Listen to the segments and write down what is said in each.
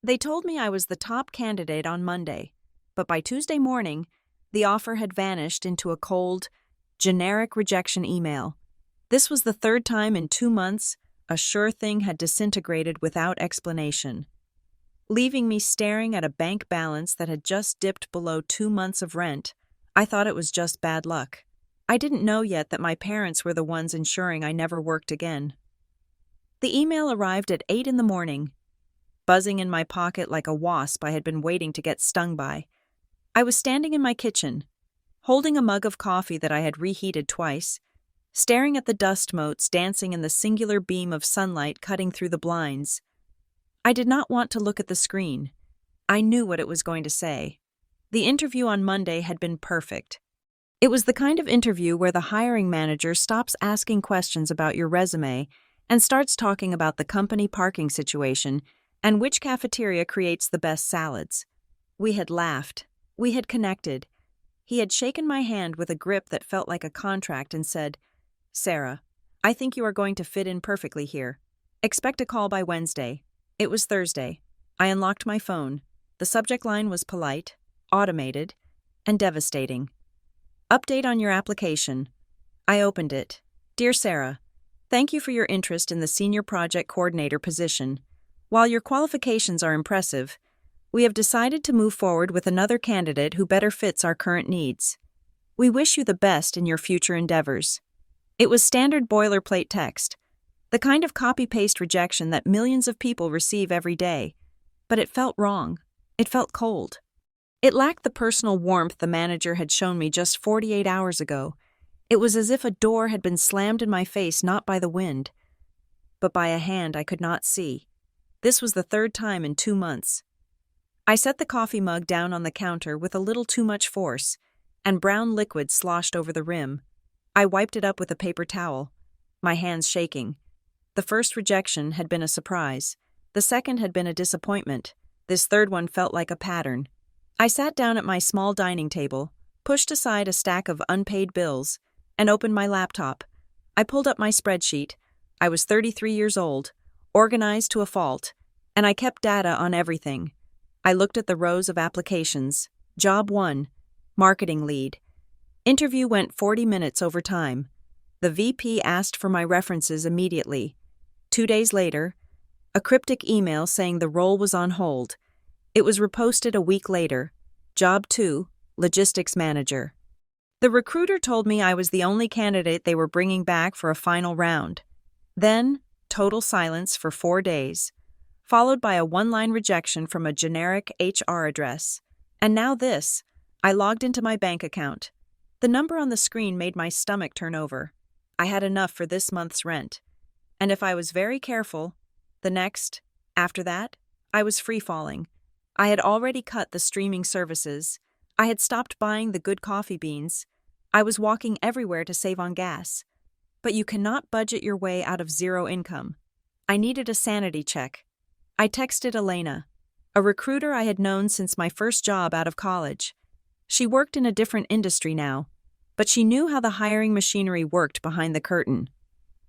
They told me I was the top candidate on Monday, but by Tuesday morning, the offer had vanished into a cold, generic rejection email. This was the third time in 2 months a sure thing had disintegrated without explanation, leaving me staring at a bank balance that had just dipped below 2 months of rent. I thought it was just bad luck. I didn't know yet that my parents were the ones ensuring I never worked again. The email arrived at 8 in the morning, buzzing in my pocket like a wasp I had been waiting to get stung by. I was standing in my kitchen, holding a mug of coffee that I had reheated twice, staring at the dust motes dancing in the singular beam of sunlight cutting through the blinds. I did not want to look at the screen. I knew what it was going to say. The interview on Monday had been perfect. It was the kind of interview where the hiring manager stops asking questions about your resume and starts talking about the company parking situation and which cafeteria creates the best salads. We had laughed. We had connected. He had shaken my hand with a grip that felt like a contract and said, "Sarah, I think you are going to fit in perfectly here. Expect a call by Wednesday." It was Thursday. I unlocked my phone. The subject line was polite, automated, and devastating. "Update on your application." I opened it. "Dear Sarah, thank you for your interest in the Senior Project Coordinator position. While your qualifications are impressive, we have decided to move forward with another candidate who better fits our current needs. We wish you the best in your future endeavors." It was standard boilerplate text, the kind of copy-paste rejection that millions of people receive every day. But it felt wrong. It felt cold. It lacked the personal warmth the manager had shown me just 48 hours ago. It was as if a door had been slammed in my face not by the wind, but by a hand I could not see. This was the third time in 2 months. I set the coffee mug down on the counter with a little too much force, and brown liquid sloshed over the rim. I wiped it up with a paper towel, my hands shaking. The first rejection had been a surprise. The second had been a disappointment. This third one felt like a pattern. I sat down at my small dining table, pushed aside a stack of unpaid bills, and opened my laptop. I pulled up my spreadsheet. I was 33 years old, organized to a fault, and I kept data on everything. I looked at the rows of applications. Job 1, marketing lead. Interview went 40 minutes over time. The VP asked for my references immediately. 2 days later, a cryptic email saying the role was on hold. It was reposted a week later. Job 2, logistics manager. The recruiter told me I was the only candidate they were bringing back for a final round. Then, total silence for 4 days, followed by a one-line rejection from a generic HR address. And now this. I logged into my bank account. The number on the screen made my stomach turn over. I had enough for this month's rent. And if I was very careful, after that, I was free-falling. I had already cut the streaming services. I had stopped buying the good coffee beans. I was walking everywhere to save on gas. But you cannot budget your way out of zero income. I needed a sanity check. I texted Elena, a recruiter I had known since my first job out of college. She worked in a different industry now, but she knew how the hiring machinery worked behind the curtain.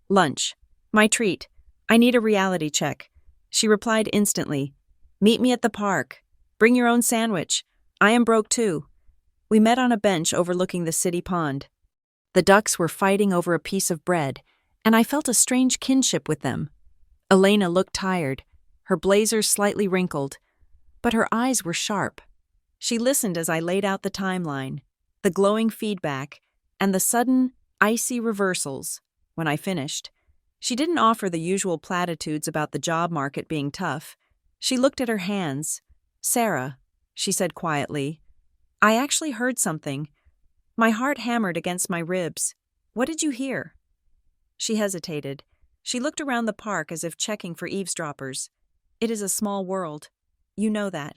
"Lunch. My treat. I need a reality check." She replied instantly. "Meet me at the park. Bring your own sandwich. I am broke too." We met on a bench overlooking the city pond. The ducks were fighting over a piece of bread, and I felt a strange kinship with them. Elena looked tired, her blazer slightly wrinkled, but her eyes were sharp. She listened as I laid out the timeline, the glowing feedback, and the sudden, icy reversals. When I finished, she didn't offer the usual platitudes about the job market being tough. She looked at her hands. "Sarah," she said quietly, "I actually heard something." My heart hammered against my ribs. "What did you hear?" She hesitated. She looked around the park as if checking for eavesdroppers. "It is a small world. You know that.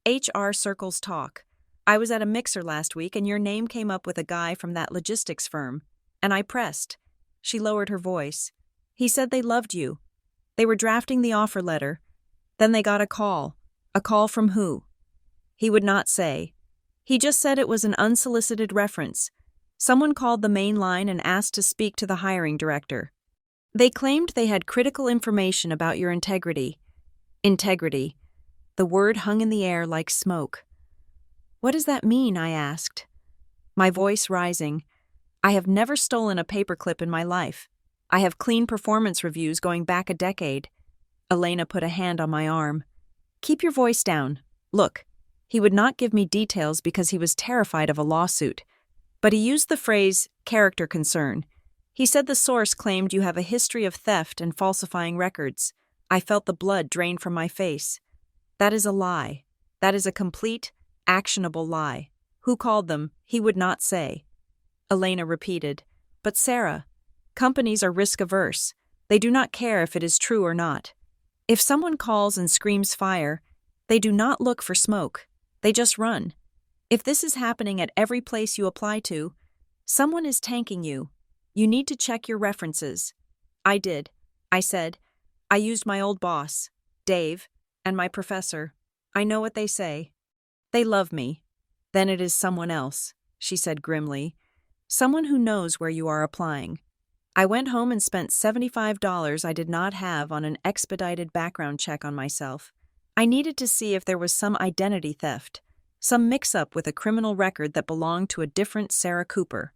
HR circles talk. I was at a mixer last week and your name came up with a guy from that logistics firm. And I pressed." She lowered her voice. "He said they loved you. They were drafting the offer letter. Then they got a call. A call from who?" He would not say. He just said it was an unsolicited reference. Someone called the main line and asked to speak to the hiring director. They claimed they had critical information about your integrity. Integrity. The word hung in the air like smoke. "What does that mean?" I asked, my voice rising. "I have never stolen a paperclip in my life. I have clean performance reviews going back a decade." Elena put a hand on my arm. "Keep your voice down. Look." He would not give me details because he was terrified of a lawsuit. But he used the phrase, character concern. He said the source claimed you have a history of theft and falsifying records. I felt the blood drain from my face. That is a lie. That is a complete, actionable lie. Who called them, he would not say. Elena repeated, "But Sarah, companies are risk-averse. They do not care if it is true or not. If someone calls and screams fire, they do not look for smoke. They just run. If this is happening at every place you apply to, someone is tanking you. You need to check your references." I did. I said, "I used my old boss, Dave, and my professor. I know what they say. They love me. Then it is someone else," she said grimly. "Someone who knows where you are applying." I went home and spent $75 I did not have on an expedited background check on myself. I needed to see if there was some identity theft, some mix-up with a criminal record that belonged to a different Sarah Cooper.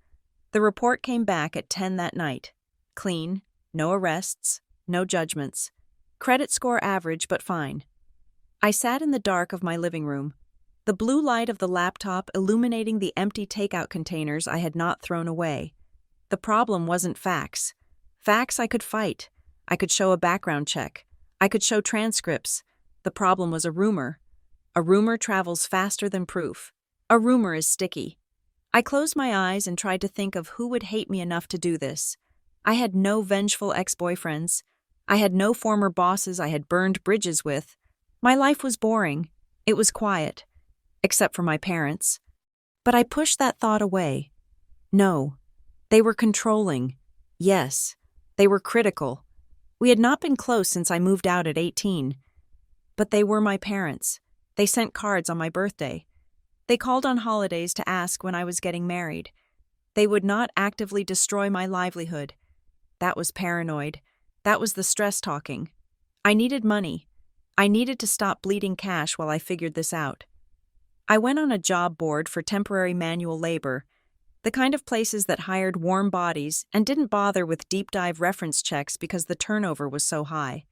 The report came back at 10 that night. Clean, no arrests, no judgments. Credit score average but fine. I sat in the dark of my living room, the blue light of the laptop illuminating the empty takeout containers I had not thrown away. The problem wasn't facts. Facts I could fight. I could show a background check. I could show transcripts. The problem was a rumor. A rumor travels faster than proof. A rumor is sticky. I closed my eyes and tried to think of who would hate me enough to do this. I had no vengeful ex-boyfriends. I had no former bosses I had burned bridges with. My life was boring. It was quiet. Except for my parents. But I pushed that thought away. No. They were controlling. Yes. They were critical. We had not been close since I moved out at 18. But they were my parents. They sent cards on my birthday. They called on holidays to ask when I was getting married. They would not actively destroy my livelihood. That was paranoid. That was the stress talking. I needed money. I needed to stop bleeding cash while I figured this out. I went on a job board for temporary manual labor, the kind of places that hired warm bodies and didn't bother with deep dive reference checks because the turnover was so high.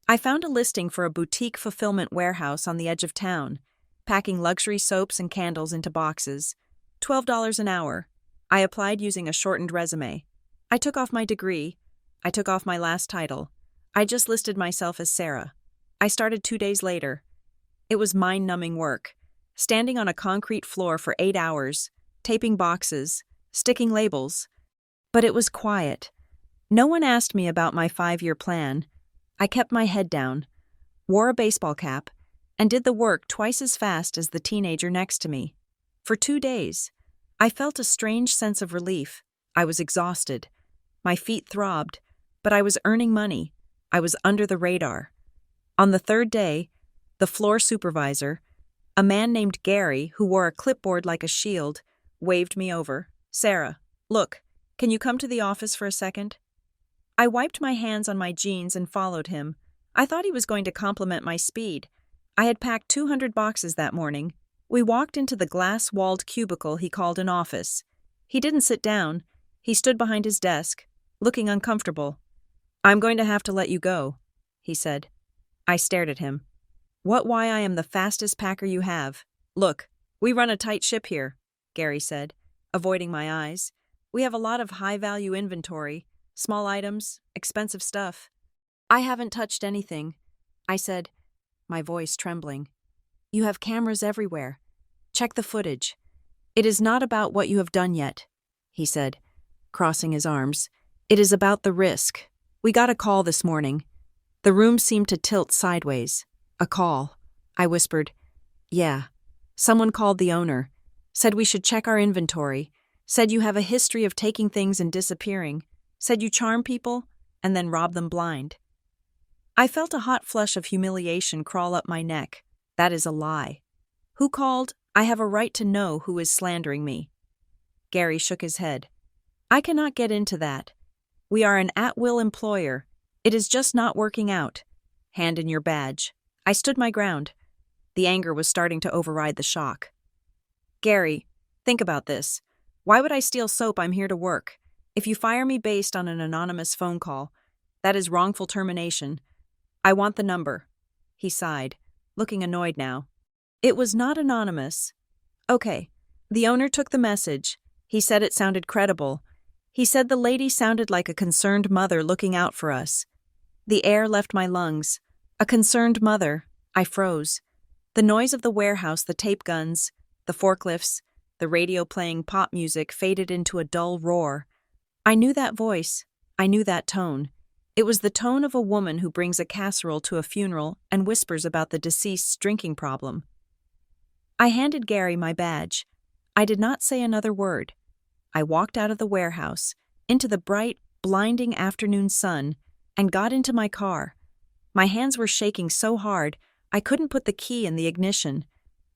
I found a listing for a boutique fulfillment warehouse on the edge of town, packing luxury soaps and candles into boxes. $12 an hour. I applied using a shortened resume. I took off my degree. I took off my last title. I just listed myself as Sarah. I started 2 days later. It was mind-numbing work. Standing on a concrete floor for 8 hours, taping boxes, sticking labels. But it was quiet. No one asked me about my 5-year plan. I kept my head down, wore a baseball cap, and did the work twice as fast as the teenager next to me. For 2 days, I felt a strange sense of relief. I was exhausted. My feet throbbed, but I was earning money. I was under the radar. On the 3rd day, the floor supervisor, a man named Gary who wore a clipboard like a shield, waved me over. "Sarah, look, can you come to the office for a second?" I wiped my hands on my jeans and followed him. I thought he was going to compliment my speed. I had packed 200 boxes that morning. We walked into the glass-walled cubicle he called an office. He didn't sit down. He stood behind his desk, looking uncomfortable. "I'm going to have to let you go," he said. I stared at him. Why I am the fastest packer you have. "Look, we run a tight ship here," Gary said, avoiding my eyes. "We have a lot of high-value inventory, small items, expensive stuff." "I haven't touched anything," I said, my voice trembling. "You have cameras everywhere. Check the footage. It is not about what you have done yet," he said, crossing his arms. "It is about the risk. We got a call this morning." The room seemed to tilt sideways. "A call," I whispered. "Yeah. Someone called the owner. Said we should check our inventory. Said you have a history of taking things and disappearing. Said you charm people and then rob them blind." I felt a hot flush of humiliation crawl up my neck. That is a lie. Who called? I have a right to know who is slandering me. Gary shook his head. "I cannot get into that. We are an at-will employer. It is just not working out. Hand in your badge." I stood my ground. The anger was starting to override the shock. Gary, think about this. Why would I steal soap? I'm here to work. If you fire me based on an anonymous phone call, that is wrongful termination. I want the number. He sighed, looking annoyed now. It was not anonymous. Okay. The owner took the message. He said it sounded credible. He said the lady sounded like a concerned mother looking out for us. The air left my lungs. A concerned mother. I froze. The noise of the warehouse, the tape guns, the forklifts, the radio playing pop music faded into a dull roar. I knew that voice. I knew that tone. It was the tone of a woman who brings a casserole to a funeral and whispers about the deceased's drinking problem. I handed Gary my badge. I did not say another word. I walked out of the warehouse, into the bright, blinding afternoon sun, and got into my car. My hands were shaking so hard, I couldn't put the key in the ignition.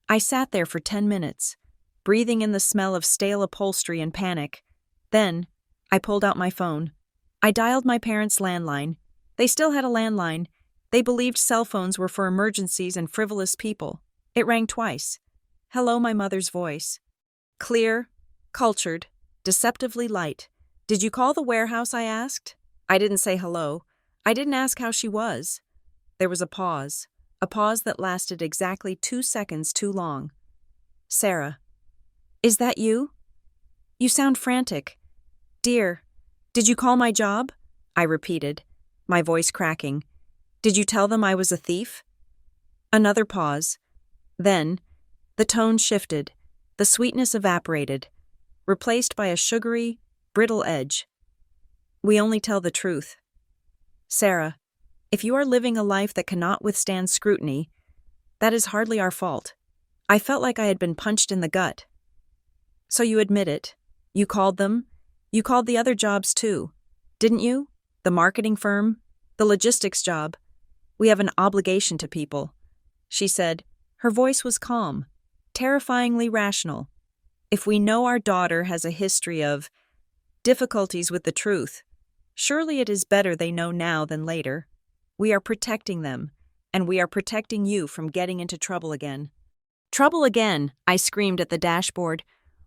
I sat there for 10 minutes, breathing in the smell of stale upholstery and panic. Then, I pulled out my phone. I dialed my parents' landline. They still had a landline. They believed cell phones were for emergencies and frivolous people. It rang twice. Hello, my mother's voice. Clear, cultured, deceptively light. Did you call the warehouse? I asked. I didn't say hello. I didn't ask how she was. There was a pause that lasted exactly 2 seconds too long. Sarah. Is that you? You sound frantic. Dear, did you call my job? I repeated, my voice cracking. Did you tell them I was a thief? Another pause. Then, the tone shifted, the sweetness evaporated, replaced by a sugary, brittle edge. We only tell the truth. Sarah, if you are living a life that cannot withstand scrutiny, that is hardly our fault. I felt like I had been punched in the gut. So you admit it. You called them. You called the other jobs too, didn't you? The marketing firm, the logistics job. We have an obligation to people, she said. Her voice was calm, terrifyingly rational. If we know our daughter has a history of difficulties with the truth, surely it is better they know now than later. We are protecting them, and we are protecting you from getting into trouble again. Trouble again, I screamed at the dashboard.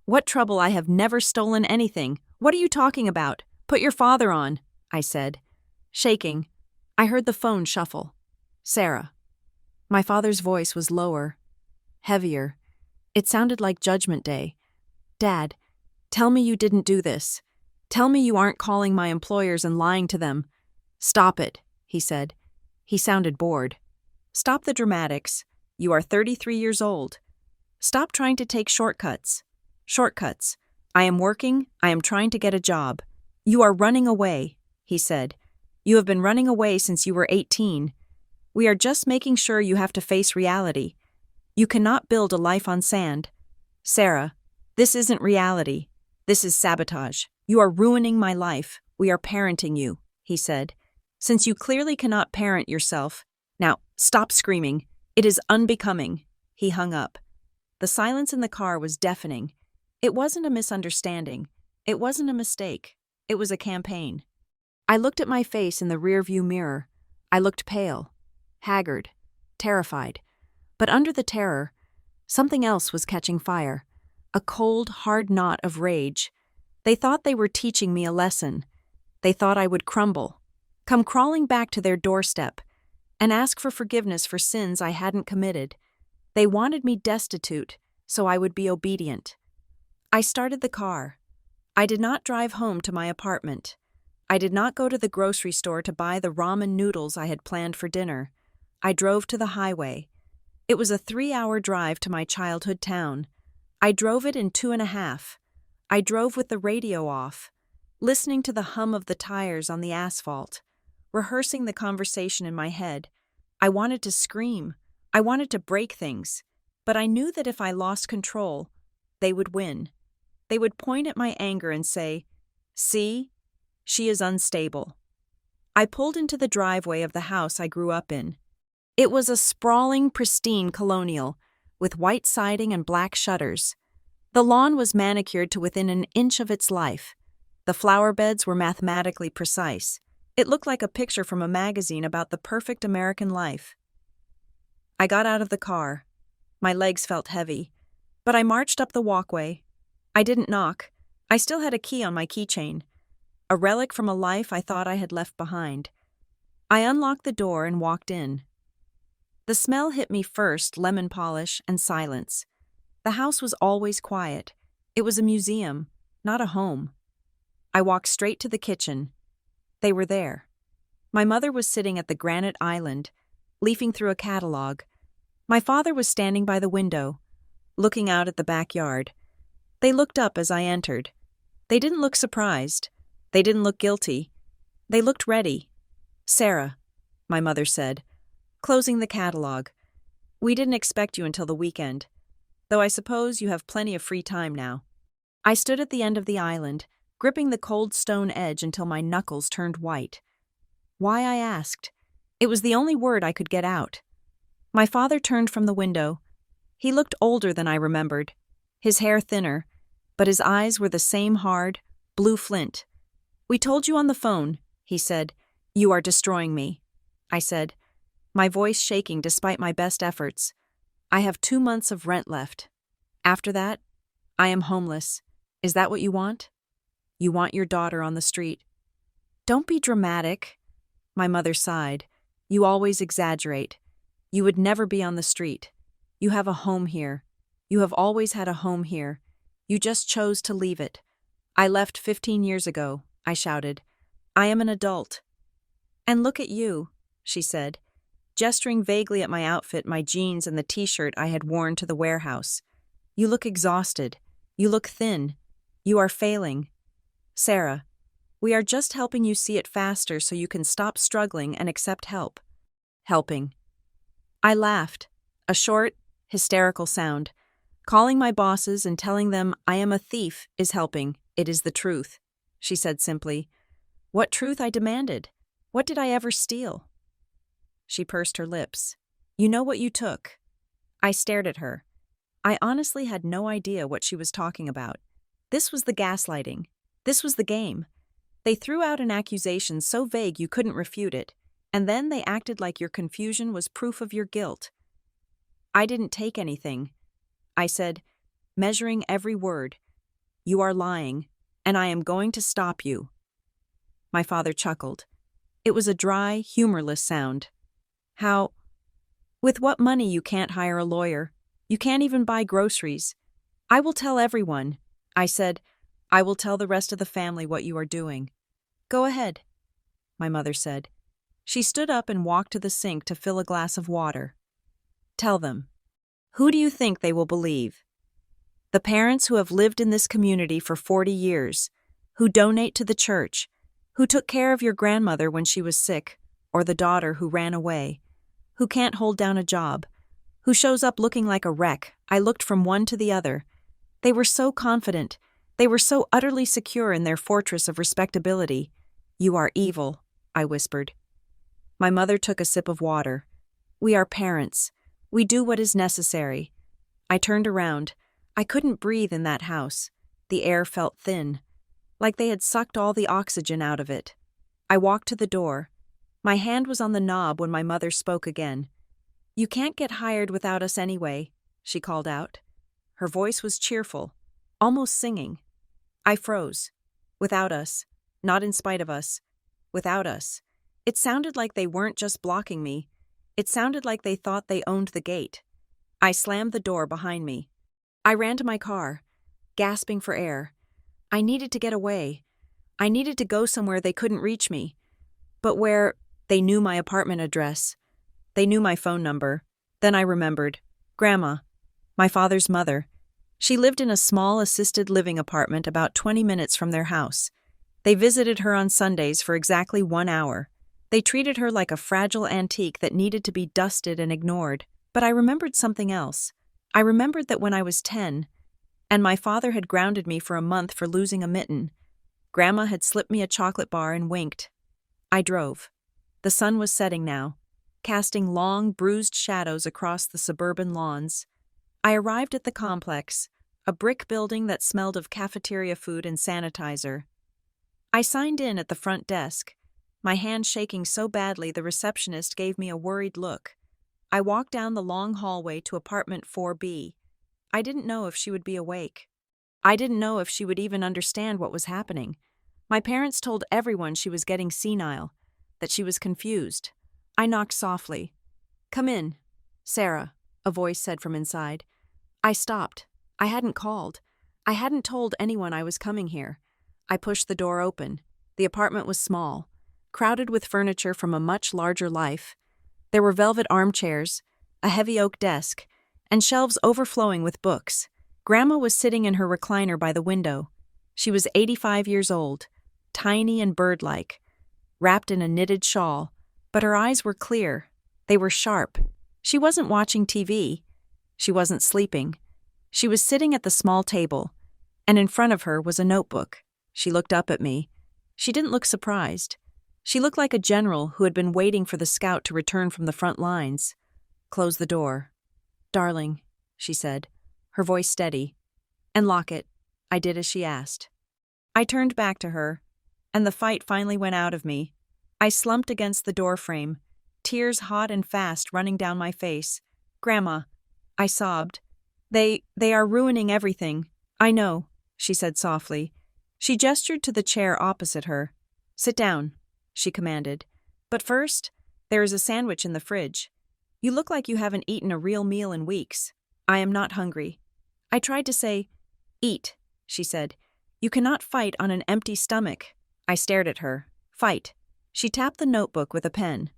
What trouble? I have never stolen anything. What are you talking about? Put your father on, I said. Shaking, I heard the phone shuffle. Sarah. My father's voice was lower, heavier. It sounded like Judgment Day. Dad, tell me you didn't do this. Tell me you aren't calling my employers and lying to them. Stop it, he said. He sounded bored. Stop the dramatics. You are 33 years old. Stop trying to take shortcuts. Shortcuts. I am working. I am trying to get a job. You are running away, he said. You have been running away since you were 18. We are just making sure you have to face reality. You cannot build a life on sand. Sarah, this isn't reality. This is sabotage. You are ruining my life. We are parenting you, he said. Since you clearly cannot parent yourself, now stop screaming. It is unbecoming. He hung up. The silence in the car was deafening. It wasn't a misunderstanding. It wasn't a mistake. It was a campaign. I looked at my face in the rearview mirror. I looked pale, haggard, terrified. But under the terror, something else was catching fire. A cold, hard knot of rage. They thought they were teaching me a lesson. They thought I would crumble, come crawling back to their doorstep, and ask for forgiveness for sins I hadn't committed. They wanted me destitute, so I would be obedient. I started the car. I did not drive home to my apartment. I did not go to the grocery store to buy the ramen noodles I had planned for dinner. I drove to the highway. It was a 3-hour drive to my childhood town. I drove it in 2.5. I drove with the radio off, listening to the hum of the tires on the asphalt, rehearsing the conversation in my head. I wanted to scream. I wanted to break things. But I knew that if I lost control, they would win. They would point at my anger and say, "See? She is unstable." I pulled into the driveway of the house I grew up in. It was a sprawling, pristine colonial, with white siding and black shutters. The lawn was manicured to within an inch of its life. The flower beds were mathematically precise. It looked like a picture from a magazine about the perfect American life. I got out of the car. My legs felt heavy, but I marched up the walkway. I didn't knock. I still had a key on my keychain, a relic from a life I thought I had left behind. I unlocked the door and walked in. The smell hit me first, lemon polish and silence. The house was always quiet. It was a museum, not a home. I walked straight to the kitchen. They were there. My mother was sitting at the granite island, leafing through a catalog. My father was standing by the window, looking out at the backyard. They looked up as I entered. They didn't look surprised. They didn't look guilty. They looked ready. "Sarah," my mother said, closing the catalog. "We didn't expect you until the weekend, though I suppose you have plenty of free time now." I stood at the end of the island, gripping the cold stone edge until my knuckles turned white. Why, I asked. It was the only word I could get out. My father turned from the window. He looked older than I remembered, his hair thinner, but his eyes were the same hard, blue flint. "We told you on the phone," he said. "You are destroying me," I said, my voice shaking despite my best efforts. "I have 2 months of rent left. After that, I am homeless. Is that what you want? You want your daughter on the street." "Don't be dramatic," my mother sighed. "You always exaggerate. You would never be on the street. You have a home here. You have always had a home here. You just chose to leave it." "I left 15 years ago," I shouted. "I am an adult." "And look at you," she said, gesturing vaguely at my outfit, my jeans and the t-shirt I had worn to the warehouse. "You look exhausted. You look thin. You are failing. Sarah, we are just helping you see it faster so you can stop struggling and accept help." Helping. I laughed, a short, hysterical sound. "Calling my bosses and telling them I am a thief is helping. It is the truth," she said simply. "What truth?" I demanded. "What did I ever steal?" She pursed her lips. "You know what you took." I stared at her. I honestly had no idea what she was talking about. This was the gaslighting. This was the game. They threw out an accusation so vague you couldn't refute it, and then they acted like your confusion was proof of your guilt. "I didn't take anything," I said, measuring every word. "You are lying, and I am going to stop you." My father chuckled. It was a dry, humorless sound. "How? With what money you can't hire a lawyer? You can't even buy groceries." "I will tell everyone," I said. "I will tell the rest of the family what you are doing." "Go ahead," my mother said. She stood up and walked to the sink to fill a glass of water. "Tell them." "Who do you think they will believe? The parents who have lived in this community for 40 years, who donate to the church, who took care of your grandmother when she was sick, or the daughter who ran away, who can't hold down a job, who shows up looking like a wreck." I looked from one to the other. They were so confident. They were so utterly secure in their fortress of respectability. "You are evil," I whispered. My mother took a sip of water. "We are parents. We do what is necessary." I turned around. I couldn't breathe in that house. The air felt thin, like they had sucked all the oxygen out of it. I walked to the door. My hand was on the knob when my mother spoke again. "You can't get hired without us anyway," she called out. Her voice was cheerful, almost singing. I froze. Without us. Not in spite of us. Without us. It sounded like they weren't just blocking me. It sounded like they thought they owned the gate. I slammed the door behind me. I ran to my car, gasping for air. I needed to get away. I needed to go somewhere they couldn't reach me. But where? They knew my apartment address. They knew my phone number. Then I remembered. Grandma, my father's mother. She lived in a small assisted living apartment about 20 minutes from their house. They visited her on Sundays for exactly 1 hour. They treated her like a fragile antique that needed to be dusted and ignored. But I remembered something else. I remembered that when I was 10, and my father had grounded me for a month for losing a mitten, Grandma had slipped me a chocolate bar and winked. I drove. The sun was setting now, casting long, bruised shadows across the suburban lawns. I arrived at the complex, a brick building that smelled of cafeteria food and sanitizer. I signed in at the front desk, my hand shaking so badly the receptionist gave me a worried look. I walked down the long hallway to apartment 4B. I didn't know if she would be awake. I didn't know if she would even understand what was happening. My parents told everyone she was getting senile, that she was confused. I knocked softly. "Come in, Sarah," a voice said from inside. I stopped. I hadn't called. I hadn't told anyone I was coming here. I pushed the door open. The apartment was small, crowded with furniture from a much larger life. There were velvet armchairs, a heavy oak desk, and shelves overflowing with books. Grandma was sitting in her recliner by the window. She was 85 years old, tiny and bird-like, wrapped in a knitted shawl, but her eyes were clear. They were sharp. She wasn't watching TV. She wasn't sleeping. She was sitting at the small table, and in front of her was a notebook. She looked up at me. She didn't look surprised. She looked like a general who had been waiting for the scout to return from the front lines. "Close the door." "Darling," she said, her voice steady. "And lock it." I did as she asked. I turned back to her, and the fight finally went out of me. I slumped against the door frame, tears hot and fast running down my face. "Grandma," I sobbed. They are ruining everything." "I know," she said softly. She gestured to the chair opposite her. "Sit down," she commanded. "But first, there is a sandwich in the fridge. You look like you haven't eaten a real meal in weeks." "I am not hungry." I tried to say, "Eat," she said. "You cannot fight on an empty stomach." I stared at her. "Fight." She tapped the notebook with a pen.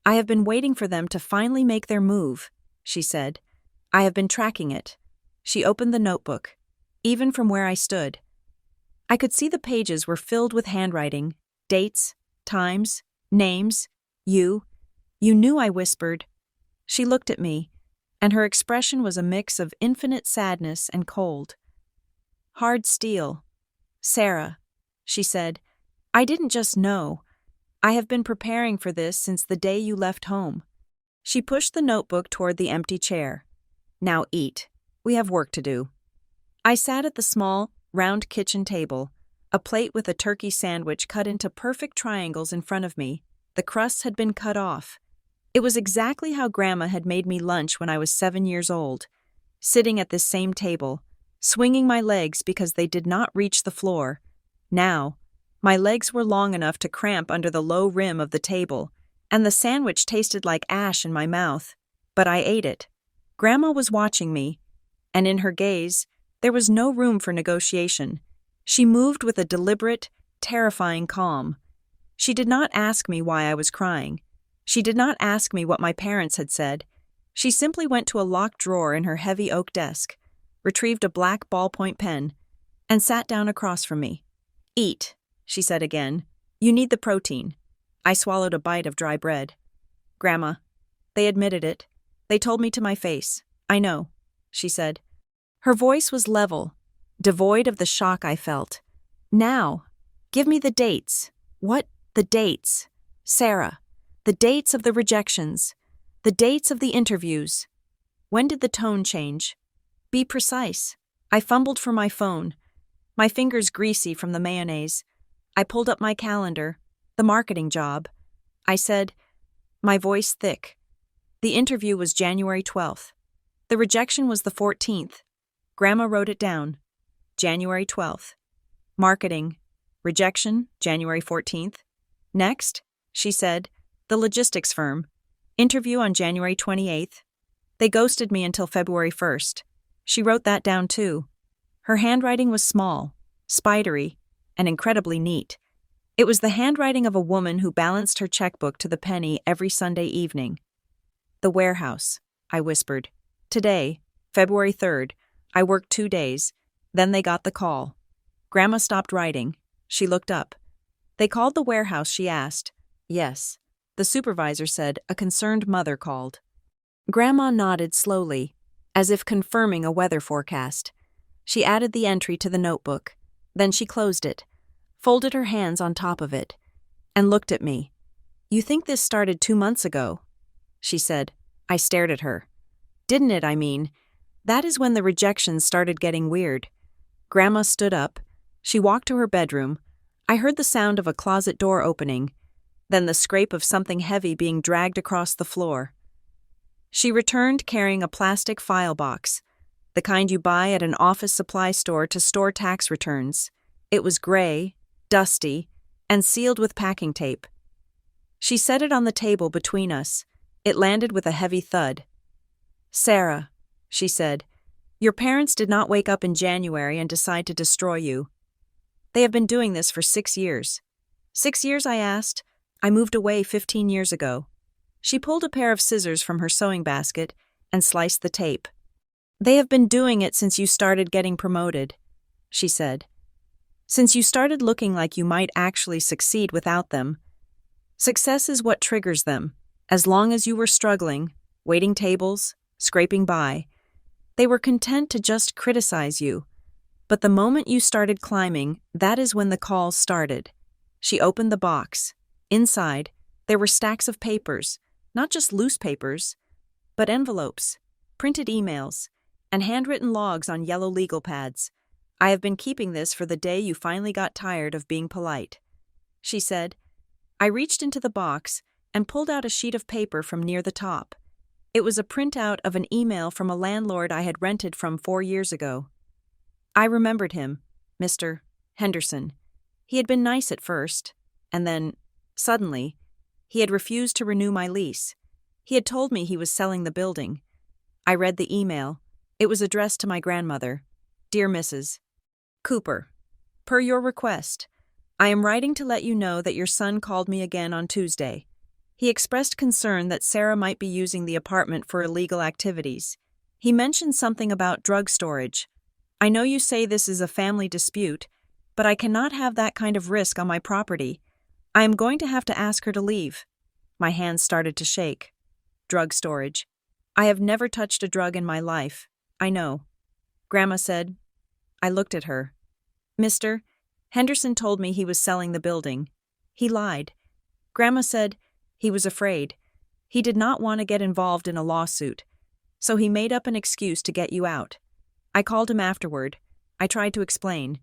"I have been waiting for them to finally make their move," she said. "I have been tracking it." She opened the notebook. Even from where I stood, I could see the pages were filled with handwriting, dates, times, names. You knew," I whispered. She looked at me, and her expression was a mix of infinite sadness and cold. "Hard steel. Sarah," she said, "I didn't just know. I have been preparing for this since the day you left home." She pushed the notebook toward the empty chair. "Now eat. We have work to do." I sat at the small, round kitchen table, a plate with a turkey sandwich cut into perfect triangles in front of me. The crusts had been cut off. It was exactly how Grandma had made me lunch when I was 7 years old, sitting at this same table, swinging my legs because they did not reach the floor. Now, my legs were long enough to cramp under the low rim of the table, and the sandwich tasted like ash in my mouth, but I ate it. Grandma was watching me, and in her gaze, there was no room for negotiation. She moved with a deliberate, terrifying calm. She did not ask me why I was crying. She did not ask me what my parents had said. She simply went to a locked drawer in her heavy oak desk, retrieved a black ballpoint pen, and sat down across from me. "Eat," she said again. "You need the protein." I swallowed a bite of dry bread. "Grandma, they admitted it. They told me to my face. I know," she said. Her voice was level, devoid of the shock I felt. "Now, give me the dates." "What? The dates?" "Sarah, the dates of the rejections, the dates of the interviews." When did the tone change? "Be precise." I fumbled for my phone, my fingers greasy from the mayonnaise. I pulled up my calendar, the marketing job. I said, my voice thick. The interview was January 12th. The rejection was the 14th. Grandma wrote it down. January 12th. Marketing. Rejection, January 14th. Next, she said, the logistics firm. Interview on January 28th. They ghosted me until February 1st. She wrote that down too. Her handwriting was small, spidery, and incredibly neat. It was the handwriting of a woman who balanced her checkbook to the penny every Sunday evening. "The warehouse," I whispered. "Today, February 3rd, I worked 2 days. Then they got the call." Grandma stopped writing. She looked up. "They called the warehouse?" she asked. "Yes." The supervisor said a concerned mother called. Grandma nodded slowly, as if confirming a weather forecast. She added the entry to the notebook. Then she closed it, folded her hands on top of it, and looked at me. "You think this started 2 months ago?" she said. I stared at her. "Didn't it, I mean? That is when the rejections started getting weird." Grandma stood up. She walked to her bedroom. I heard the sound of a closet door opening, then the scrape of something heavy being dragged across the floor. She returned carrying a plastic file box, the kind you buy at an office supply store to store tax returns. It was gray, dusty, and sealed with packing tape. She set it on the table between us. It landed with a heavy thud. "Sarah," she said, "your parents did not wake up in January and decide to destroy you. They have been doing this for 6 years. 6 years, I asked. I moved away 15 years ago. She pulled a pair of scissors from her sewing basket and sliced the tape. They have been doing it since you started getting promoted, she said. Since you started looking like you might actually succeed without them. Success is what triggers them. As long as you were struggling, waiting tables, scraping by, they were content to just criticize you. But the moment you started climbing, that is when the calls started. She opened the box. Inside, there were stacks of papers, not just loose papers, but envelopes, printed emails, and handwritten logs on yellow legal pads. I have been keeping this for the day you finally got tired of being polite, she said. I reached into the box and pulled out a sheet of paper from near the top. It was a printout of an email from a landlord I had rented from 4 years ago. I remembered him, Mr. Henderson. He had been nice at first, and then, suddenly, he had refused to renew my lease. He had told me he was selling the building. I read the email. It was addressed to my grandmother. Dear Mrs. Cooper, per your request, I am writing to let you know that your son called me again on Tuesday. He expressed concern that Sarah might be using the apartment for illegal activities. He mentioned something about drug storage. I know you say this is a family dispute, but I cannot have that kind of risk on my property. I am going to have to ask her to leave. My hands started to shake. Drug storage. I have never touched a drug in my life. I know. Grandma said. I looked at her. Mr. Henderson told me he was selling the building. He lied. Grandma said he was afraid. He did not want to get involved in a lawsuit, so he made up an excuse to get you out. I called him afterward. I tried to explain.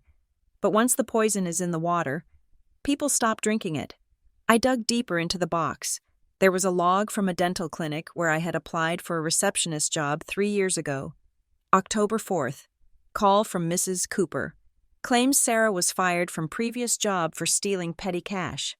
But once the poison is in the water, people stop drinking it. I dug deeper into the box. There was a log from a dental clinic where I had applied for a receptionist job 3 years ago. October 4th. Call from Mrs. Cooper. Claims Sarah was fired from previous job for stealing petty cash.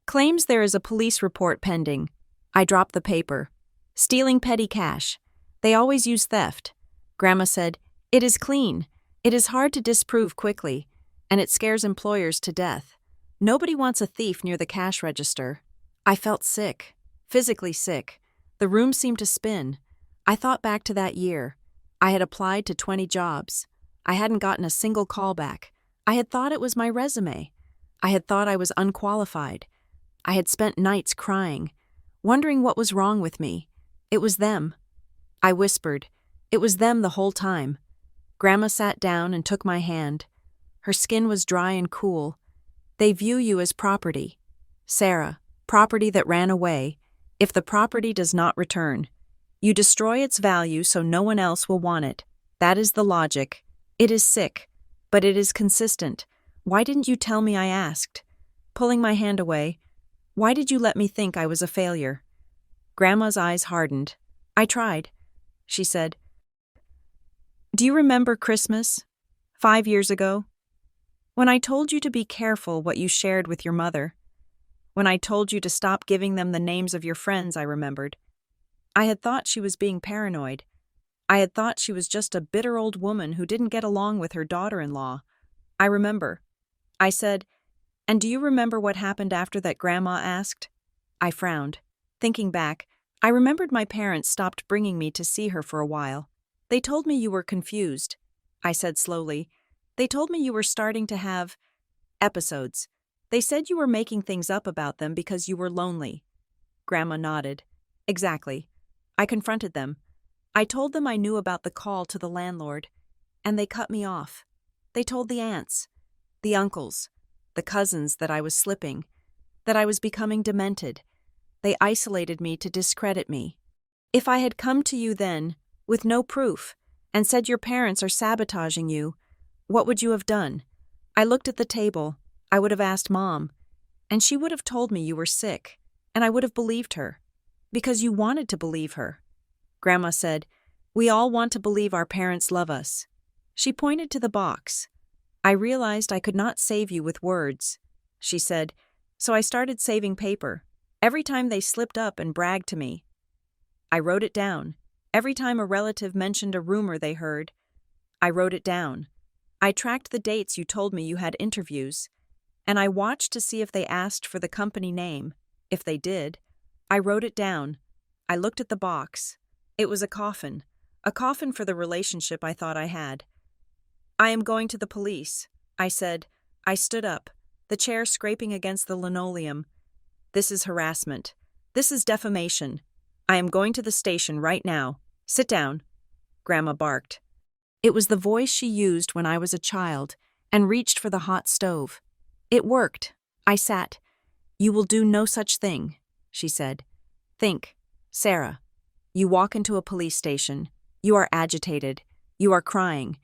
Claims there is a police report pending. I dropped the paper. Stealing petty cash. They always use theft. Grandma said, it is clean. It is hard to disprove quickly, and it scares employers to death. Nobody wants a thief near the cash register. I felt sick, physically sick. The room seemed to spin. I thought back to that year. I had applied to 20 jobs. I hadn't gotten a single call back. I had thought it was my resume. I had thought I was unqualified. I had spent nights crying, wondering what was wrong with me. It was them. I whispered. It was them the whole time. Grandma sat down and took my hand. Her skin was dry and cool. They view you as property. Sarah, property that ran away. If the property does not return, you destroy its value so no one else will want it. That is the logic. It is sick, but it is consistent. Why didn't you tell me? I asked, pulling my hand away. Why did you let me think I was a failure? Grandma's eyes hardened. I tried, she said. Do you remember Christmas, 5 years ago? When I told you to be careful what you shared with your mother. When I told you to stop giving them the names of your friends, I remembered. I had thought she was being paranoid. I had thought she was just a bitter old woman who didn't get along with her daughter-in-law. I remember. I said, and do you remember what happened after that? Grandma asked. I frowned. Thinking back, I remembered my parents stopped bringing me to see her for a while. They told me you were confused. I said slowly. They told me you were starting to have episodes. They said you were making things up about them because you were lonely. Grandma nodded. Exactly. I confronted them. I told them I knew about the call to the landlord, and they cut me off. They told the aunts, the uncles, the cousins that I was slipping, that I was becoming demented. They isolated me to discredit me. If I had come to you then, with no proof, and said your parents are sabotaging you, what would you have done? I looked at the table. I would have asked Mom, and she would have told me you were sick, and I would have believed her, because you wanted to believe her. Grandma said, "We all want to believe our parents love us." She pointed to the box. "I realized I could not save you with words," she said, "so I started saving paper. Every time they slipped up and bragged to me, I wrote it down. Every time a relative mentioned a rumor they heard, I wrote it down. I tracked the dates you told me you had interviews, and I watched to see if they asked for the company name. If they did, I wrote it down. I looked at the box. It was a coffin for the relationship I thought I had. I am going to the police," I said. I stood up, the chair scraping against the linoleum. "This is harassment. This is defamation. I am going to the station right now. Sit down," Grandma barked. It was the voice she used when I was a child and reached for the hot stove. It worked. I sat. "You will do no such thing," she said. "Think, Sarah. You walk into a police station. You are agitated. You are crying.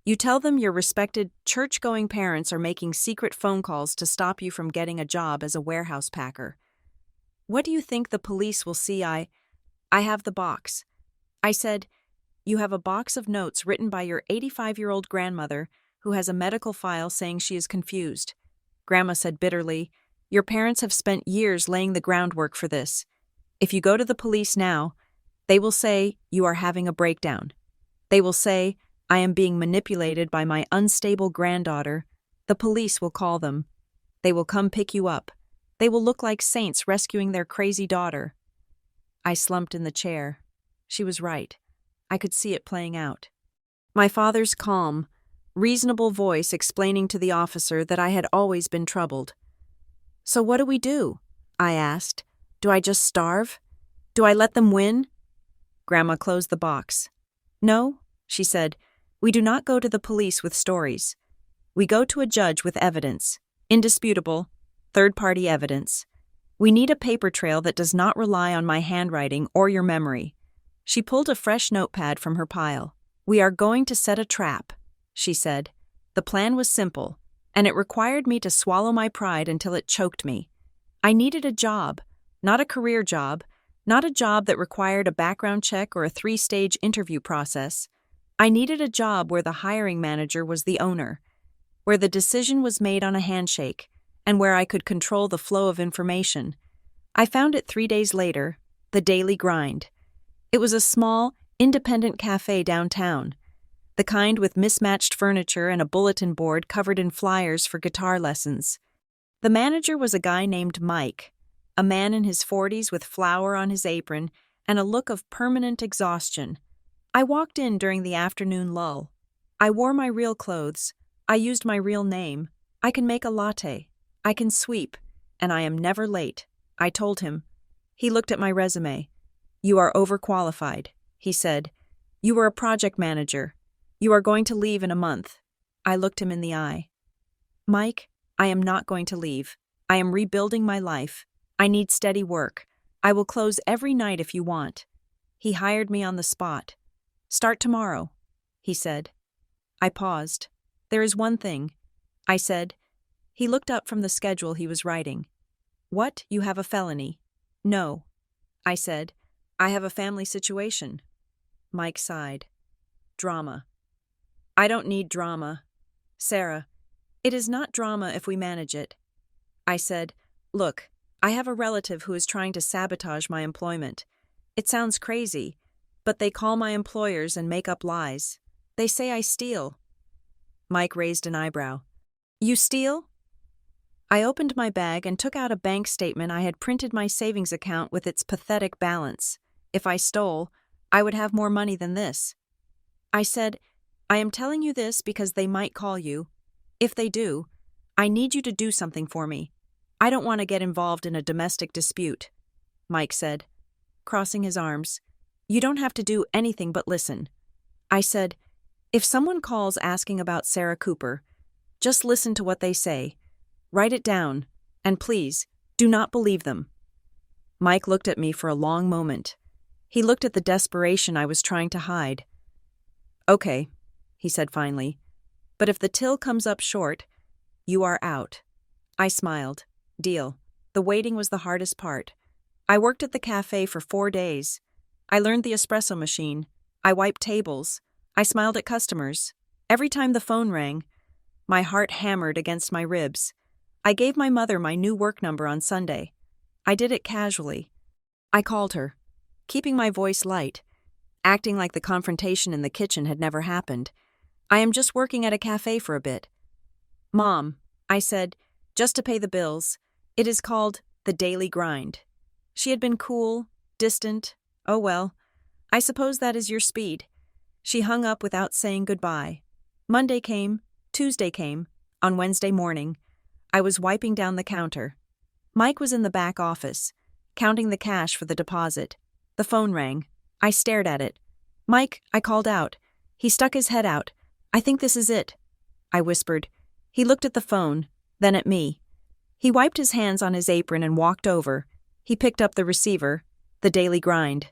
You tell them your respected, church-going parents are making secret phone calls to stop you from getting a job as a warehouse packer. What do you think the police will see? I have the box." I said, "You have a box of notes written by your 85-year-old grandmother who has a medical file saying she is confused." Grandma said bitterly, "Your parents have spent years laying the groundwork for this. If you go to the police now, they will say you are having a breakdown. They will say I am being manipulated by my unstable granddaughter. The police will call them. They will come pick you up. They will look like saints rescuing their crazy daughter." I slumped in the chair. She was right. I could see it playing out. My father's calm, reasonable voice explaining to the officer that I had always been troubled. "So what do we do?" I asked. "Do I just starve? Do I let them win?" Grandma closed the box. "No," she said, "we do not go to the police with stories. We go to a judge with evidence, indisputable, third-party evidence. We need a paper trail that does not rely on my handwriting or your memory." She pulled a fresh notepad from her pile. "We are going to set a trap," she said. The plan was simple, and it required me to swallow my pride until it choked me. I needed a job, not a career job, not a job that required a background check or a 3-stage interview process. I needed a job where the hiring manager was the owner, where the decision was made on a handshake, and where I could control the flow of information. I found it 3 days later, the Daily Grind. It was a small, independent cafe downtown, the kind with mismatched furniture and a bulletin board covered in flyers for guitar lessons. The manager was a guy named Mike, a man in his 40s with flour on his apron and a look of permanent exhaustion. I walked in during the afternoon lull. I wore my real clothes. I used my real name. I can make a latte. I can sweep, and I am never late, I told him. He looked at my resume. "You are overqualified," he said. "You were a project manager. You are going to leave in a month." I looked him in the eye. "Mike, I am not going to leave. I am rebuilding my life. I need steady work. I will close every night if you want." He hired me on the spot. "Start tomorrow," he said. I paused. "There is one thing," I said. He looked up from the schedule he was writing. "What, you have a felony?" "No," I said. "I have a family situation." Mike sighed. "Drama." "I don't need drama. Sarah, it is not drama if we manage it." I said, "Look, I have a relative who is trying to sabotage my employment. It sounds crazy, but they call my employers and make up lies. They say I steal." Mike raised an eyebrow. "You steal?" I opened my bag and took out a bank statement I had printed my savings account with its pathetic balance. If I stole, I would have more money than this. I said, "I am telling you this because they might call you. If they do, I need you to do something for me. I don't want to get involved in a domestic dispute." Mike said, crossing his arms. "You don't have to do anything but listen." I said, "If someone calls asking about Sarah Cooper, just listen to what they say. Write it down, and please, do not believe them." Mike looked at me for a long moment. He looked at the desperation I was trying to hide. "Okay," he said finally, "but if the till comes up short, you are out." I smiled. Deal. The waiting was the hardest part. I worked at the cafe for 4 days. I learned the espresso machine. I wiped tables. I smiled at customers. Every time the phone rang, my heart hammered against my ribs. I gave my mother my new work number on Sunday. I did it casually. I called her, keeping my voice light, acting like the confrontation in the kitchen had never happened. I am just working at a cafe for a bit. Mom, I said, just to pay the bills. It is called the daily grind. She had been cool, distant. Oh well, I suppose that is your speed. She hung up without saying goodbye. Monday came, Tuesday came. On Wednesday morning, I was wiping down the counter. Mike was in the back office, counting the cash for the deposit. The phone rang. I stared at it. Mike, I called out. He stuck his head out. I think this is it, I whispered. He looked at the phone, then at me. He wiped his hands on his apron and walked over. He picked up the receiver, the daily grind.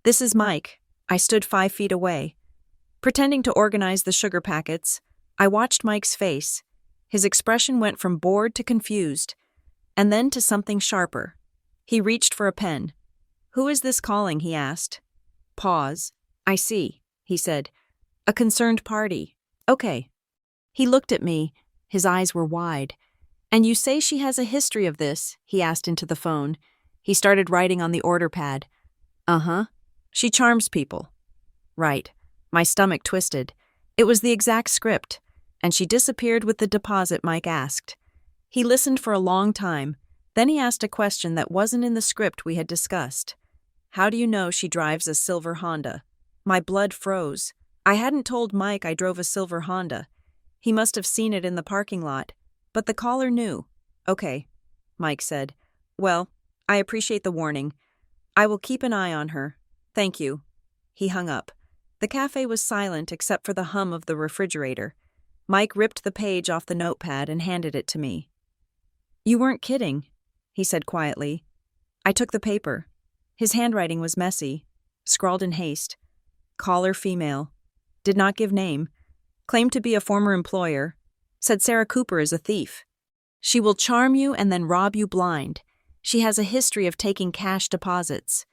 This is Mike. I stood 5 feet away. Pretending to organize the sugar packets, I watched Mike's face. His expression went from bored to confused, and then to something sharper. He reached for a pen. Who is this calling? He asked. Pause. I see, he said. A concerned party. Okay. He looked at me. His eyes were wide. And you say she has a history of this? He asked into the phone. He started writing on the order pad. Uh-huh. She charms people. Right. My stomach twisted. It was the exact script, and she disappeared with the deposit Mike asked. He listened for a long time. Then he asked a question that wasn't in the script we had discussed. How do you know she drives a silver Honda? My blood froze. I hadn't told Mike I drove a silver Honda. He must have seen it in the parking lot. But the caller knew. Okay, Mike said. Well, I appreciate the warning. I will keep an eye on her. Thank you. He hung up. The cafe was silent except for the hum of the refrigerator. Mike ripped the page off the notepad and handed it to me. You weren't kidding, he said quietly. I took the paper. His handwriting was messy, scrawled in haste. Caller female. Did not give name. Claimed to be a former employer. Said Sarah Cooper is a thief. She will charm you and then rob you blind. She has a history of taking cash deposits.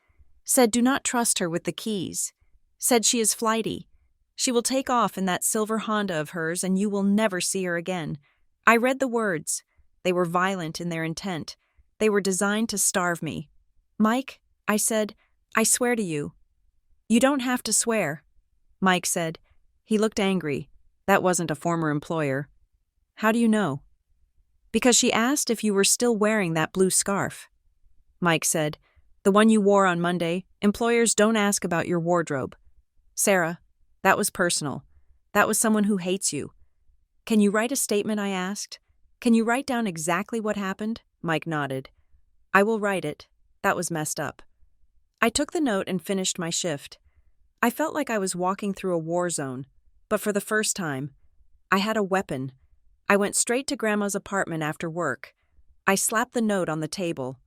Said do not trust her with the keys. Said she is flighty. She will take off in that silver Honda of hers and you will never see her again. I read the words. They were violent in their intent. They were designed to starve me. Mike, I said, I swear to you. You don't have to swear, Mike said. He looked angry. That wasn't a former employer. How do you know? Because she asked if you were still wearing that blue scarf. Mike said, the one you wore on Monday. Employers don't ask about your wardrobe. Sarah, that was personal. That was someone who hates you. Can you write a statement? I asked. Can you write down exactly what happened? Mike nodded. I will write it. That was messed up. I took the note and finished my shift. I felt like I was walking through a war zone, but for the first time, I had a weapon. I went straight to Grandma's apartment after work. I slapped the note on the table.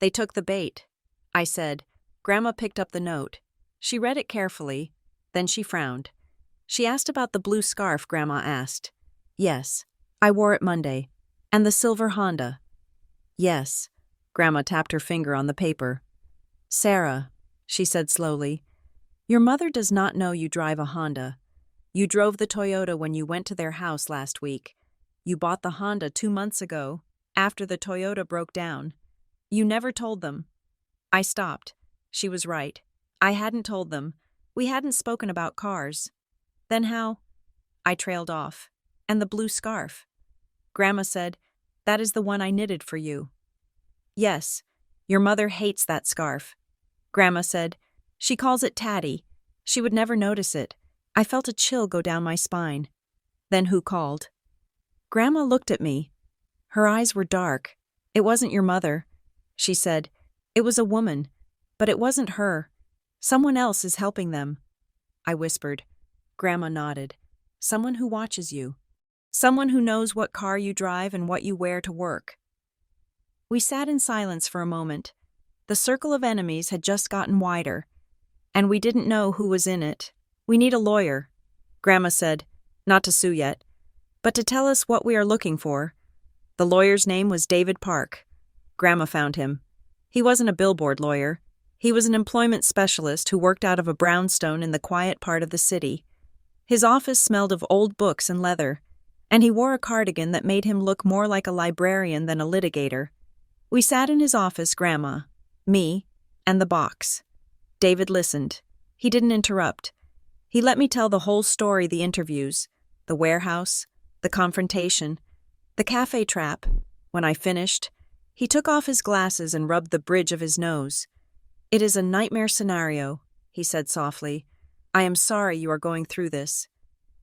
They took the bait, I said. Grandma picked up the note. She read it carefully, then she frowned. She asked about the blue scarf, Grandma asked. Yes, I wore it Monday. And the silver Honda. Yes, Grandma tapped her finger on the paper. Sarah, she said slowly, your mother does not know you drive a Honda. You drove the Toyota when you went to their house last week. You bought the Honda 2 months ago, after the Toyota broke down. You never told them. I stopped. She was right. I hadn't told them. We hadn't spoken about cars. Then how? I trailed off. And the blue scarf. Grandma said, that is the one I knitted for you. Yes, your mother hates that scarf. Grandma said, she calls it tatty. She would never notice it. I felt a chill go down my spine. Then who called? Grandma looked at me. Her eyes were dark. It wasn't your mother, she said. It was a woman, but it wasn't her. Someone else is helping them. I whispered. Grandma nodded. Someone who watches you. Someone who knows what car you drive and what you wear to work. We sat in silence for a moment. The circle of enemies had just gotten wider, and we didn't know who was in it. We need a lawyer, Grandma said, not to sue yet, but to tell us what we are looking for. The lawyer's name was David Park. Grandma found him. He wasn't a billboard lawyer. He was an employment specialist who worked out of a brownstone in the quiet part of the city. His office smelled of old books and leather, and he wore a cardigan that made him look more like a librarian than a litigator. We sat in his office, Grandma, me, and the box. David listened. He didn't interrupt. He let me tell the whole story, the interviews, the warehouse, the confrontation, the cafe trap. When I finished, he took off his glasses and rubbed the bridge of his nose. "It is a nightmare scenario," he said softly. "I am sorry you are going through this."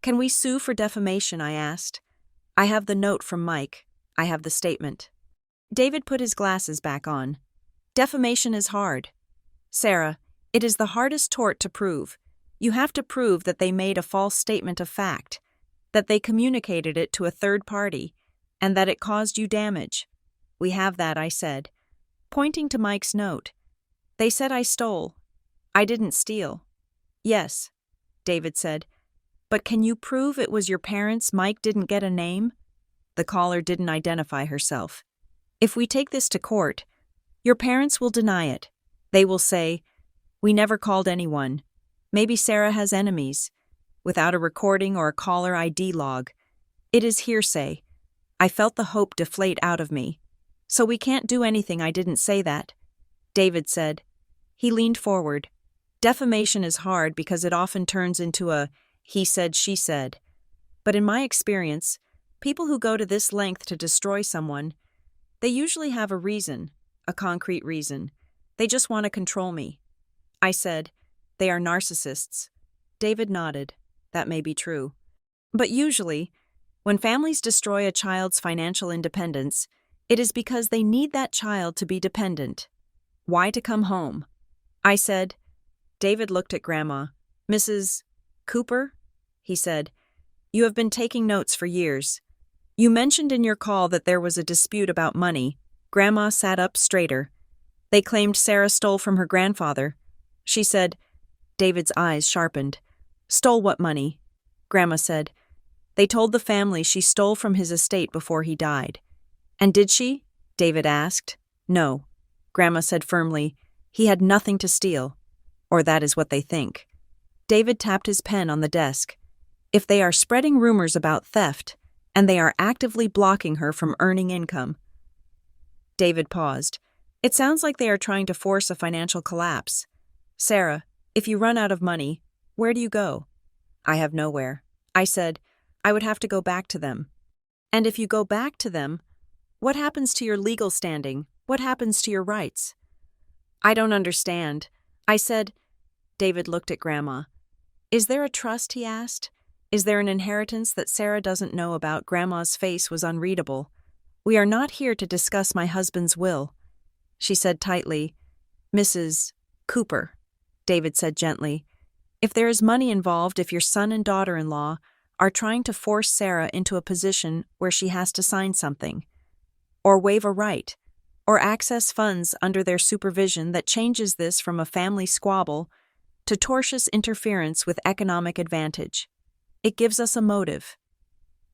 "Can we sue for defamation?" I asked. "I have the note from Mike. I have the statement." David put his glasses back on. "Defamation is hard. Sarah, it is the hardest tort to prove. You have to prove that they made a false statement of fact, that they communicated it to a third party, and that it caused you damage." "We have that," I said, pointing to Mike's note. "They said I stole. I didn't steal." "Yes," David said. "But can you prove it was your parents? Mike didn't get a name?" The caller didn't identify herself. "If we take this to court, your parents will deny it. They will say, 'We never called anyone. Maybe Sarah has enemies,' without a recording or a caller ID log. It is hearsay." I felt the hope deflate out of me. "So we can't do anything. I didn't say that," David said. He leaned forward. "Defamation is hard because it often turns into a he said, she said. But in my experience, people who go to this length to destroy someone, they usually have a reason, a concrete reason. They just want to control me." I said, "They are narcissists." David nodded. "That may be true. But usually, when families destroy a child's financial independence, it is because they need that child to be dependent. Why to come home?" I said. David looked at Grandma. "Mrs. Cooper?" he said. "You have been taking notes for years. You mentioned in your call that there was a dispute about money." Grandma sat up straighter. "They claimed Sarah stole from her grandfather." She said. David's eyes sharpened. "Stole what money?" Grandma said. "They told the family she stole from his estate before he died." "And did she?" David asked. "No," Grandma said firmly. "He had nothing to steal. Or that is what they think." David tapped his pen on the desk. "If they are spreading rumors about theft, and they are actively blocking her from earning income." David paused. "It sounds like they are trying to force a financial collapse. Sarah, if you run out of money, where do you go?" "I have nowhere." I said. "I would have to go back to them." "And if you go back to them, what happens to your legal standing? What happens to your rights?" "I don't understand." I said. David looked at Grandma. "Is there a trust?" he asked. "Is there an inheritance that Sarah doesn't know about?" Grandma's face was unreadable. "We are not here to discuss my husband's will," she said tightly. "Mrs. Cooper," David said gently, "if there is money involved, if your son and daughter-in-law are trying to force Sarah into a position where she has to sign something, or waive a right, or access funds under their supervision that changes this from a family squabble to tortious interference with economic advantage, it gives us a motive."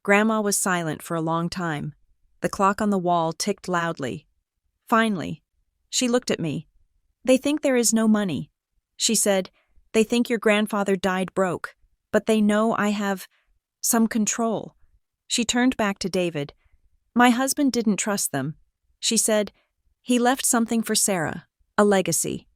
Grandma was silent for a long time. The clock on the wall ticked loudly. Finally, she looked at me. "They think there is no money," she said. "They think your grandfather died broke, but they know I have some control." She turned back to David. "My husband didn't trust them," she said. "He left something for Sarah, a legacy.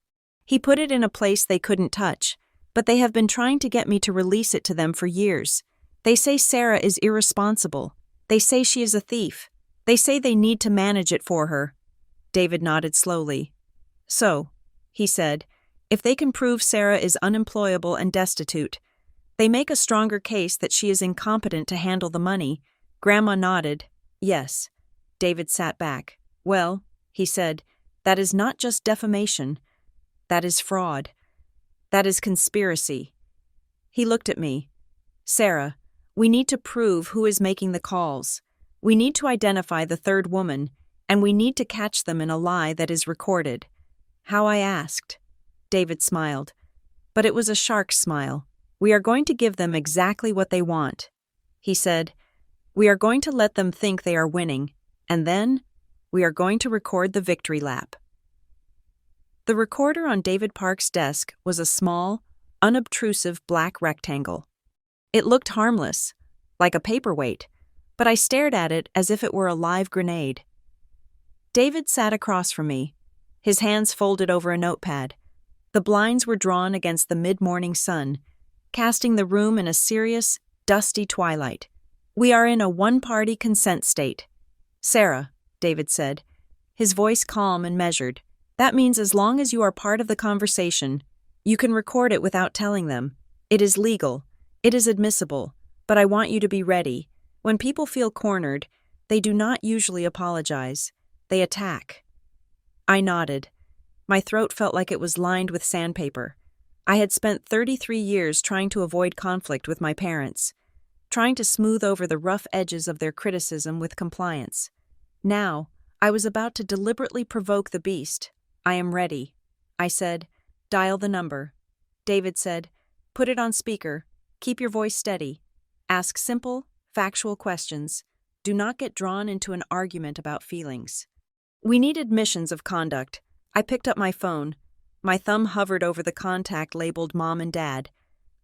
He put it in a place they couldn't touch, but they have been trying to get me to release it to them for years. They say Sarah is irresponsible. They say she is a thief. They say they need to manage it for her." David nodded slowly. "So," he said, "if they can prove Sarah is unemployable and destitute, they make a stronger case that she is incompetent to handle the money." Grandma nodded. "Yes." David sat back. "Well," he said, "that is not just defamation. That is fraud. That is conspiracy." He looked at me. "Sarah, we need to prove who is making the calls. We need to identify the third woman, and we need to catch them in a lie that is recorded." "How?" I asked. David smiled. But it was a shark's smile. "We are going to give them exactly what they want," he said. "We are going to let them think they are winning, and then we are going to record the victory lap." The recorder on David Park's desk was a small, unobtrusive black rectangle. It looked harmless, like a paperweight, but I stared at it as if it were a live grenade. David sat across from me, his hands folded over a notepad. The blinds were drawn against the mid-morning sun, casting the room in a serious, dusty twilight. "We are in a one-party consent state." "Sarah," David said, his voice calm and measured. "That means as long as you are part of the conversation, you can record it without telling them. It is legal. It is admissible. But I want you to be ready. When people feel cornered, they do not usually apologize. They attack." I nodded. My throat felt like it was lined with sandpaper. I had spent 33 years trying to avoid conflict with my parents, trying to smooth over the rough edges of their criticism with compliance. Now, I was about to deliberately provoke the beast. "I am ready," I said. "Dial the number." David said, "Put it on speaker. Keep your voice steady. Ask simple, factual questions. Do not get drawn into an argument about feelings." We need admissions of conduct. I picked up my phone. My thumb hovered over the contact labeled Mom and Dad.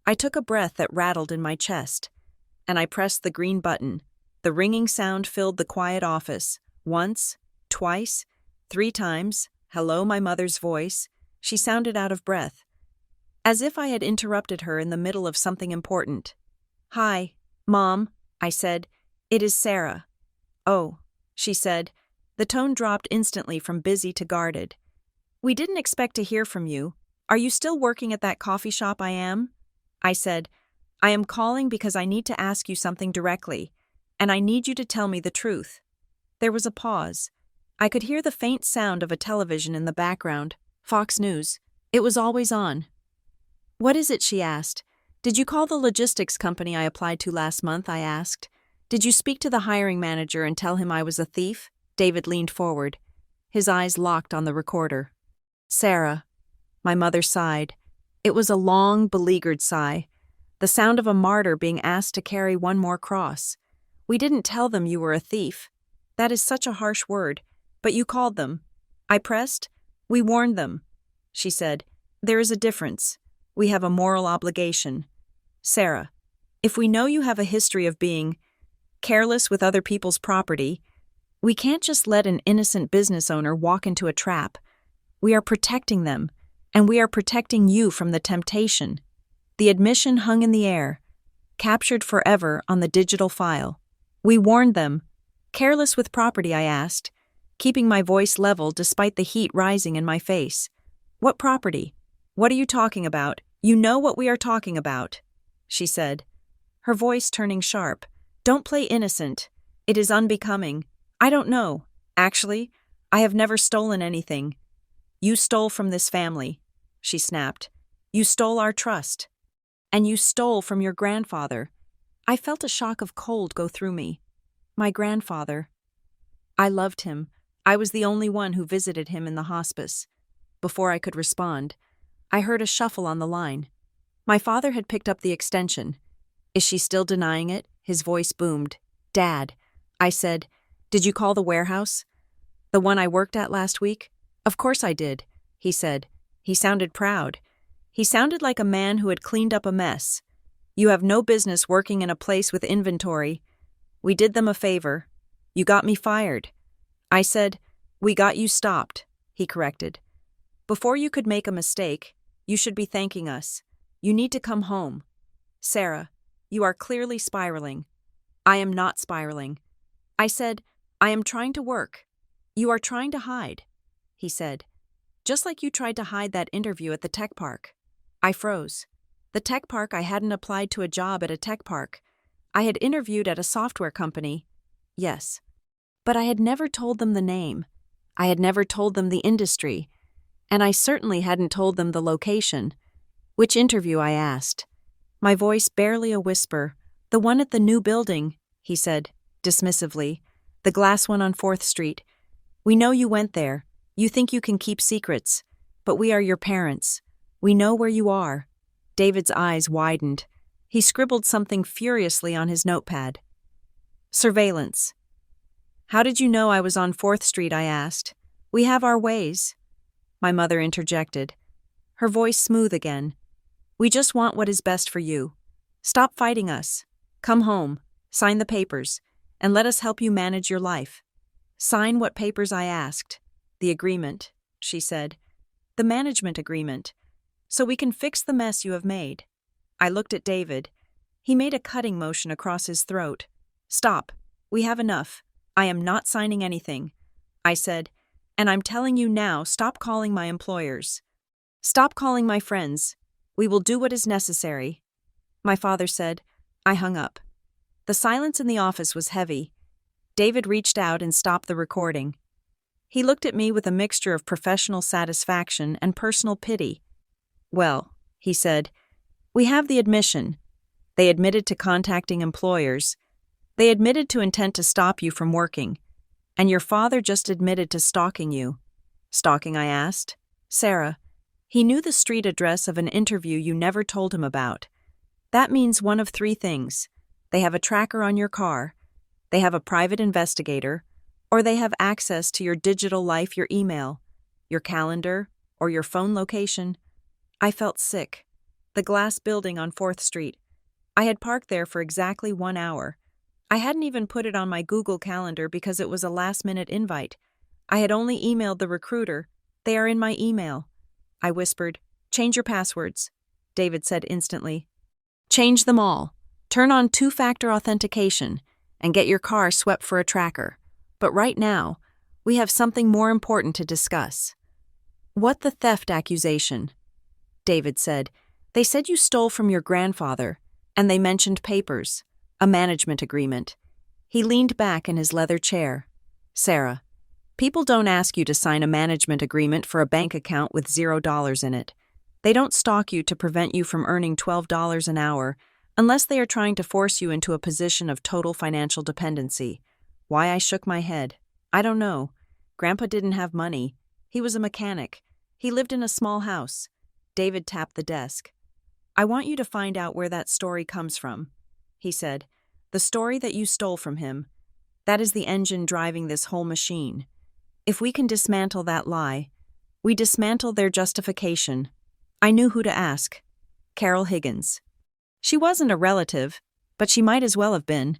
I took a breath that rattled in my chest, and I pressed the green button. The ringing sound filled the quiet office. Once, twice, 3 times. "Hello," my mother's voice. She sounded out of breath, as if I had interrupted her in the middle of something important. "Hi, Mom," I said. "It is Sarah." "Oh," she said. The tone dropped instantly from busy to guarded. "We didn't expect to hear from you. Are you still working at that coffee shop?" "I am." I said, "I am calling because I need to ask you something directly, and I need you to tell me the truth." There was a pause. I could hear the faint sound of a television in the background. Fox News. It was always on. "What is it?" she asked. "Did you call the logistics company I applied to last month?" I asked. "Did you speak to the hiring manager and tell him I was a thief?" David leaned forward. His eyes locked on the recorder. "Sarah," my mother sighed. It was a long, beleaguered sigh, the sound of a martyr being asked to carry one more cross. "We didn't tell them you were a thief. That is such a harsh word, but you called them." I pressed. "We warned them," she said. "There is a difference. We have a moral obligation." "Sarah, if we know you have a history of being careless with other people's property, we can't just let an innocent business owner walk into a trap. We are protecting them, and we are protecting you from the temptation." The admission hung in the air, captured forever on the digital file. "We warned them. Careless with property?" I asked, keeping my voice level despite the heat rising in my face. "What property? What are you talking about? You know what we are talking about," she said, her voice turning sharp. "Don't play innocent. It is unbecoming. I don't know. Actually, I have never stolen anything." "You stole from this family," she snapped. "You stole our trust. And you stole from your grandfather." I felt a shock of cold go through me. My grandfather. I loved him. I was the only one who visited him in the hospice. Before I could respond, I heard a shuffle on the line. My father had picked up the extension. "Is she still denying it?" His voice boomed. "Dad," I said, "did you call the warehouse? The one I worked at last week?" "Of course I did," he said. He sounded proud. He sounded like a man who had cleaned up a mess. "You have no business working in a place with inventory. We did them a favor. You got me fired." I said, "We got you stopped," he corrected. "Before you could make a mistake, you should be thanking us. You need to come home." "Sarah, you are clearly spiraling." "I am not spiraling." I said, "I am trying to work." "You are trying to hide," he said. "Just like you tried to hide that interview at the tech park." I froze. The tech park, I hadn't applied to a job at a tech park. I had interviewed at a software company. Yes. But I had never told them the name. I had never told them the industry. And I certainly hadn't told them the location. "Which interview?" I asked. My voice barely a whisper. "The one at the new building," he said, dismissively. "The glass one on 4th Street. We know you went there. You think you can keep secrets. But we are your parents. We know where you are." David's eyes widened. He scribbled something furiously on his notepad. "Surveillance." "How did you know I was on 4th Street?" I asked. "We have our ways." my mother interjected, her voice smooth again. We just want what is best for you. Stop fighting us. Come home, sign the papers, and let us help you manage your life. Sign what papers I asked. The agreement, she said. The management agreement. So we can fix the mess you have made. I looked at David. He made a cutting motion across his throat. Stop. We have enough. I am not signing anything. I said, and I'm telling you now, stop calling my employers. Stop calling my friends. We will do what is necessary. My father said. I hung up. The silence in the office was heavy. David reached out and stopped the recording. He looked at me with a mixture of professional satisfaction and personal pity. Well, he said, we have the admission. They admitted to contacting employers. They admitted to intent to stop you from working. And your father just admitted to stalking you. Stalking, I asked. Sarah, he knew the street address of an interview you never told him about. That means one of three things. They have a tracker on your car, they have a private investigator, or they have access to your digital life, your email, your calendar, or your phone location. I felt sick. The glass building on 4th Street. I had parked there for exactly 1 hour. I hadn't even put it on my Google Calendar because it was a last-minute invite. I had only emailed the recruiter. They are in my email. I whispered, change your passwords. David said instantly. Change them all. Turn on 2-factor authentication and get your car swept for a tracker. But right now, we have something more important to discuss. What the theft accusation? David said. They said you stole from your grandfather, and they mentioned papers, a management agreement. He leaned back in his leather chair. Sarah, people don't ask you to sign a management agreement for a bank account with $0 in it. They don't stalk you to prevent you from earning $12 an hour unless they are trying to force you into a position of total financial dependency. Why I shook my head? I don't know. Grandpa didn't have money. He was a mechanic. He lived in a small house. David tapped the desk. I want you to find out where that story comes from, he said. The story that you stole from him. That is the engine driving this whole machine. If we can dismantle that lie, we dismantle their justification. I knew who to ask. Carol Higgins. She wasn't a relative, but she might as well have been.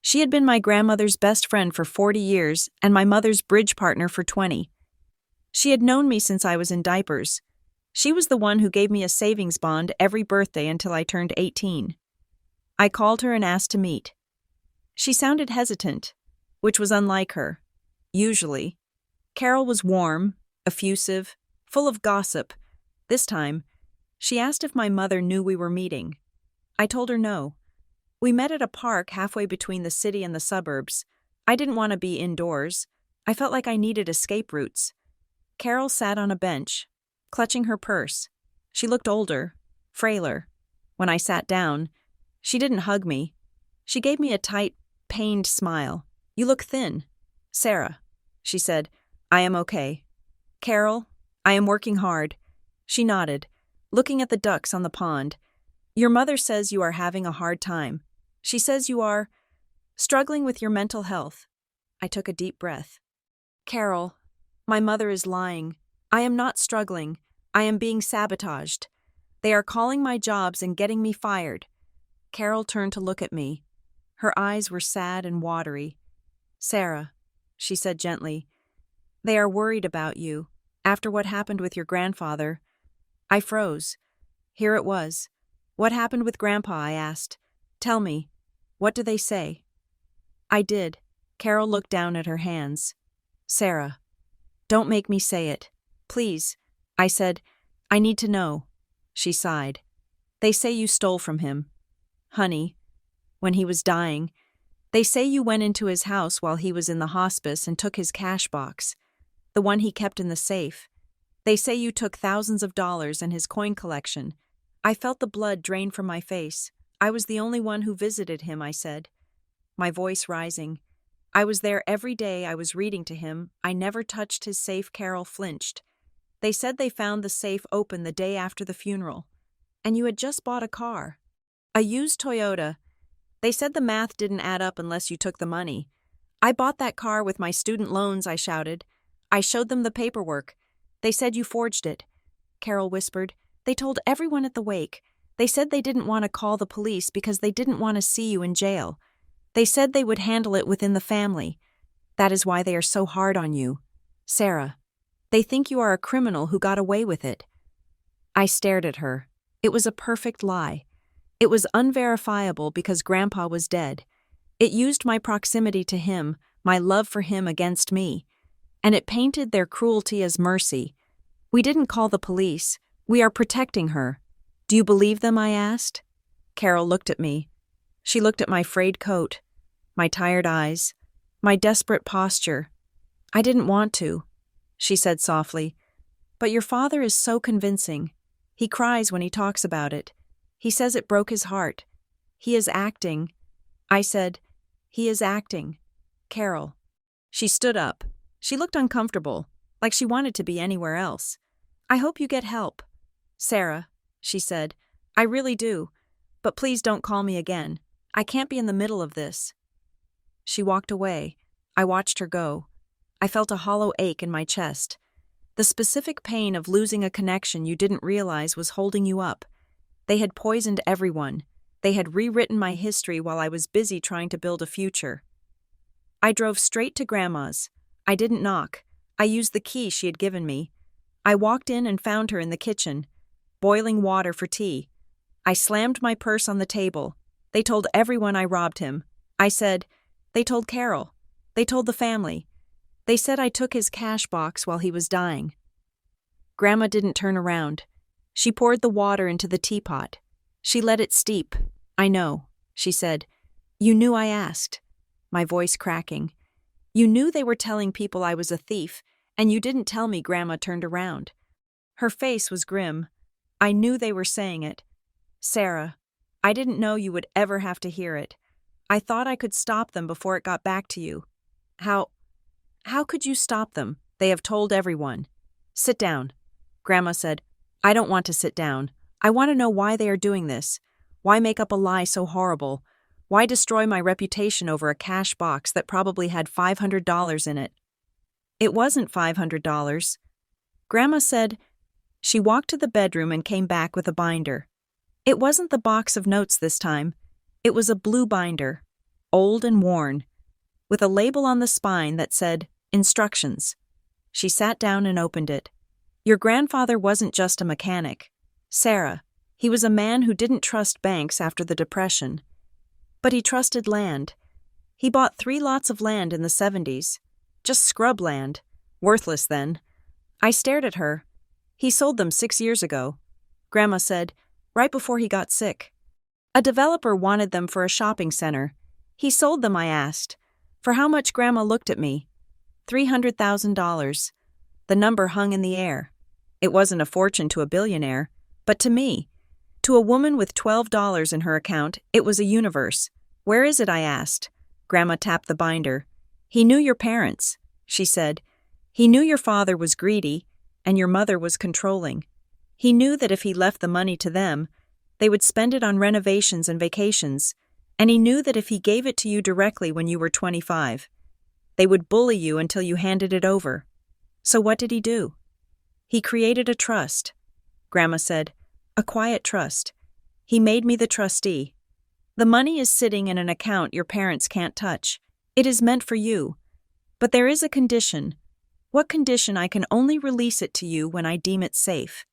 She had been my grandmother's best friend for 40 years and my mother's bridge partner for 20. She had known me since I was in diapers. She was the one who gave me a savings bond every birthday until I turned 18. I called her and asked to meet. She sounded hesitant, which was unlike her. Usually, Carol was warm, effusive, full of gossip. This time, she asked if my mother knew we were meeting. I told her no. We met at a park halfway between the city and the suburbs. I didn't want to be indoors. I felt like I needed escape routes. Carol sat on a bench, clutching her purse. She looked older, frailer. When I sat down, she didn't hug me. She gave me a tight, pained smile. You look thin. Sarah, she said, I am okay. Carol, I am working hard. She nodded, looking at the ducks on the pond. Your mother says you are having a hard time. She says you are struggling with your mental health. I took a deep breath. Carol, my mother is lying. I am not struggling. I am being sabotaged. They are calling my jobs and getting me fired. Carol turned to look at me. Her eyes were sad and watery. Sarah, she said gently, they are worried about you. After what happened with your grandfather. I froze. Here it was. What happened with Grandpa? I asked. Tell me. What do they say? I did. Carol looked down at her hands. Sarah, don't make me say it. Please. I said, I need to know. She sighed. They say you stole from him. Honey, when he was dying, they say you went into his house while he was in the hospice and took his cash box, the one he kept in the safe. They say you took thousands of dollars and his coin collection. I felt the blood drain from my face. I was the only one who visited him, I said, my voice rising. I was there every day. I was reading to him. I never touched his safe. Carol flinched. They said they found the safe open the day after the funeral. And you had just bought a car. A used Toyota. They said the math didn't add up unless you took the money. I bought that car with my student loans, I shouted. I showed them the paperwork. They said you forged it, Carol whispered. They told everyone at the wake. They said they didn't want to call the police because they didn't want to see you in jail. They said they would handle it within the family. That is why they are so hard on you. Sarah. They think you are a criminal who got away with it. I stared at her. It was a perfect lie. It was unverifiable because Grandpa was dead. It used my proximity to him, my love for him against me. And it painted their cruelty as mercy. We didn't call the police. We are protecting her. Do you believe them? I asked. Carol looked at me. She looked at my frayed coat, my tired eyes, my desperate posture. I didn't want to, she said softly. But your father is so convincing. He cries when he talks about it. He says it broke his heart. He is acting. I said, he is acting. Carol. She stood up. She looked uncomfortable, like she wanted to be anywhere else. I hope you get help. Sarah, she said, I really do. But please don't call me again. I can't be in the middle of this. She walked away. I watched her go. I felt a hollow ache in my chest. The specific pain of losing a connection you didn't realize was holding you up. They had poisoned everyone. They had rewritten my history while I was busy trying to build a future. I drove straight to Grandma's. I didn't knock. I used the key she had given me. I walked in and found her in the kitchen, boiling water for tea. I slammed my purse on the table. They told everyone I robbed him. I said, they told Carol. They told the family. They said I took his cash box while he was dying. Grandma didn't turn around. She poured the water into the teapot. She let it steep. I know, she said. You knew I asked. My voice cracking. You knew they were telling people I was a thief, and you didn't tell me. Grandma turned around. Her face was grim. I knew they were saying it. Sarah, I didn't know you would ever have to hear it. I thought I could stop them before it got back to you. How could you stop them? They have told everyone. Sit down. Grandma said, I don't want to sit down. I want to know why they are doing this. Why make up a lie so horrible? Why destroy my reputation over a cash box that probably had $500 in it? It wasn't $500. Grandma said. She walked to the bedroom and came back with a binder. It wasn't the box of notes this time. It was a blue binder, old and worn, with a label on the spine that said, Instructions. She sat down and opened it. Your grandfather wasn't just a mechanic. Sarah, he was a man who didn't trust banks after the Depression. But he trusted land. He bought 3 lots of land in the 70s. Just scrub land. Worthless then. I stared at her. He sold them 6 years ago. Grandma said, right before he got sick. A developer wanted them for a shopping center. He sold them, I asked. For how much? Grandma looked at me. $300,000. The number hung in the air. It wasn't a fortune to a billionaire, but to me. To a woman with $12 in her account, it was a universe. Where is it? I asked. Grandma tapped the binder. He knew your parents, she said. He knew your father was greedy, and your mother was controlling. He knew that if he left the money to them, they would spend it on renovations and vacations, and he knew that if he gave it to you directly when you were 25, they would bully you until you handed it over. So what did he do? He created a trust. Grandma said, a quiet trust. He made me the trustee. The money is sitting in an account your parents can't touch. It is meant for you. But there is a condition. What condition? I can only release it to you when I deem it safe.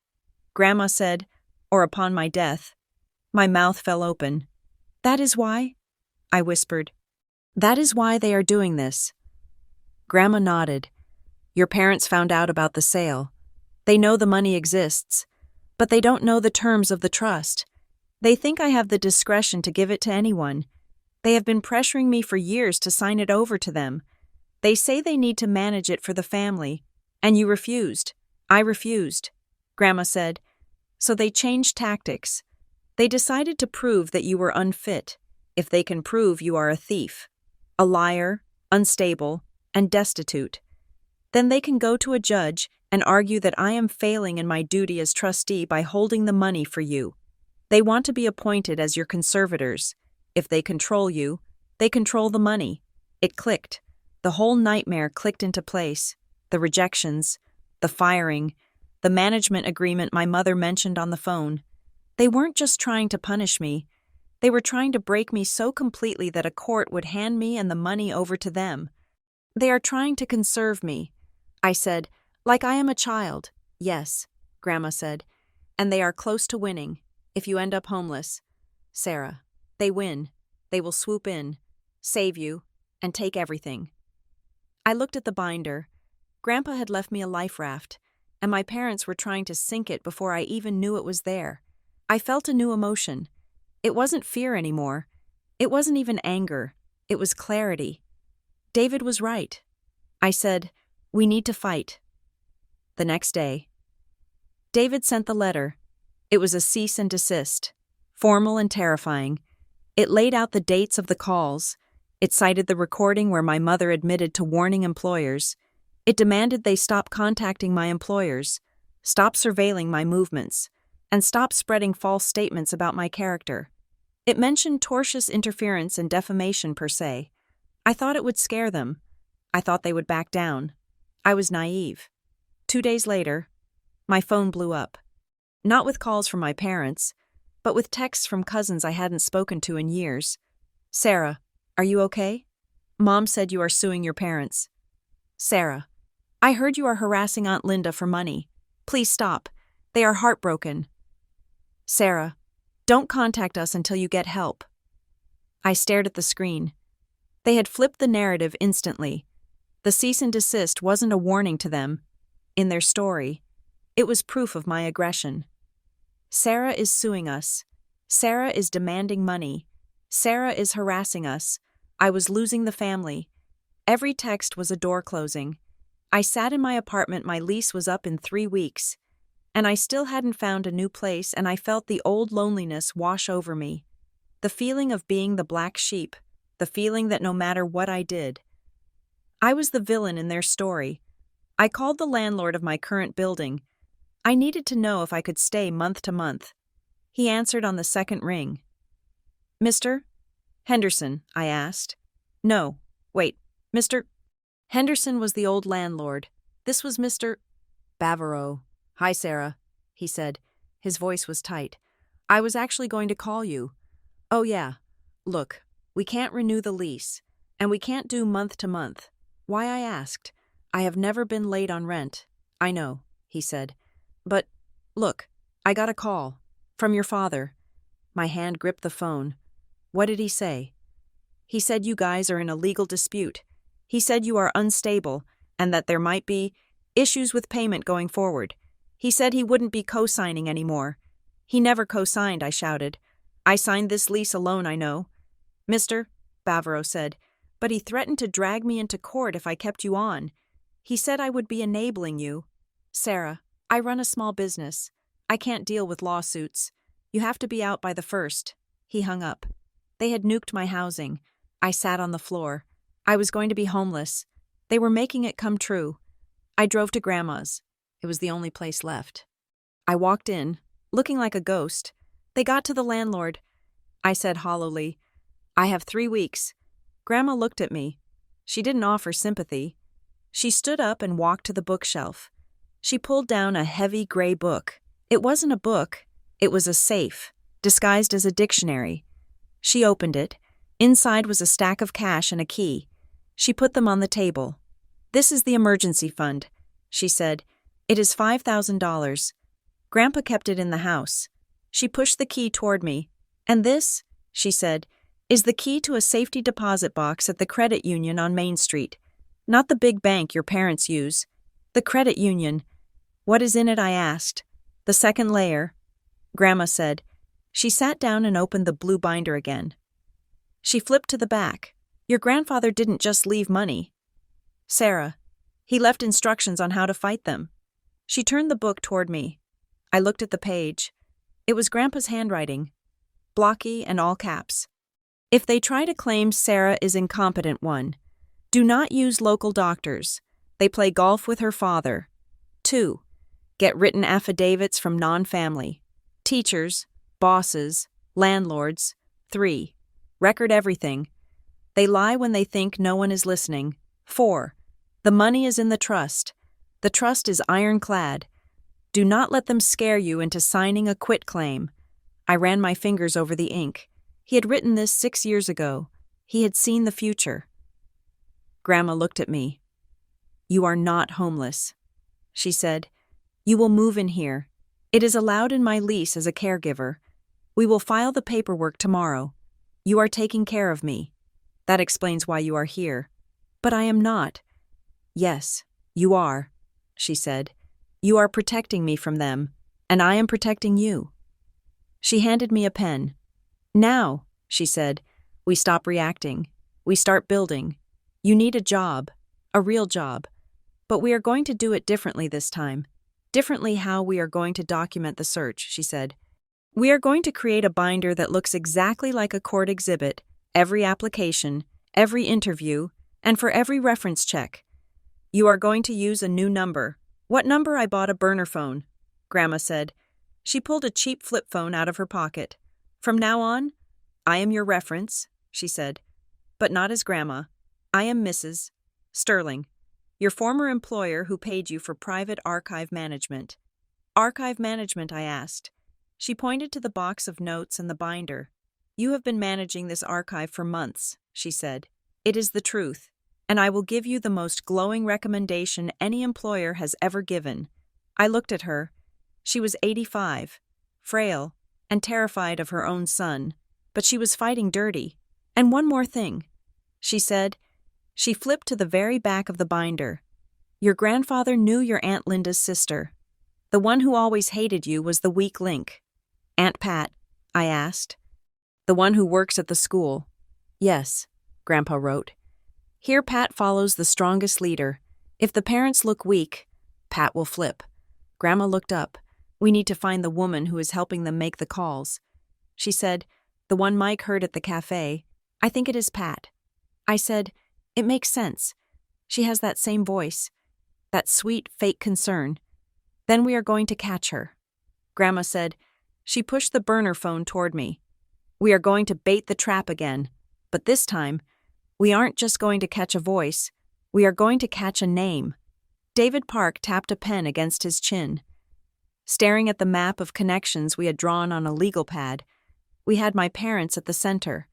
Grandma said, or upon my death. My mouth fell open. That is why? I whispered. That is why they are doing this. Grandma nodded. Your parents found out about the sale. They know the money exists, but they don't know the terms of the trust. They think I have the discretion to give it to anyone. They have been pressuring me for years to sign it over to them. They say they need to manage it for the family, and you refused. I refused. Grandma said. So they changed tactics. They decided to prove that you were unfit, if they can prove you are a thief, a liar, unstable, and destitute. Then they can go to a judge and argue that I am failing in my duty as trustee by holding the money for you. They want to be appointed as your conservators. If they control you, they control the money. It clicked. The whole nightmare clicked into place. The rejections, the firing, the management agreement my mother mentioned on the phone. They weren't just trying to punish me. They were trying to break me so completely that a court would hand me and the money over to them. They are trying to conserve me, I said, like I am a child. Yes, Grandma said, and they are close to winning, if you end up homeless. Sarah, they win. They will swoop in, save you, and take everything. I looked at the binder. Grandpa had left me a life raft, and my parents were trying to sink it before I even knew it was there. I felt a new emotion. It wasn't fear anymore. It wasn't even anger. It was clarity. David was right. I said, "We need to fight." The next day, David sent the letter. It was a cease and desist, formal and terrifying. It laid out the dates of the calls. It cited the recording where my mother admitted to warning employers. It demanded they stop contacting my employers, stop surveilling my movements, and stop spreading false statements about my character. It mentioned tortious interference and defamation per se. I thought it would scare them. I thought they would back down. I was naive. 2 days later, my phone blew up. Not with calls from my parents, but with texts from cousins I hadn't spoken to in years. "Sarah, are you okay? Mom said you are suing your parents." "Sarah, I heard you are harassing Aunt Linda for money. Please stop. They are heartbroken." "Sarah, don't contact us until you get help." I stared at the screen. They had flipped the narrative instantly. The cease and desist wasn't a warning to them. In their story, it was proof of my aggression. Sarah is suing us. Sarah is demanding money. Sarah is harassing us. I was losing the family. Every text was a door closing. I sat in my apartment. My lease was up in 3 weeks. And I still hadn't found a new place, and I felt the old loneliness wash over me. The feeling of being the black sheep. The feeling that no matter what I did, I was the villain in their story. I called the landlord of my current building. I needed to know if I could stay month to month. He answered on the second ring. "Mr. Henderson?" I asked. "No, wait, Mr. Henderson was the old landlord. This was Mr. Bavaro." "Hi, Sarah," he said. His voice was tight. "I was actually going to call you." "Oh, yeah. Look, we can't renew the lease, and we can't do month to month." Why, I asked. "I have never been late on rent." "I know," he said. "But, look, I got a call. From your father." My hand gripped the phone. "What did he say?" "He said you guys are in a legal dispute. He said you are unstable, and that there might be issues with payment going forward. He said he wouldn't be co-signing anymore." "He never co-signed," I shouted. "I signed this lease alone, I know." "Mr. Bavaro said, but he threatened to drag me into court if I kept you on. He said I would be enabling you." "Sarah, I run a small business. I can't deal with lawsuits. You have to be out by the 1st. He hung up. They had nuked my housing. I sat on the floor. I was going to be homeless. They were making it come true. I drove to Grandma's. It was the only place left. I walked in, looking like a ghost. They got to the landlord. I said hollowly, "I have 3 weeks." Grandma looked at me. She didn't offer sympathy. She stood up and walked to the bookshelf. She pulled down a heavy gray book. It wasn't a book. It was a safe, disguised as a dictionary. She opened it. Inside was a stack of cash and a key. She put them on the table. "This is the emergency fund," she said. "It is $5,000. Grandpa kept it in the house." She pushed the key toward me. "And this," she said, "is the key to a safety deposit box at the credit union on Main Street. Not the big bank your parents use. The credit union." "What is in it?" I asked. "The second layer," Grandma said. She sat down and opened the blue binder again. She flipped to the back. "Your grandfather didn't just leave money, Sarah. He left instructions on how to fight them." She turned the book toward me. I looked at the page. It was Grandpa's handwriting, blocky and all caps. "If they try to claim Sarah is incompetent, 1. Do not use local doctors. They play golf with her father. 2. Get written affidavits from non-family, teachers, bosses, landlords. 3. Record everything. They lie when they think no one is listening. 4. The money is in the trust. The trust is ironclad. Do not let them scare you into signing a quitclaim. I ran my fingers over the ink. He had written this 6 years ago. He had seen the future. Grandma looked at me. You are not homeless, she said. You will move in here. It is allowed in my lease as a caregiver. We will file the paperwork tomorrow. You are taking care of me. That explains why you are here. But I am not. Yes, you are, she said. You are protecting me from them, and I am protecting you. She handed me a pen. Now, she said, we stop reacting. We start building. You need a job, a real job. But we are going to do it differently this time. Differently how we are going to document the search, she said. We are going to create a binder that looks exactly like a court exhibit, every application, every interview, and for every reference check. You are going to use a new number. What number? I bought a burner phone, Grandma said. She pulled a cheap flip phone out of her pocket. From now on, I am your reference, she said. But not as Grandma. I am Mrs. Sterling, your former employer who paid you for private archive management. Archive management, I asked. She pointed to the box of notes and the binder. You have been managing this archive for months, she said. It is the truth, and I will give you the most glowing recommendation any employer has ever given. I looked at her. She was 85, frail, and terrified of her own son, but she was fighting dirty. And one more thing, she said. She flipped to the very back of the binder. Your grandfather knew your Aunt Linda's sister. The one who always hated you was the weak link. Aunt Pat, I asked. The one who works at the school. Yes, Grandpa wrote. Here Pat follows the strongest leader. If the parents look weak, Pat will flip. Grandma looked up. We need to find the woman who is helping them make the calls. She said, the one Mike heard at the cafe. I think it is Pat. I said, it makes sense. She has that same voice, that sweet, fake concern. Then we are going to catch her. Grandma said. She pushed the burner phone toward me. We are going to bait the trap again, but this time, we aren't just going to catch a voice, we are going to catch a name. David Park tapped a pen against his chin. Staring at the map of connections we had drawn on a legal pad, we had my parents at the center,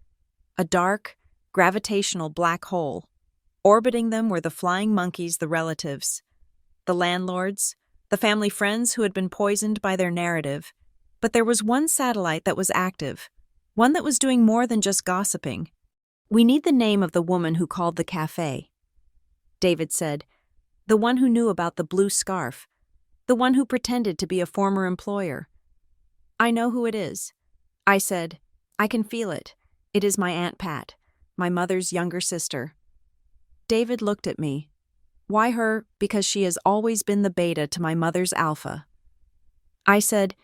a dark, gravitational black hole. Orbiting them were the flying monkeys, the relatives, the landlords, the family friends who had been poisoned by their narrative. But there was one satellite that was active, one that was doing more than just gossiping. We need the name of the woman who called the cafe. David said, the one who knew about the blue scarf, the one who pretended to be a former employer. I know who it is. I said, I can feel it. It is my Aunt Pat, my mother's younger sister. David looked at me. Why her? Because she has always been the beta to my mother's alpha. I said,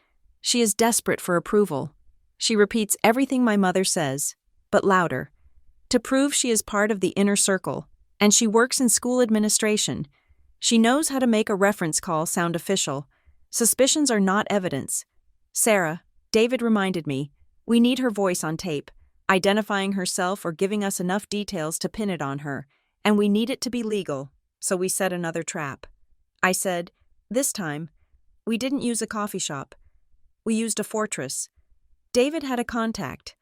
she is desperate for approval. She repeats everything my mother says, but louder, to prove she is part of the inner circle, and she works in school administration. She knows how to make a reference call sound official. Suspicions are not evidence. Sarah, David reminded me, we need her voice on tape, identifying herself or giving us enough details to pin it on her, and we need it to be legal, so we set another trap. I said, this time, we didn't use a coffee shop. We used a fortress. David had a contact,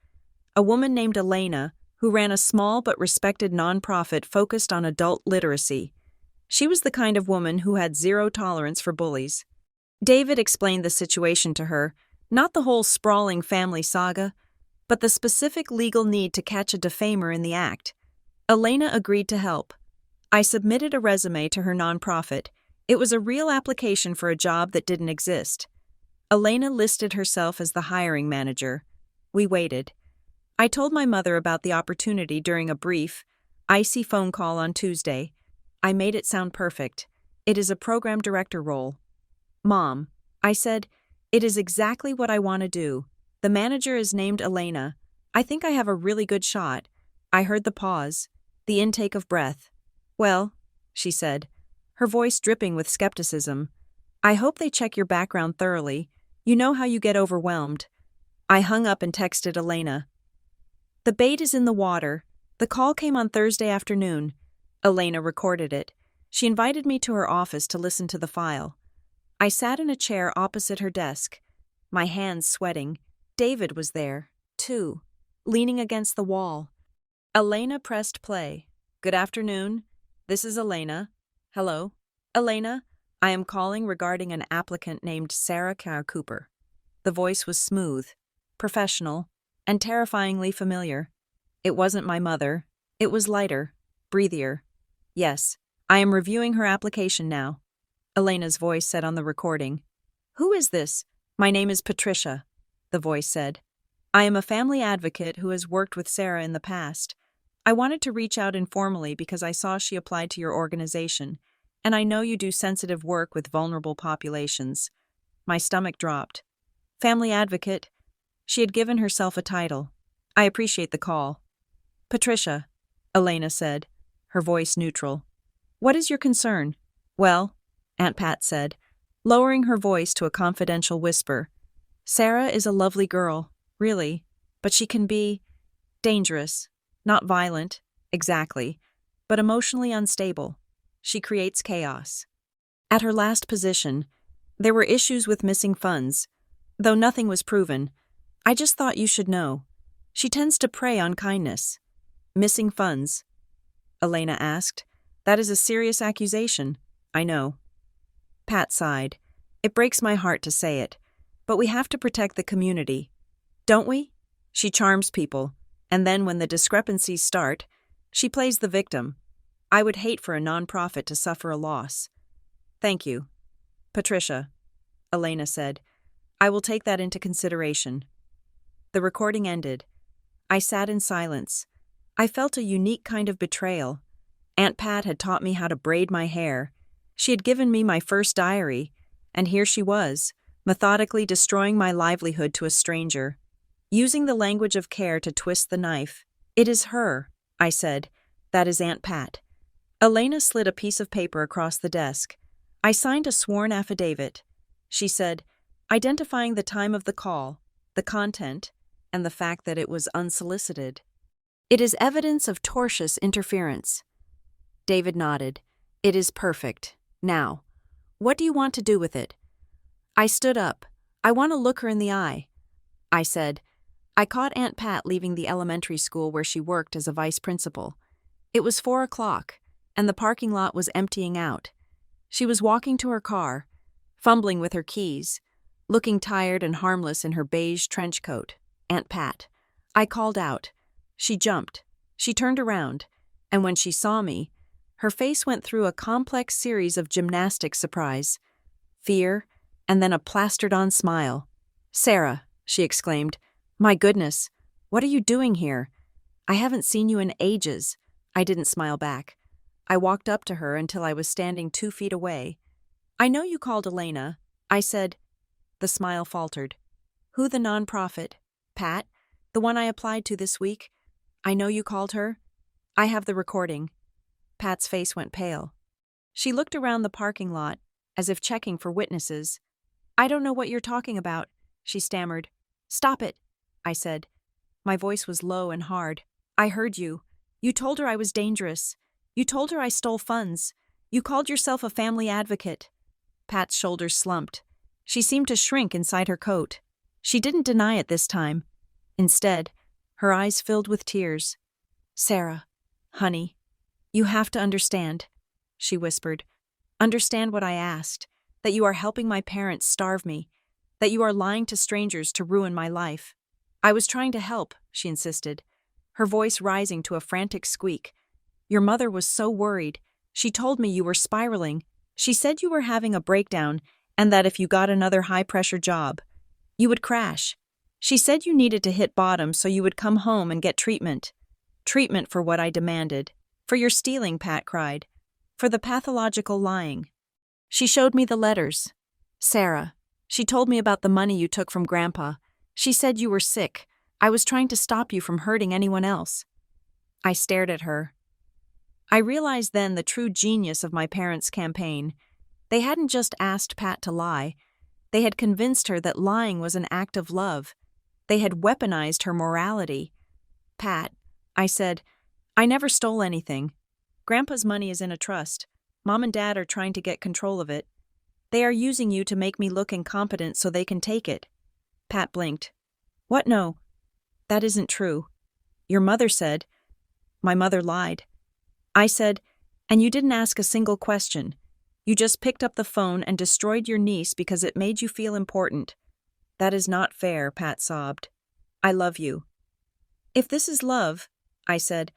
a woman named Elena, who ran a small but respected nonprofit focused on adult literacy. She was the kind of woman who had zero tolerance for bullies. David explained the situation to her, not the whole sprawling family saga, but the specific legal need to catch a defamer in the act. Elena agreed to help. I submitted a resume to her nonprofit. It was a real application for a job that didn't exist. Elena listed herself as the hiring manager. We waited. I told my mother about the opportunity during a brief, icy phone call on Tuesday. I made it sound perfect. It is a program director role. Mom, I said, it is exactly what I want to do. The manager is named Elena. I think I have a really good shot. I heard the pause, the intake of breath. Well, she said, her voice dripping with skepticism, I hope they check your background thoroughly. You know how you get overwhelmed. I hung up and texted Elena. The bait is in the water. The call came on Thursday afternoon. Elena recorded it. She invited me to her office to listen to the file. I sat in a chair opposite her desk, my hands sweating. David was there, too, leaning against the wall. Elena pressed play. "Good afternoon. This is Elena." "Hello. Elena, I am calling regarding an applicant named Sarah Cooper." The voice was smooth, professional, and terrifyingly familiar. It wasn't my mother. It was lighter, breathier. "Yes, I am reviewing her application now," Elena's voice said on the recording. "Who is this?" "My name is Patricia," the voice said. "I am a family advocate who has worked with Sarah in the past. I wanted to reach out informally because I saw she applied to your organization, and I know you do sensitive work with vulnerable populations." My stomach dropped. Family advocate? She had given herself a title. "I appreciate the call." "Patricia," Elena said, her voice neutral. "What is your concern?" "Well," Aunt Pat said, lowering her voice to a confidential whisper, "Sarah is a lovely girl, really, but she can be dangerous, not violent, exactly, but emotionally unstable. She creates chaos. At her last position, there were issues with missing funds, though nothing was proven. I just thought you should know. She tends to prey on kindness." "Missing funds?" Elena asked. "That is a serious accusation." "I know." Pat sighed. "It breaks my heart to say it, but we have to protect the community. Don't we? She charms people, and then when the discrepancies start, she plays the victim. I would hate for a nonprofit to suffer a loss." "Thank you, Patricia," Elena said. "I will take that into consideration." The recording ended. I sat in silence. I felt a unique kind of betrayal. Aunt Pat had taught me how to braid my hair. She had given me my first diary, and here she was, methodically destroying my livelihood to a stranger, using the language of care to twist the knife. "It is her," I said. "That is Aunt Pat." Elena slid a piece of paper across the desk. I signed a sworn affidavit. She said, identifying the time of the call, the content, and the fact that it was unsolicited. "It is evidence of tortious interference." David nodded. "It is perfect. Now, what do you want to do with it?" I stood up. "I want to look her in the eye." I said, I caught Aunt Pat leaving the elementary school where she worked as a vice principal. It was 4 o'clock, and the parking lot was emptying out. She was walking to her car, fumbling with her keys, looking tired and harmless in her beige trench coat. "Aunt Pat." I called out. She jumped. She turned around, and when she saw me, her face went through a complex series of gymnastic surprise, fear, and then a plastered-on smile. "Sarah," she exclaimed. "My goodness, what are you doing here? I haven't seen you in ages." I didn't smile back. I walked up to her until I was standing 2 feet away. "I know you called Elena," I said. The smile faltered. "Who the nonprofit? Pat? The one I applied to this week? I know you called her. I have the recording." Pat's face went pale. She looked around the parking lot, as if checking for witnesses. "I don't know what you're talking about," she stammered. "Stop it," I said. My voice was low and hard. "I heard you. You told her I was dangerous. You told her I stole funds. You called yourself a family advocate." Pat's shoulders slumped. She seemed to shrink inside her coat. She didn't deny it this time. Instead, her eyes filled with tears. "Sarah, honey, you have to understand," she whispered. "Understand what I asked, that you are helping my parents starve me, that you are lying to strangers to ruin my life." "I was trying to help," she insisted, her voice rising to a frantic squeak. "Your mother was so worried. She told me you were spiraling. She said you were having a breakdown and that if you got another high-pressure job, you would crash. She said you needed to hit bottom so you would come home and get treatment." "Treatment for what I demanded. For your stealing," Pat cried. "For the pathological lying." She showed me the letters. "Sarah, she told me about the money you took from Grandpa. She said you were sick. I was trying to stop you from hurting anyone else." I stared at her. I realized then the true genius of my parents' campaign. They hadn't just asked Pat to lie. They had convinced her that lying was an act of love. They had weaponized her morality. "Pat," I said, "I never stole anything. Grandpa's money is in a trust. Mom and Dad are trying to get control of it. They are using you to make me look incompetent so they can take it." Pat blinked. "What? No. That isn't true. Your mother said—" My mother lied. I said, "And you didn't ask a single question. You just picked up the phone and destroyed your niece because it made you feel important." "That is not fair," Pat sobbed. "I love you." "If this is love," I said,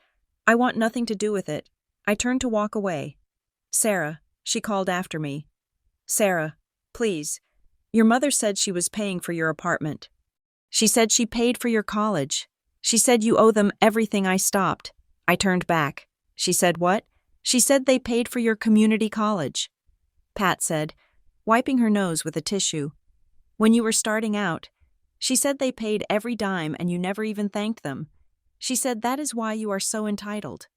"I want nothing to do with it." I turned to walk away. "Sarah," she called after me. "Sarah, please. Your mother said she was paying for your apartment. She said she paid for your college. She said you owe them everything." I stopped. I turned back. She said what? She said they paid for your community college. Pat said, wiping her nose with a tissue. "When you were starting out, she said they paid every dime and you never even thanked them. She said that is why you are so entitled."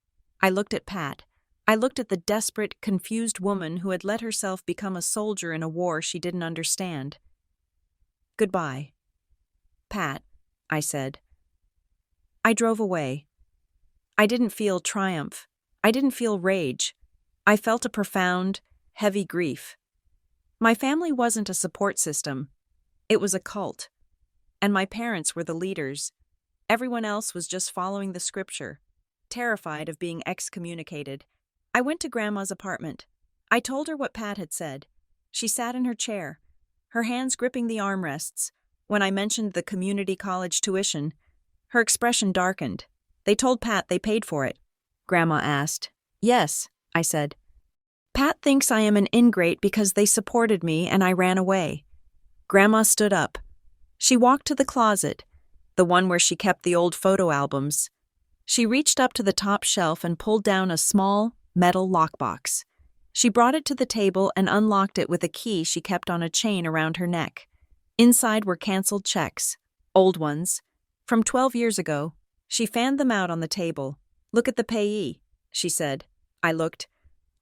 I looked at Pat. I looked at the desperate, confused woman who had let herself become a soldier in a war she didn't understand. "Goodbye, Pat," I said. I drove away. I didn't feel triumph. I didn't feel rage. I felt a profound, heavy grief. My family wasn't a support system. It was a cult. And my parents were the leaders. Everyone else was just following the scripture, terrified of being excommunicated. I went to Grandma's apartment. I told her what Pat had said. She sat in her chair, her hands gripping the armrests. When I mentioned the community college tuition, her expression darkened. "They told Pat they paid for it?" Grandma asked. "Yes," I said. "Pat thinks I am an ingrate because they supported me and I ran away." Grandma stood up. She walked to the closet, the one where she kept the old photo albums. She reached up to the top shelf and pulled down a small, metal lockbox. She brought it to the table and unlocked it with a key she kept on a chain around her neck. Inside were canceled checks, old ones, from 12 years ago. She fanned them out on the table. "Look at the payee," she said. I looked.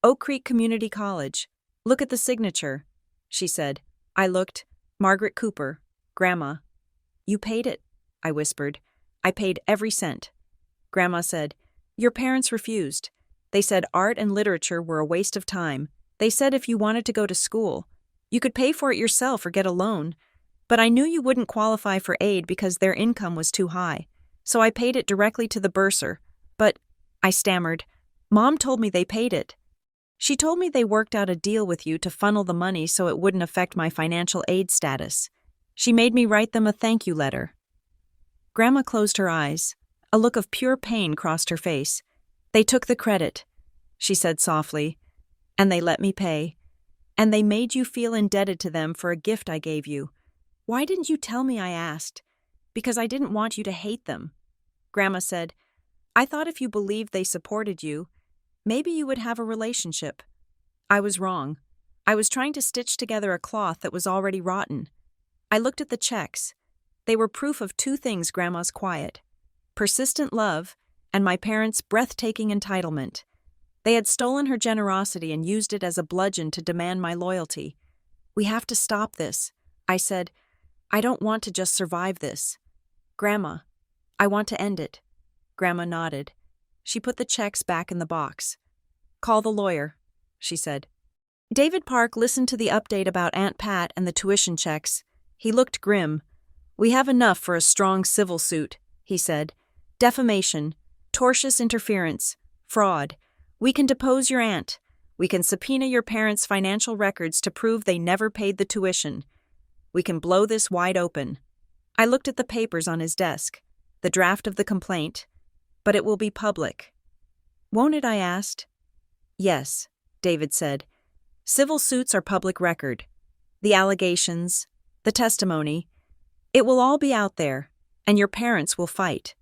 "Oak Creek Community College. Look at the signature," she said. I looked. "Margaret Cooper, Grandma." "You paid it," I whispered. "I paid every cent." Grandma said, "Your parents refused. They said art and literature were a waste of time. They said if you wanted to go to school, you could pay for it yourself or get a loan. But I knew you wouldn't qualify for aid because their income was too high. So I paid it directly to the bursar. But," I stammered, "Mom told me they paid it. She told me they worked out a deal with you to funnel the money so it wouldn't affect my financial aid status. She made me write them a thank you letter." Grandma closed her eyes. A look of pure pain crossed her face. "They took the credit," she said softly, "and they let me pay. And they made you feel indebted to them for a gift I gave you. Why didn't you tell me?" I asked. "Because I didn't want you to hate them." Grandma said, "I thought if you believed they supported you, maybe you would have a relationship." I was wrong. I was trying to stitch together a cloth that was already rotten. I looked at the checks. They were proof of two things: Grandma's quiet, persistent love, and my parents' breathtaking entitlement. They had stolen her generosity and used it as a bludgeon to demand my loyalty. "We have to stop this," I said. "I don't want to just survive this. Grandma, I want to end it." Grandma nodded. She put the checks back in the box. "Call the lawyer," she said. David Park listened to the update about Aunt Pat and the tuition checks. He looked grim. "We have enough for a strong civil suit," he said. "Defamation, tortious interference, fraud. We can depose your aunt. We can subpoena your parents' financial records to prove they never paid the tuition. We can blow this wide open." I looked at the papers on his desk, the draft of the complaint. "But it will be public." "Won't it?" I asked. "Yes," David said. "Civil suits are public record. The allegations, the testimony, it will all be out there, and your parents will fight.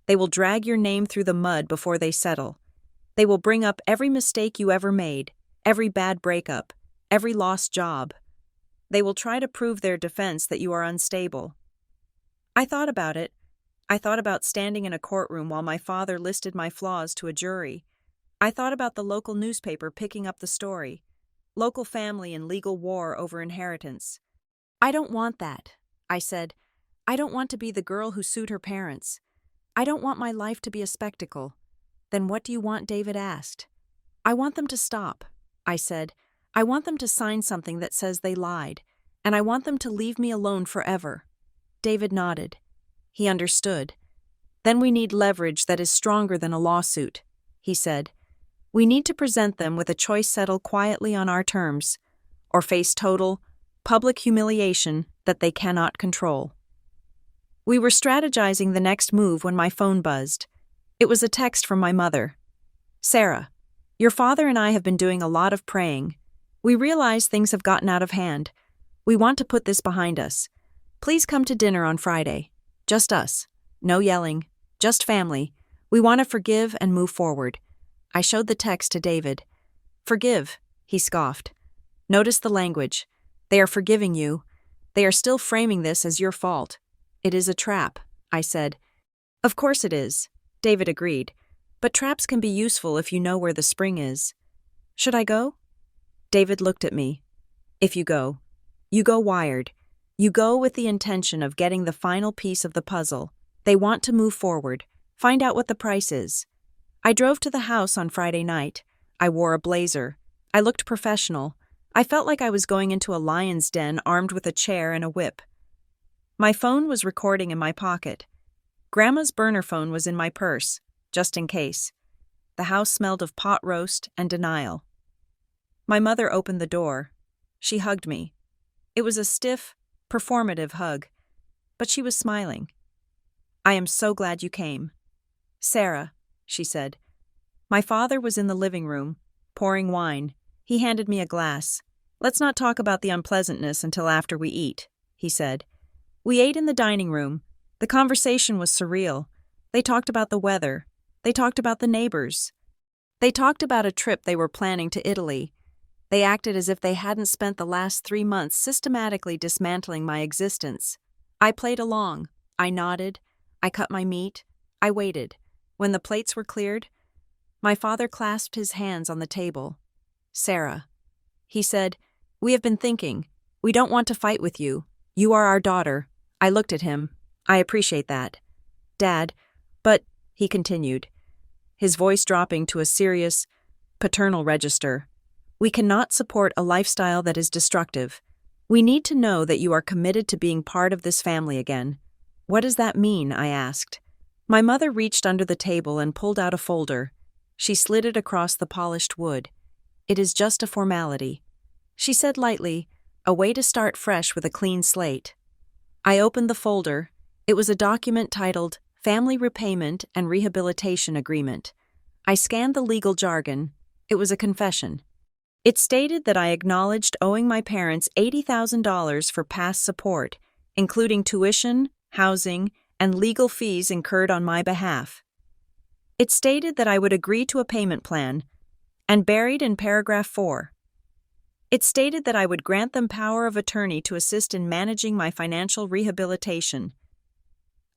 They will drag your name through the mud before they settle. They will bring up every mistake you ever made, every bad breakup, every lost job. They will try to prove their defense that you are unstable." I thought about it. I thought about standing in a courtroom while my father listed my flaws to a jury. I thought about the local newspaper picking up the story. Local family in legal war over inheritance. "I don't want that," I said. "I don't want to be the girl who sued her parents. I don't want my life to be a spectacle." "Then what do you want?" David asked. "I want them to stop. I said. I want them to sign something that says they lied, and I want them to leave me alone forever. David nodded. He understood. Then we need leverage that is stronger than a lawsuit, he said. We need to present them with a choice settled quietly on our terms, or face total, public humiliation that they cannot control. We were strategizing the next move when my phone buzzed. It was a text from my mother. Sarah, your father and I have been doing a lot of praying. We realize things have gotten out of hand. We want to put this behind us. Please come to dinner on Friday. Just us. No yelling. Just family. We want to forgive and move forward. I showed the text to David. Forgive, he scoffed. Notice the language. They are forgiving you. They are still framing this as your fault. It is a trap, I said. Of course it is, David agreed. But traps can be useful if you know where the spring is. Should I go? David looked at me. If you go wired. You go with the intention of getting the final piece of the puzzle. They want to move forward. Find out what the price is. I drove to the house on Friday night. I wore a blazer. I looked professional. I felt like I was going into a lion's den armed with a chair and a whip. My phone was recording in my pocket. Grandma's burner phone was in my purse, just in case. The house smelled of pot roast and denial. My mother opened the door. She hugged me. It was a stiff, performative hug, but she was smiling. I am so glad you came. Sarah, she said. My father was in the living room, pouring wine. He handed me a glass. Let's not talk about the unpleasantness until after we eat, he said. We ate in the dining room. The conversation was surreal. They talked about the weather. They talked about the neighbors. They talked about a trip they were planning to Italy. They acted as if they hadn't spent the last 3 months systematically dismantling my existence. I played along. I nodded. I cut my meat. I waited. When the plates were cleared, my father clasped his hands on the table. Sarah, he said, we have been thinking. We don't want to fight with you. You are our daughter. I looked at him. I appreciate that. Dad, but, he continued, his voice dropping to a serious, paternal register. We cannot support a lifestyle that is destructive. We need to know that you are committed to being part of this family again. What does that mean? I asked. My mother reached under the table and pulled out a folder. She slid it across the polished wood. It is just a formality. She said lightly, a way to start fresh with a clean slate. I opened the folder. It was a document titled Family Repayment and Rehabilitation Agreement. I scanned the legal jargon. It was a confession. It stated that I acknowledged owing my parents $80,000 for past support, including tuition, housing, and legal fees incurred on my behalf. It stated that I would agree to a payment plan, and buried in paragraph 4. It stated that I would grant them power of attorney to assist in managing my financial rehabilitation.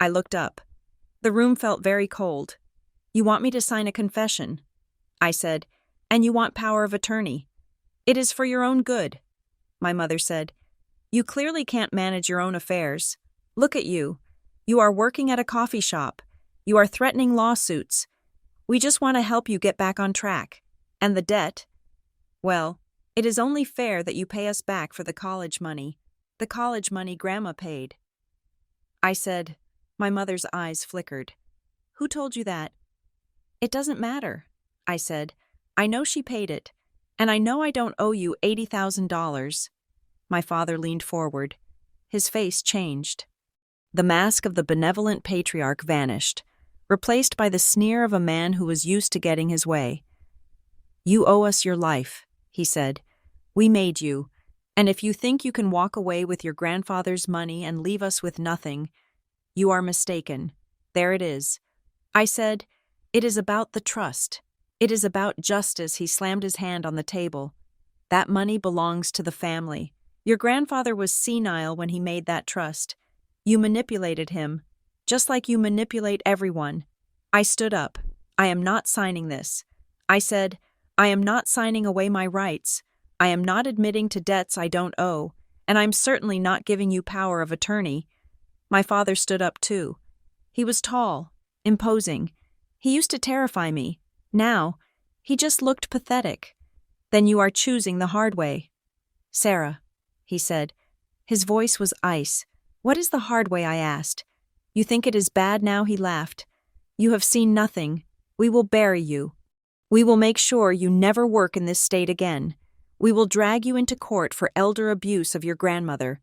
I looked up. The room felt very cold. You want me to sign a confession? I said, and you want power of attorney. It is for your own good, my mother said. You clearly can't manage your own affairs. Look at you. You are working at a coffee shop. You are threatening lawsuits. We just want to help you get back on track. And the debt? Well, it is only fair that you pay us back for the college money Grandma paid. I said. My mother's eyes flickered. Who told you that? It doesn't matter, I said. I know she paid it. And I know I don't owe you $80,000. My father leaned forward. His face changed. The mask of the benevolent patriarch vanished, replaced by the sneer of a man who was used to getting his way. You owe us your life, he said. We made you, and if you think you can walk away with your grandfather's money and leave us with nothing, you are mistaken. There it is. I said, it is about the trust. It is about justice. He slammed his hand on the table. That money belongs to the family. Your grandfather was senile when he made that trust. You manipulated him, just like you manipulate everyone. I stood up. I am not signing this. I said, I am not signing away my rights. I am not admitting to debts I don't owe, and I'm certainly not giving you power of attorney. My father stood up too. He was tall, imposing. He used to terrify me. Now, he just looked pathetic. Then you are choosing the hard way. Sarah, he said. His voice was ice. What is the hard way, I asked. You think it is bad now, he laughed. You have seen nothing. We will bury you. We will make sure you never work in this state again. We will drag you into court for elder abuse of your grandmother.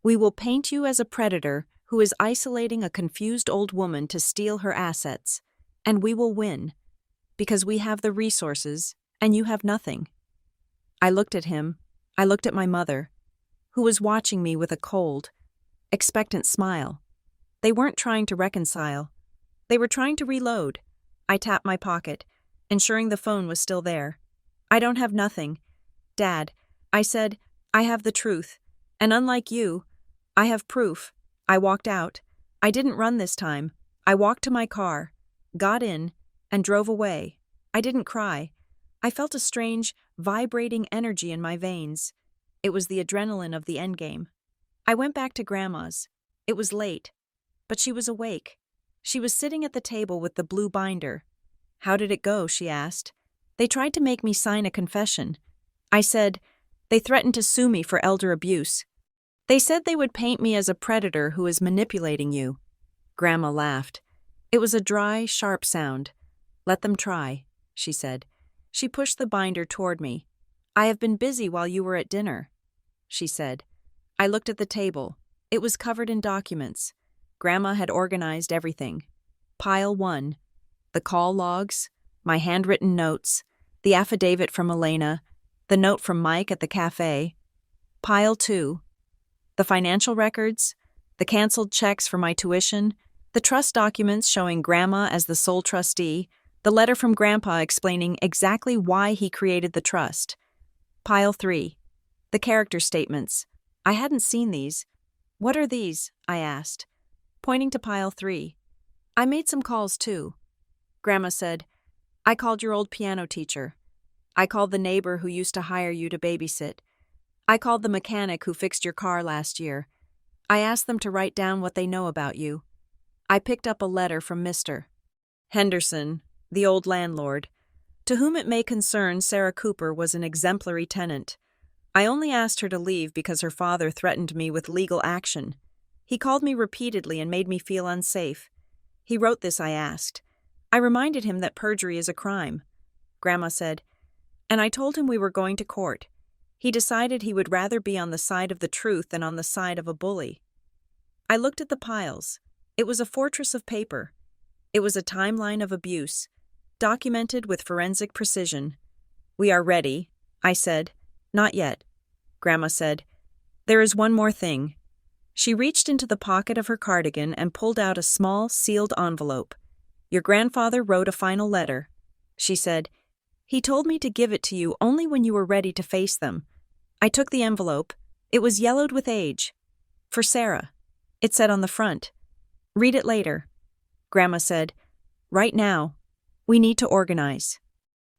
We will paint you as a predator who is isolating a confused old woman to steal her assets. And we will win. Because we have the resources, and you have nothing. I looked at him. I looked at my mother, who was watching me with a cold, expectant smile. They weren't trying to reconcile. They were trying to reload. I tapped my pocket, ensuring the phone was still there. I don't have nothing. Dad, I said, I have the truth. And unlike you, I have proof. I walked out. I didn't run this time. I walked to my car, got in, and drove away. I didn't cry. I felt a strange, vibrating energy in my veins. It was the adrenaline of the endgame. I went back to Grandma's. It was late, but she was awake. She was sitting at the table with the blue binder. How did it go? She asked. They tried to make me sign a confession. I said, they threatened to sue me for elder abuse. They said they would paint me as a predator who is manipulating you. Grandma laughed. It was a dry, sharp sound. Let them try, she said. She pushed the binder toward me. I have been busy while you were at dinner, she said. I looked at the table. It was covered in documents. Grandma had organized everything. Pile 1, the call logs, my handwritten notes, the affidavit from Elena, the note from Mike at the cafe. Pile 2, the financial records, the canceled checks for my tuition, the trust documents showing Grandma as the sole trustee, the letter from Grandpa explaining exactly why he created the trust. Pile 3, the character statements. I hadn't seen these. What are these? I asked, pointing to pile 3. I made some calls too. Grandma said, I called your old piano teacher. I called the neighbor who used to hire you to babysit. I called the mechanic who fixed your car last year. I asked them to write down what they know about you. I picked up a letter from Mr. Henderson, the old landlord. To whom it may concern, Sarah Cooper was an exemplary tenant. I only asked her to leave because her father threatened me with legal action. He called me repeatedly and made me feel unsafe. He wrote this, I asked. I reminded him that perjury is a crime. Grandma said, and I told him we were going to court. He decided he would rather be on the side of the truth than on the side of a bully. I looked at the piles. It was a fortress of paper. It was a timeline of abuse, documented with forensic precision. We are ready, I said. Not yet. Grandma said, there is one more thing. She reached into the pocket of her cardigan and pulled out a small, sealed envelope. Your grandfather wrote a final letter. She said, he told me to give it to you only when you were ready to face them. I took the envelope. It was yellowed with age. For Sarah. It said on the front. Read it later. Grandma said, right now, we need to organize.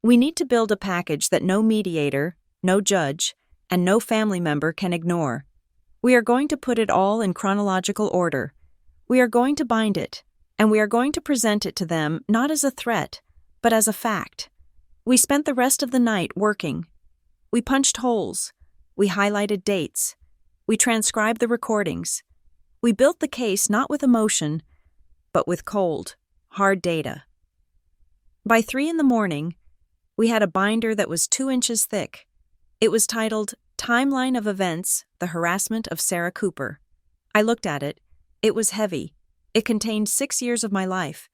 We need to build a package that no mediator, no judge, and no family member can ignore. We are going to put it all in chronological order. We are going to bind it, and we are going to present it to them not as a threat, but as a fact. We spent the rest of the night working. We punched holes. We highlighted dates. We transcribed the recordings. We built the case not with emotion, but with cold, hard data. By 3 a.m, we had a binder that was 2 inches thick. It was titled, Timeline of Events, The Harassment of Sarah Cooper. I looked at it. It was heavy. It contained 6 years of my life.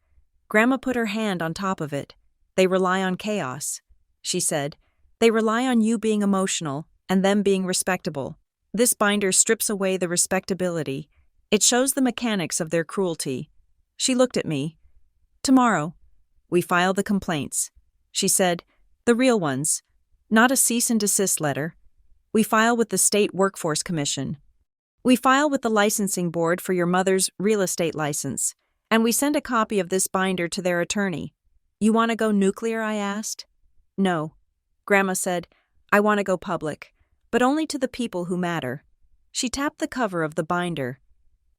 Grandma put her hand on top of it. They rely on chaos, she said. They rely on you being emotional and them being respectable. This binder strips away the respectability. It shows the mechanics of their cruelty. She looked at me. Tomorrow, we file the complaints. She said, the real ones. Not a cease and desist letter. We file with the State Workforce Commission. We file with the licensing board for your mother's real estate license, and we send a copy of this binder to their attorney. You want to go nuclear, I asked. No. Grandma said, I want to go public, but only to the people who matter. She tapped the cover of the binder.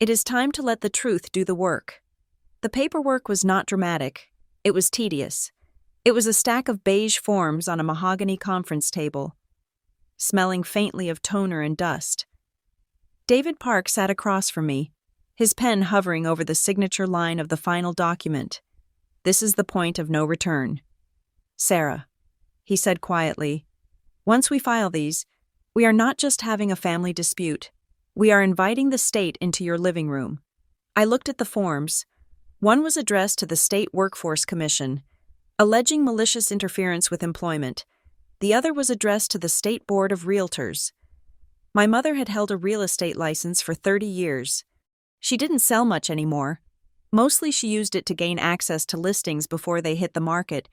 It is time to let the truth do the work. The paperwork was not dramatic. It was tedious. It was a stack of beige forms on a mahogany conference table, smelling faintly of toner and dust. David Park sat across from me, his pen hovering over the signature line of the final document. "This is the point of no return. Sarah," he said quietly, "once we file these, we are not just having a family dispute. We are inviting the state into your living room." I looked at the forms. One was addressed to the State Workforce Commission, alleging malicious interference with employment. The other was addressed to the State Board of Realtors. My mother had held a real estate license for 30 years. She didn't sell much anymore. Mostly she used it to gain access to listings before they hit the market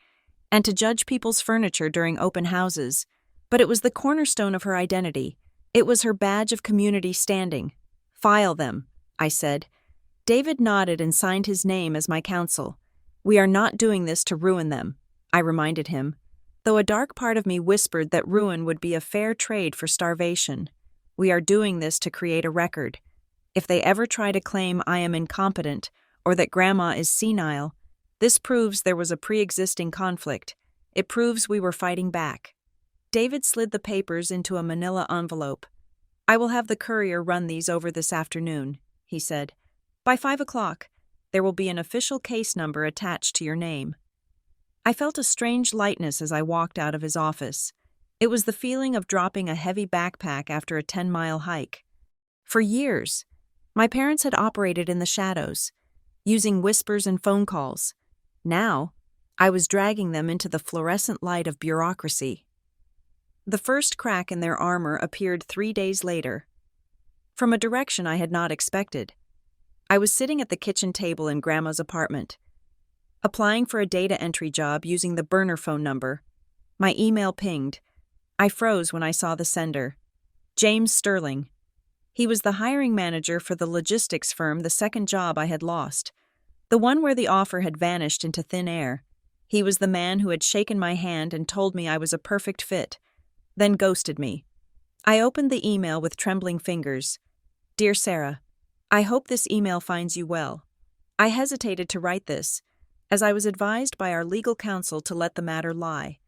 and to judge people's furniture during open houses. But it was the cornerstone of her identity. It was her badge of community standing. "File them," I said. David nodded and signed his name as my counsel. "We are not doing this to ruin them," I reminded him, though a dark part of me whispered that ruin would be a fair trade for starvation. "We are doing this to create a record. If they ever try to claim I am incompetent or that Grandma is senile, this proves there was a pre-existing conflict. It proves we were fighting back." David slid the papers into a manila envelope. "I will have the courier run these over this afternoon," he said. "By 5 o'clock, there will be an official case number attached to your name." I felt a strange lightness as I walked out of his office. It was the feeling of dropping a heavy backpack after a 10-mile hike. For years, my parents had operated in the shadows, using whispers and phone calls. Now, I was dragging them into the fluorescent light of bureaucracy. The first crack in their armor appeared 3 days later, from a direction I had not expected. I was sitting at the kitchen table in Grandma's apartment, applying for a data entry job using the burner phone number. My email pinged. I froze when I saw the sender. James Sterling. He was the hiring manager for the logistics firm, the second job I had lost, the one where the offer had vanished into thin air. He was the man who had shaken my hand and told me I was a perfect fit, then ghosted me. I opened the email with trembling fingers. "Dear Sarah, I hope this email finds you well. I hesitated to write this, as I was advised by our legal counsel to let the matter lie.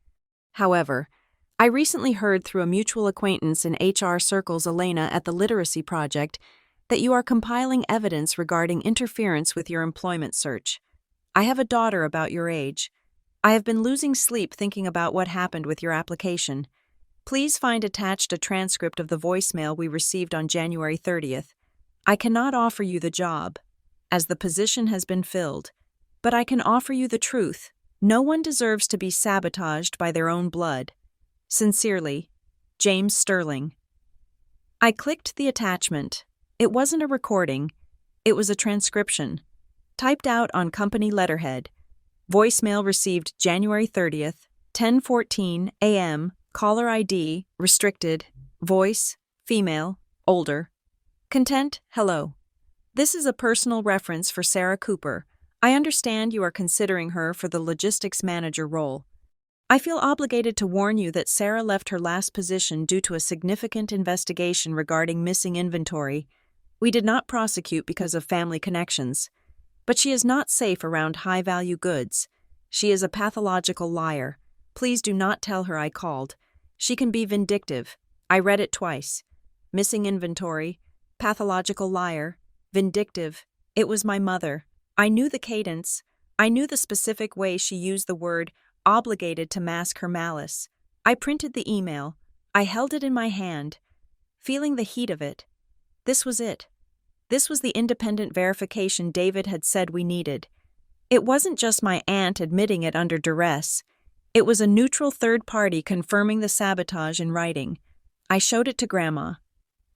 However, I recently heard through a mutual acquaintance in HR circles, Elena, at the Literacy Project, that you are compiling evidence regarding interference with your employment search. I have a daughter about your age. I have been losing sleep thinking about what happened with your application. Please find attached a transcript of the voicemail we received on January 30th. I cannot offer you the job, as the position has been filled, but I can offer you the truth. No one deserves to be sabotaged by their own blood. Sincerely, James Sterling." I clicked the attachment. It wasn't a recording. It was a transcription, typed out on company letterhead. Voicemail received January 30th, 10:14 a.m., caller ID, restricted, voice, female, older. Content, hello. This is a personal reference for Sarah Cooper. I understand you are considering her for the logistics manager role. I feel obligated to warn you that Sarah left her last position due to a significant investigation regarding missing inventory. We did not prosecute because of family connections. But she is not safe around high-value goods. She is a pathological liar. Please do not tell her I called. She can be vindictive. I read it twice. Missing inventory, pathological liar, vindictive. It was my mother. I knew the cadence. I knew the specific way she used the word obligated to mask her malice. I printed the email. I held it in my hand, feeling the heat of it. This was it. This was the independent verification David had said we needed. It wasn't just my aunt admitting it under duress. It was a neutral third party confirming the sabotage in writing. I showed it to Grandma.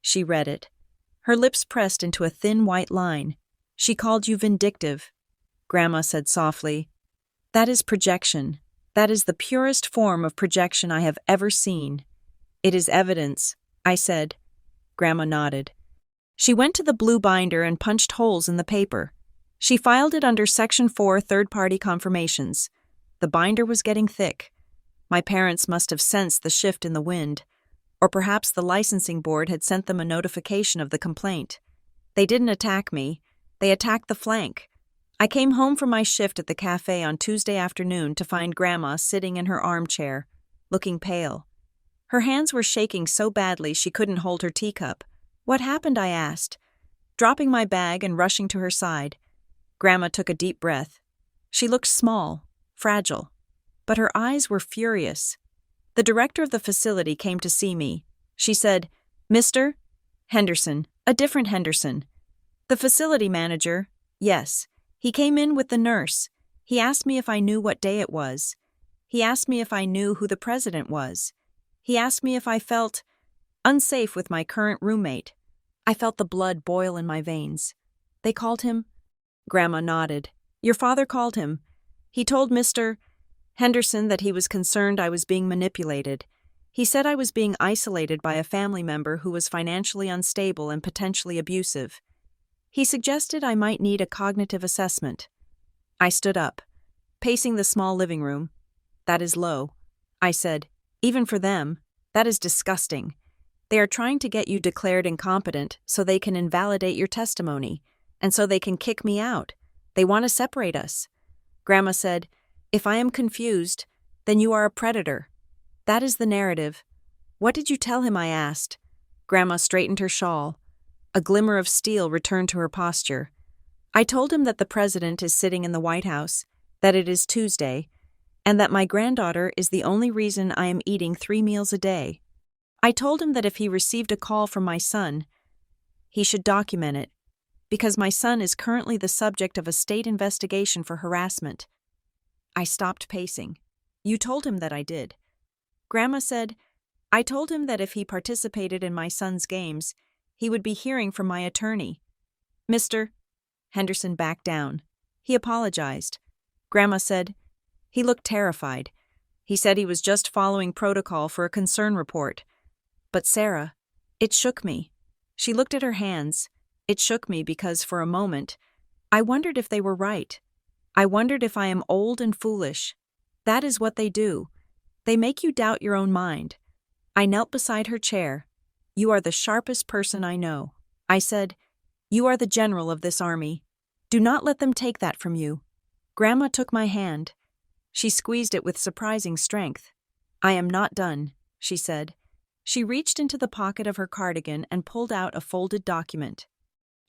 She read it. Her lips pressed into a thin white line. "She called you vindictive," Grandma said softly. "That is projection. That is the purest form of projection I have ever seen." "It is evidence," I said. Grandma nodded. She went to the blue binder and punched holes in the paper. She filed it under Section 4 third-party confirmations. The binder was getting thick. My parents must have sensed the shift in the wind, or perhaps the licensing board had sent them a notification of the complaint. They didn't attack me. They attacked the flank. I came home from my shift at the cafe on Tuesday afternoon to find Grandma sitting in her armchair, looking pale. Her hands were shaking so badly she couldn't hold her teacup. "What happened?" I asked, dropping my bag and rushing to her side. Grandma took a deep breath. She looked small, fragile, but her eyes were furious. The director of the facility came to see me. She said, "Mr. Henderson, a different Henderson." The facility manager, yes. He came in with the nurse. He asked me if I knew what day it was. He asked me if I knew who the president was. He asked me if I felt unsafe with my current roommate. I felt the blood boil in my veins. "They called him?" Grandma nodded. "Your father called him. He told Mr. Henderson that he was concerned I was being manipulated. He said I was being isolated by a family member who was financially unstable and potentially abusive. He suggested I might need a cognitive assessment." I stood up, pacing the small living room. "That is low," I said. "Even for them, that is disgusting. They are trying to get you declared incompetent so they can invalidate your testimony, and so they can kick me out. They want to separate us." Grandma said, "If I am confused, then you are a predator. That is the narrative." "What did you tell him?" I asked. Grandma straightened her shawl. A glimmer of steel returned to her posture. "I told him that the president is sitting in the White House, that it is Tuesday, and that my granddaughter is the only reason I am eating 3 meals a day. I told him that if he received a call from my son, he should document it, because my son is currently the subject of a state investigation for harassment." I stopped pacing. "You told him that?" I did. Grandma said, "I told him that if he participated in my son's games, he would be hearing from my attorney." Mr. Henderson backed down. He apologized. Grandma said, "He looked terrified. He said he was just following protocol for a concern report." "But Sarah," it shook me. She looked at her hands. It shook me because, for a moment, I wondered if they were right. I wondered if I am old and foolish. That is what they do. They make you doubt your own mind. I knelt beside her chair. "You are the sharpest person I know." I said, "You are the general of this army. Do not let them take that from you." Grandma took my hand. She squeezed it with surprising strength. "I am not done," she said. She reached into the pocket of her cardigan and pulled out a folded document.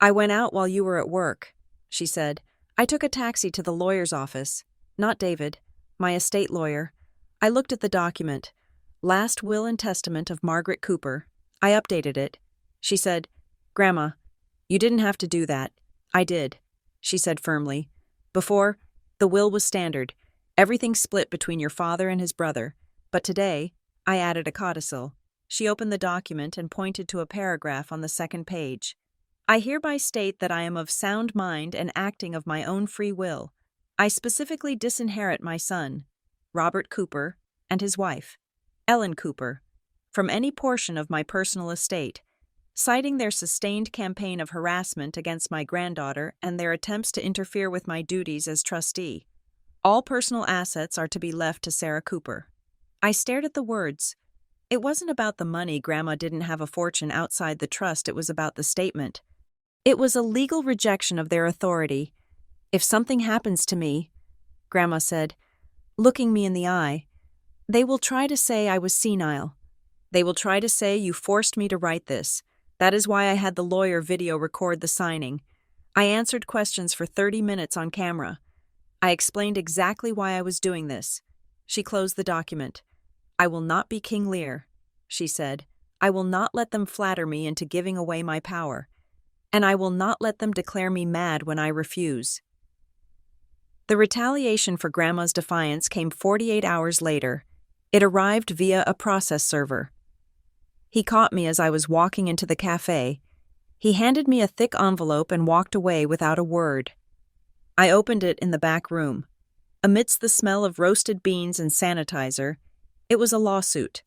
"I went out while you were at work," she said. "I took a taxi to the lawyer's office. Not David, my estate lawyer. I looked at the document. Last will and testament of Margaret Cooper. I updated it." She said, "Grandma, you didn't have to do that." "I did," she said firmly. "Before, the will was standard. Everything split between your father and his brother. But today, I added a codicil." She opened the document and pointed to a paragraph on the second page. "I hereby state that I am of sound mind and acting of my own free will. I specifically disinherit my son, Robert Cooper, and his wife, Ellen Cooper, from any portion of my personal estate, citing their sustained campaign of harassment against my granddaughter and their attempts to interfere with my duties as trustee. All personal assets are to be left to Sarah Cooper." I stared at the words. It wasn't about the money. Grandma didn't have a fortune outside the trust. It was about the statement. It was a legal rejection of their authority. "If something happens to me," Grandma said, looking me in the eye, "they will try to say I was senile. They will try to say you forced me to write this. That is why I had the lawyer video record the signing. I answered questions for 30 minutes on camera. I explained exactly why I was doing this." She closed the document. "I will not be King Lear," she said. "I will not let them flatter me into giving away my power. And I will not let them declare me mad when I refuse." The retaliation for Grandma's defiance came 48 hours later. It arrived via a process server. He caught me as I was walking into the cafe. He handed me a thick envelope and walked away without a word. I opened it in the back room. Amidst the smell of roasted beans and sanitizer, it was a lawsuit.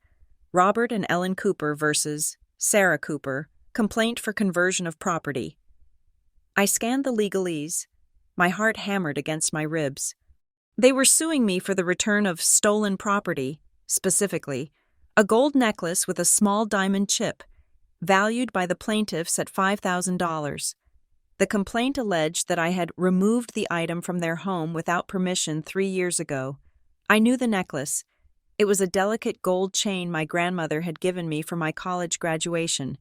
Robert and Ellen Cooper versus Sarah Cooper, complaint for conversion of property. I scanned the legalese. My heart hammered against my ribs. They were suing me for the return of stolen property, specifically, a gold necklace with a small diamond chip, valued by the plaintiffs at $5,000. The complaint alleged that I had removed the item from their home without permission 3 years ago. I knew the necklace. It was a delicate gold chain my grandmother had given me for my college graduation.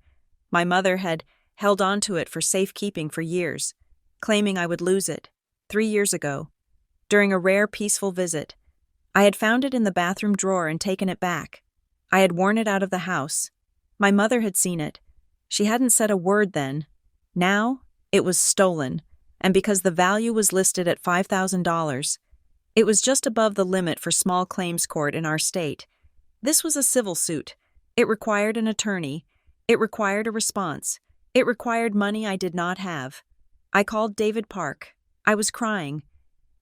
My mother had held on to it for safekeeping for years, claiming I would lose it. 3 years ago, during a rare peaceful visit, I had found it in the bathroom drawer and taken it back. I had worn it out of the house. My mother had seen it. She hadn't said a word then. Now, it was stolen, and because the value was listed at $5,000, it was just above the limit for small claims court in our state. This was a civil suit. It required an attorney. It required a response. It required money I did not have. I called David Park. I was crying.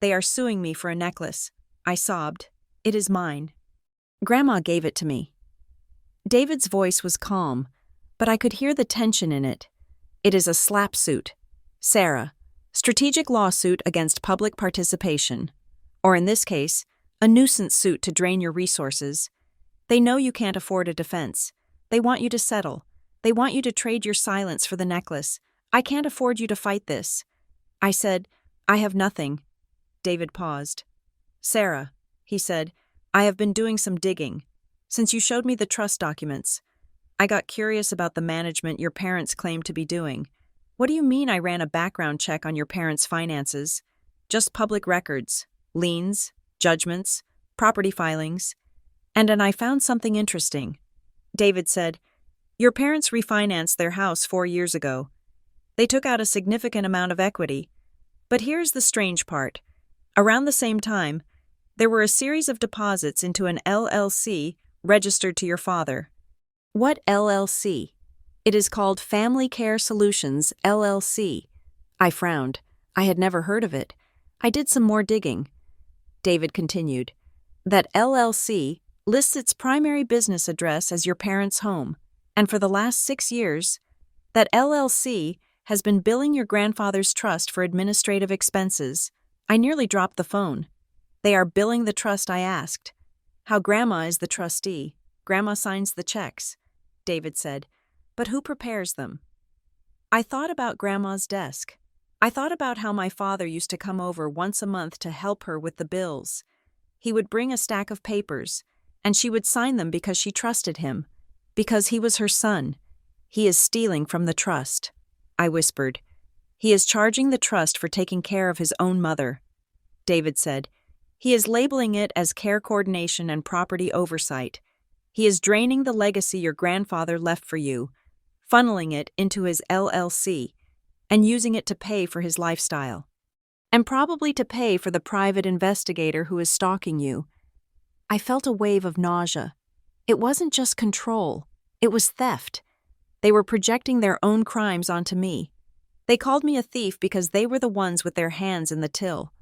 "They are suing me for a necklace," I sobbed. "It is mine. Grandma gave it to me." David's voice was calm, but I could hear the tension in it. "It is a slap suit. Sarah, strategic lawsuit against public participation. Or in this case, a nuisance suit to drain your resources. They know you can't afford a defense. They want you to settle. They want you to trade your silence for the necklace. I can't afford you to fight this." I said, "I have nothing." David paused. "Sarah," he said, "I have been doing some digging. Since you showed me the trust documents, I got curious about the management your parents claim to be doing. What do you mean I ran a background check on your parents' finances? Just public records, liens, judgments, property filings. And I found something interesting." David said, "Your parents refinanced their house 4 years ago. They took out a significant amount of equity. But here's the strange part. Around the same time, there were a series of deposits into an LLC registered to your father." "What LLC?" "It is called Family Care Solutions, LLC. I frowned. I had never heard of it. I did some more digging. David continued, "That LLC lists its primary business address as your parents' home, and for the last 6 years, that LLC has been billing your grandfather's trust for administrative expenses." I nearly dropped the phone. "They are billing the trust I asked. How Grandma is the trustee. Grandma signs the checks," David said. "But who prepares them?" I thought about Grandma's desk. I thought about how my father used to come over once a month to help her with the bills. He would bring a stack of papers, and she would sign them because she trusted him, because he was her son. "He is stealing from the trust," I whispered. "He is charging the trust for taking care of his own mother." David said, "He is labeling it as care coordination and property oversight. He is draining the legacy your grandfather left for you, funneling it into his LLC, and using it to pay for his lifestyle. And probably to pay for the private investigator who is stalking you." I felt a wave of nausea. It wasn't just control. It was theft. They were projecting their own crimes onto me. They called me a thief because they were the ones with their hands in the till.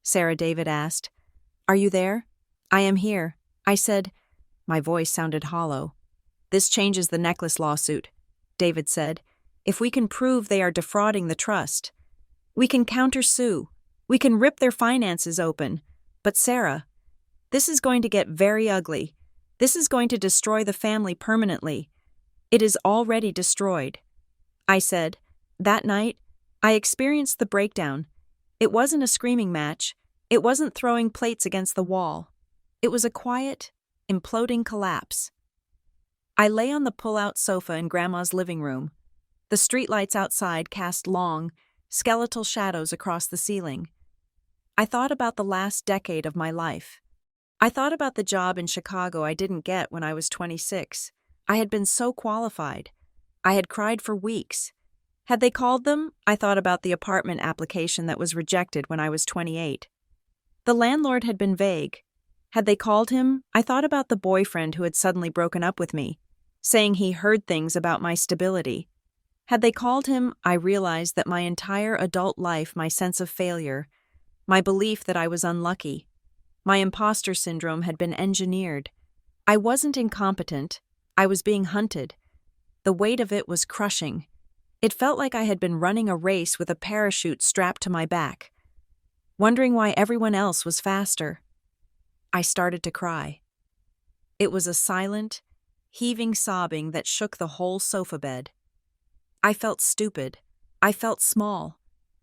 Sarah, David asked, "Are you there?" "I am here," I said. My voice sounded hollow. "This changes the necklace lawsuit," David said. "If we can prove they are defrauding the trust, we can countersue. We can rip their finances open. But Sarah, this is going to get very ugly. This is going to destroy the family permanently. It is already destroyed." I said, "That night, I experienced the breakdown. It wasn't a screaming match. It wasn't throwing plates against the wall. It was a quiet, imploding collapse." I lay on the pull-out sofa in Grandma's living room. The streetlights outside cast long, skeletal shadows across the ceiling. I thought about the last decade of my life. I thought about the job in Chicago I didn't get when I was 26. I had been so qualified. I had cried for weeks. Had they called them, I thought about the apartment application that was rejected when I was 28. The landlord had been vague. Had they called him, I thought about the boyfriend who had suddenly broken up with me, saying he heard things about my stability. Had they called him, I realized that my entire adult life, my sense of failure, my belief that I was unlucky, my imposter syndrome had been engineered. I wasn't incompetent. I was being hunted. The weight of it was crushing. It felt like I had been running a race with a parachute strapped to my back, wondering why everyone else was faster. I started to cry. It was a silent, heaving sobbing that shook the whole sofa bed. I felt stupid. I felt small.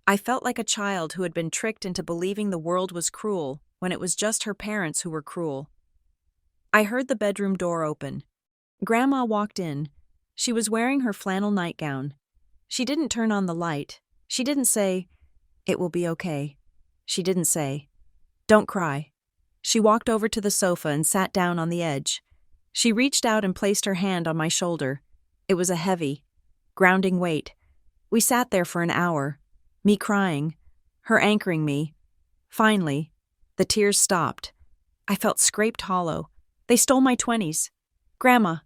I felt like a child who had been tricked into believing the world was cruel when it was just her parents who were cruel. I heard the bedroom door open. Grandma walked in. She was wearing her flannel nightgown. She didn't turn on the light. She didn't say, "It will be okay." She didn't say, "Don't cry." She walked over to the sofa and sat down on the edge. She reached out and placed her hand on my shoulder. It was a heavy, grounding weight. We sat there for an hour, me crying, her anchoring me. Finally, the tears stopped. I felt scraped hollow. They stole my 20s. "Grandma,"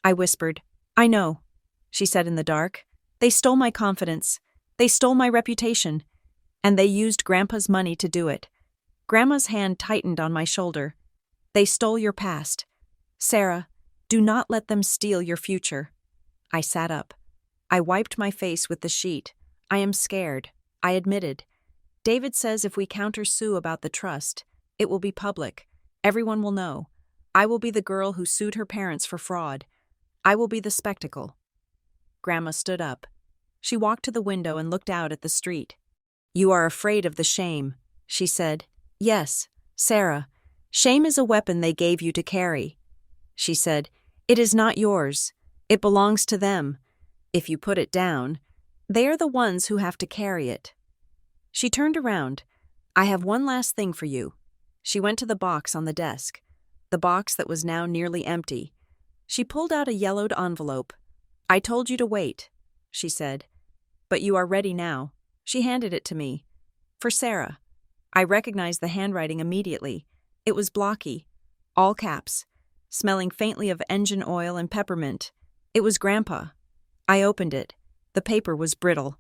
I whispered. "I know," she said in the dark. "They stole my confidence. They stole my reputation. And they used Grandpa's money to do it." Grandma's hand tightened on my shoulder. "They stole your past. Sarah, do not let them steal your future." I sat up. I wiped my face with the sheet. "I am scared," I admitted. "David says if we counter-sue about the trust, it will be public. Everyone will know. I will be the girl who sued her parents for fraud. I will be the spectacle." Grandma stood up. She walked to the window and looked out at the street. "You are afraid of the shame," she said. "Yes, Sarah. Shame is a weapon they gave you to carry." She said, "It is not yours. It belongs to them. If you put it down, they are the ones who have to carry it." She turned around. "I have one last thing for you." She went to the box on the desk, the box that was now nearly empty. She pulled out a yellowed envelope. "I told you to wait," she said. "But you are ready now." She handed it to me. "For Sarah." I recognized the handwriting immediately. It was blocky, all caps, smelling faintly of engine oil and peppermint. It was Grandpa. I opened it. The paper was brittle.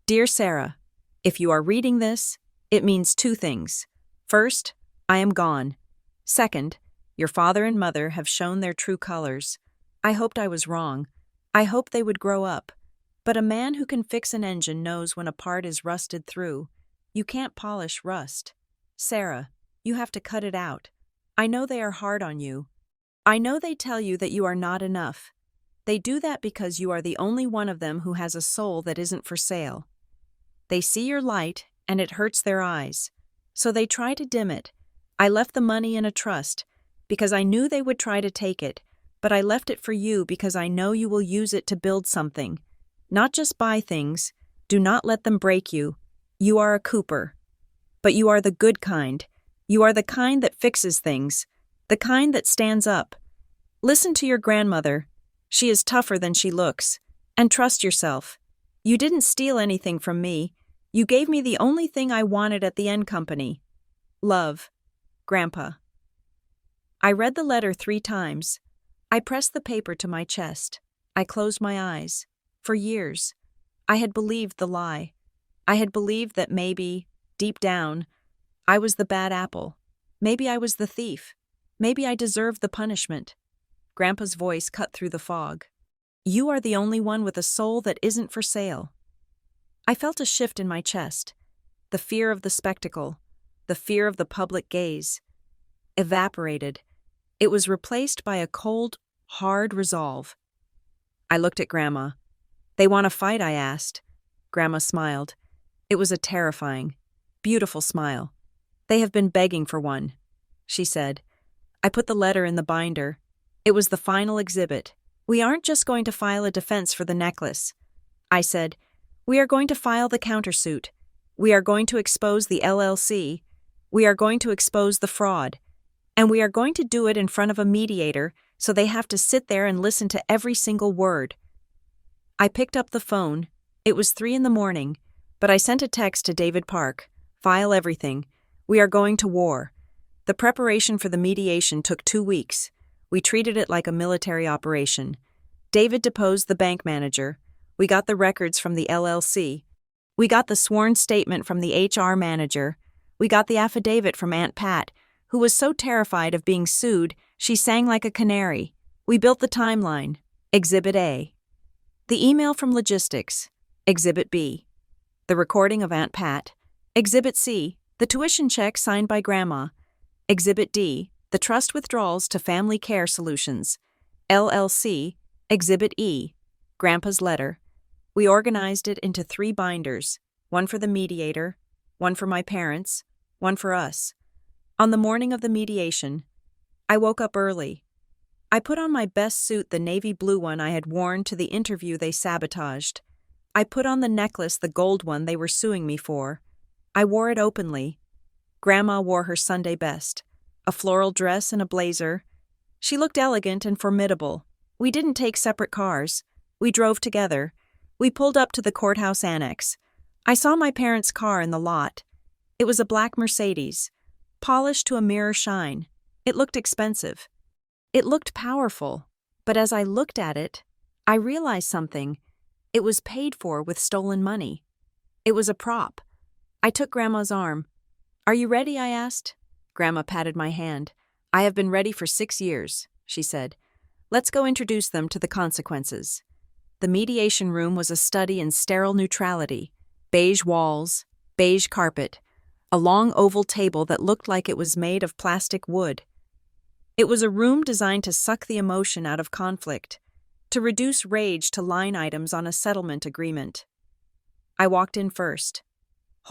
"Dear Sarah, if you are reading this, it means two things. First, I am gone. Second, your father and mother have shown their true colors. I hoped I was wrong. I hoped they would grow up. But a man who can fix an engine knows when a part is rusted through. You can't polish rust. Sarah, you have to cut it out. I know they are hard on you. I know they tell you that you are not enough. They do that because you are the only one of them who has a soul that isn't for sale. They see your light, and it hurts their eyes. So they try to dim it. I left the money in a trust, because I knew they would try to take it, but I left it for you because I know you will use it to build something. Not just buy things. Do not let them break you. You are a Cooper. But you are the good kind. You are the kind that fixes things. The kind that stands up. Listen to your grandmother. She is tougher than she looks. And trust yourself. You didn't steal anything from me. You gave me the only thing I wanted at the end company. Love, Grandpa. I read the letter 3 times. I pressed the paper to my chest. I closed my eyes. For years, I had believed the lie. I had believed that maybe, deep down, I was the bad apple. Maybe I was the thief. Maybe I deserved the punishment. Grandpa's voice cut through the fog. You are the only one with a soul that isn't for sale. I felt a shift in my chest. The fear of the spectacle, the fear of the public gaze, evaporated. It was replaced by a cold, hard resolve. I looked at Grandma. They want to fight, I asked. Grandma smiled. It was a terrifying, beautiful smile. They have been begging for one, she said. I put the letter in the binder. It was the final exhibit. We aren't just going to file a defense for the necklace. I said, we are going to file the countersuit. We are going to expose the LLC. We are going to expose the fraud. And we are going to do it in front of a mediator, so they have to sit there and listen to every single word. I picked up the phone. It was 3 a.m, but I sent a text to David Park. File everything. We are going to war. The preparation for the mediation took 2 weeks. We treated it like a military operation. David deposed the bank manager. We got the records from the LLC. We got the sworn statement from the HR manager. We got the affidavit from Aunt Pat, who was so terrified of being sued, she sang like a canary. We built the timeline. Exhibit A. The email from logistics. Exhibit B. The recording of Aunt Pat. Exhibit C. The tuition check signed by Grandma. Exhibit D. The trust withdrawals to Family Care Solutions. LLC. Exhibit E. Grandpa's letter. We organized it into 3 binders, one for the mediator, one for my parents, one for us. On the morning of the mediation, I woke up early. I put on my best suit, the navy blue one I had worn to the interview they sabotaged. I put on the necklace, the gold one they were suing me for. I wore it openly. Grandma wore her Sunday best, a floral dress and a blazer. She looked elegant and formidable. We didn't take separate cars. We drove together. We pulled up to the courthouse annex. I saw my parents' car in the lot. It was a black Mercedes, polished to a mirror shine. It looked expensive. It looked powerful. But as I looked at it, I realized something. It was paid for with stolen money. It was a prop. I took Grandma's arm. "Are you ready?" I asked. Grandma patted my hand. "I have been ready for 6 years," she said. "Let's go introduce them to the consequences." The mediation room was a study in sterile neutrality. Beige walls, beige carpet, a long oval table that looked like it was made of plastic wood. It was a room designed to suck the emotion out of conflict, to reduce rage to line items on a settlement agreement. I walked in first,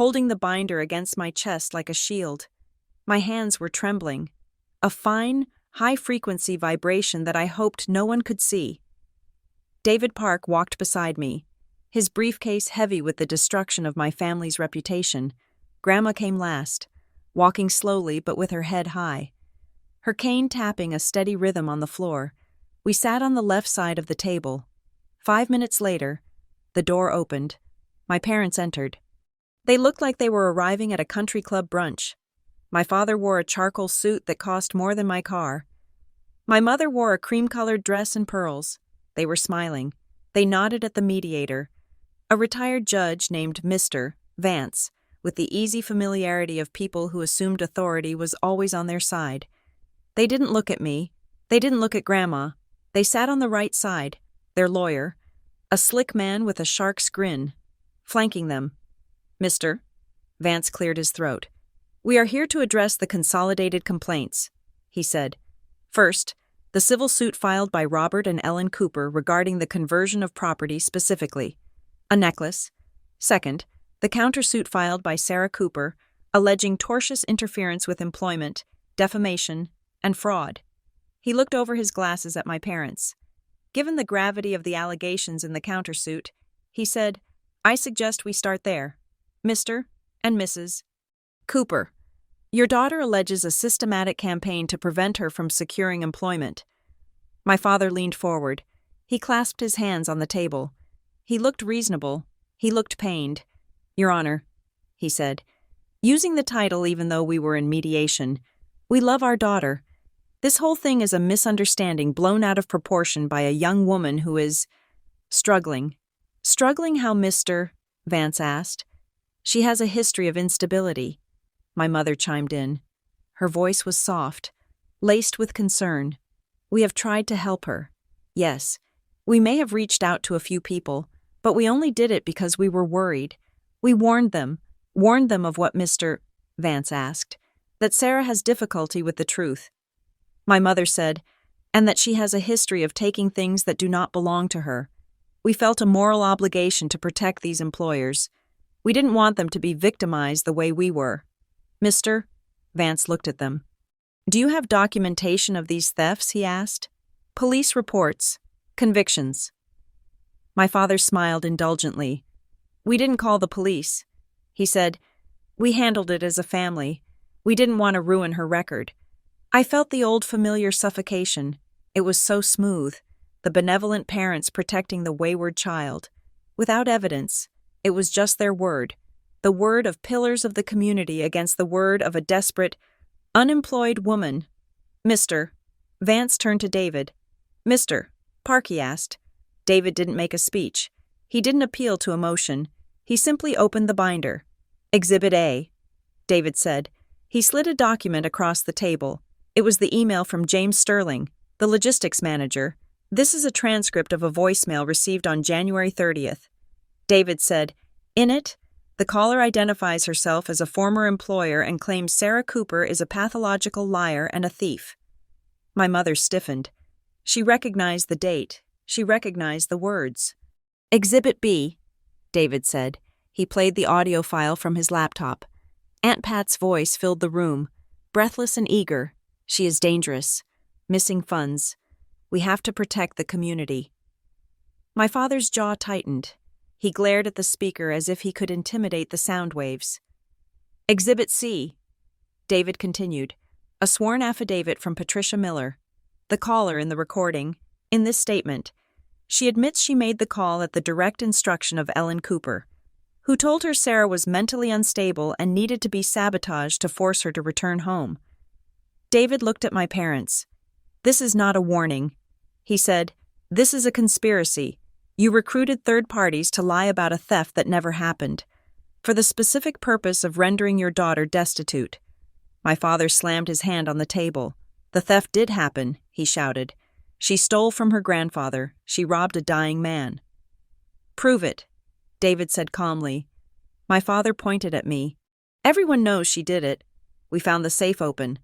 holding the binder against my chest like a shield. My hands were trembling, a fine, high-frequency vibration that I hoped no one could see. David Park walked beside me, his briefcase heavy with the destruction of my family's reputation. Grandma came last, walking slowly but with her head high, her cane tapping a steady rhythm on the floor. We sat on the left side of the table. 5 minutes later, the door opened. My parents entered. They looked like they were arriving at a country club brunch. My father wore a charcoal suit that cost more than my car. My mother wore a cream-colored dress and pearls. They were smiling. They nodded at the mediator, a retired judge named Mr. Vance, with the easy familiarity of people who assumed authority was always on their side. They didn't look at me. They didn't look at Grandma. They sat on the right side, their lawyer, a slick man with a shark's grin, flanking them. "Mr." Vance cleared his throat. "We are here to address the consolidated complaints," he said. "First, the civil suit filed by Robert and Ellen Cooper regarding the conversion of property specifically, a necklace. Second, the countersuit filed by Sarah Cooper, alleging tortious interference with employment, defamation, and fraud." He looked over his glasses at my parents. Given the gravity of the allegations in the countersuit, he said, "I suggest we start there. Mr. and Mrs. Cooper, your daughter alleges a systematic campaign to prevent her from securing employment." My father leaned forward. He clasped his hands on the table. He looked reasonable. He looked pained. "Your Honor," he said, using the title even though we were in mediation, "we love our daughter. This whole thing is a misunderstanding blown out of proportion by a young woman who is struggling." "Struggling how, Mr.?" Vance asked. "She has a history of instability," my mother chimed in. Her voice was soft, laced with concern. "We have tried to help her. Yes, we may have reached out to a few people, but we only did it because we were worried. We warned them of what Mr. Vance asked, that Sarah has difficulty with the truth." My mother said, "And that she has a history of taking things that do not belong to her. We felt a moral obligation to protect these employers. We didn't want them to be victimized the way we were." "Mr. Vance looked at them. "Do you have documentation of these thefts?" he asked. "Police reports, convictions." My father smiled indulgently. "We didn't call the police," he said. "We handled it as a family. We didn't want to ruin her record." I felt the old familiar suffocation. It was so smooth, the benevolent parents protecting the wayward child. Without evidence, it was just their word, the word of pillars of the community against the word of a desperate, unemployed woman. "Mr. Vance turned to David. "Mr. Park," he asked. David didn't make a speech. He didn't appeal to emotion. He simply opened the binder. "Exhibit A," David said. He slid a document across the table. It was the email from James Sterling, the logistics manager. "This is a transcript of a voicemail received on January 30th. David said, "In it, the caller identifies herself as a former employer and claims Sarah Cooper is a pathological liar and a thief." My mother stiffened. She recognized the date. She recognized the words. "Exhibit B," David said. He played the audio file from his laptop. Aunt Pat's voice filled the room, breathless and eager. She is dangerous. Missing funds. We have to protect the community. My father's jaw tightened. He glared at the speaker as if he could intimidate the sound waves. Exhibit C, David continued, a sworn affidavit from Patricia Miller, the caller in the recording. In this statement, she admits she made the call at the direct instruction of Ellen Cooper, who told her Sarah was mentally unstable and needed to be sabotaged to force her to return home. David looked at my parents. This is not a warning. He said, this is a conspiracy. You recruited third parties to lie about a theft that never happened, for the specific purpose of rendering your daughter destitute. My father slammed his hand on the table. The theft did happen, he shouted. She stole from her grandfather. She robbed a dying man. Prove it, David said calmly. My father pointed at me. Everyone knows she did it. We found the safe open.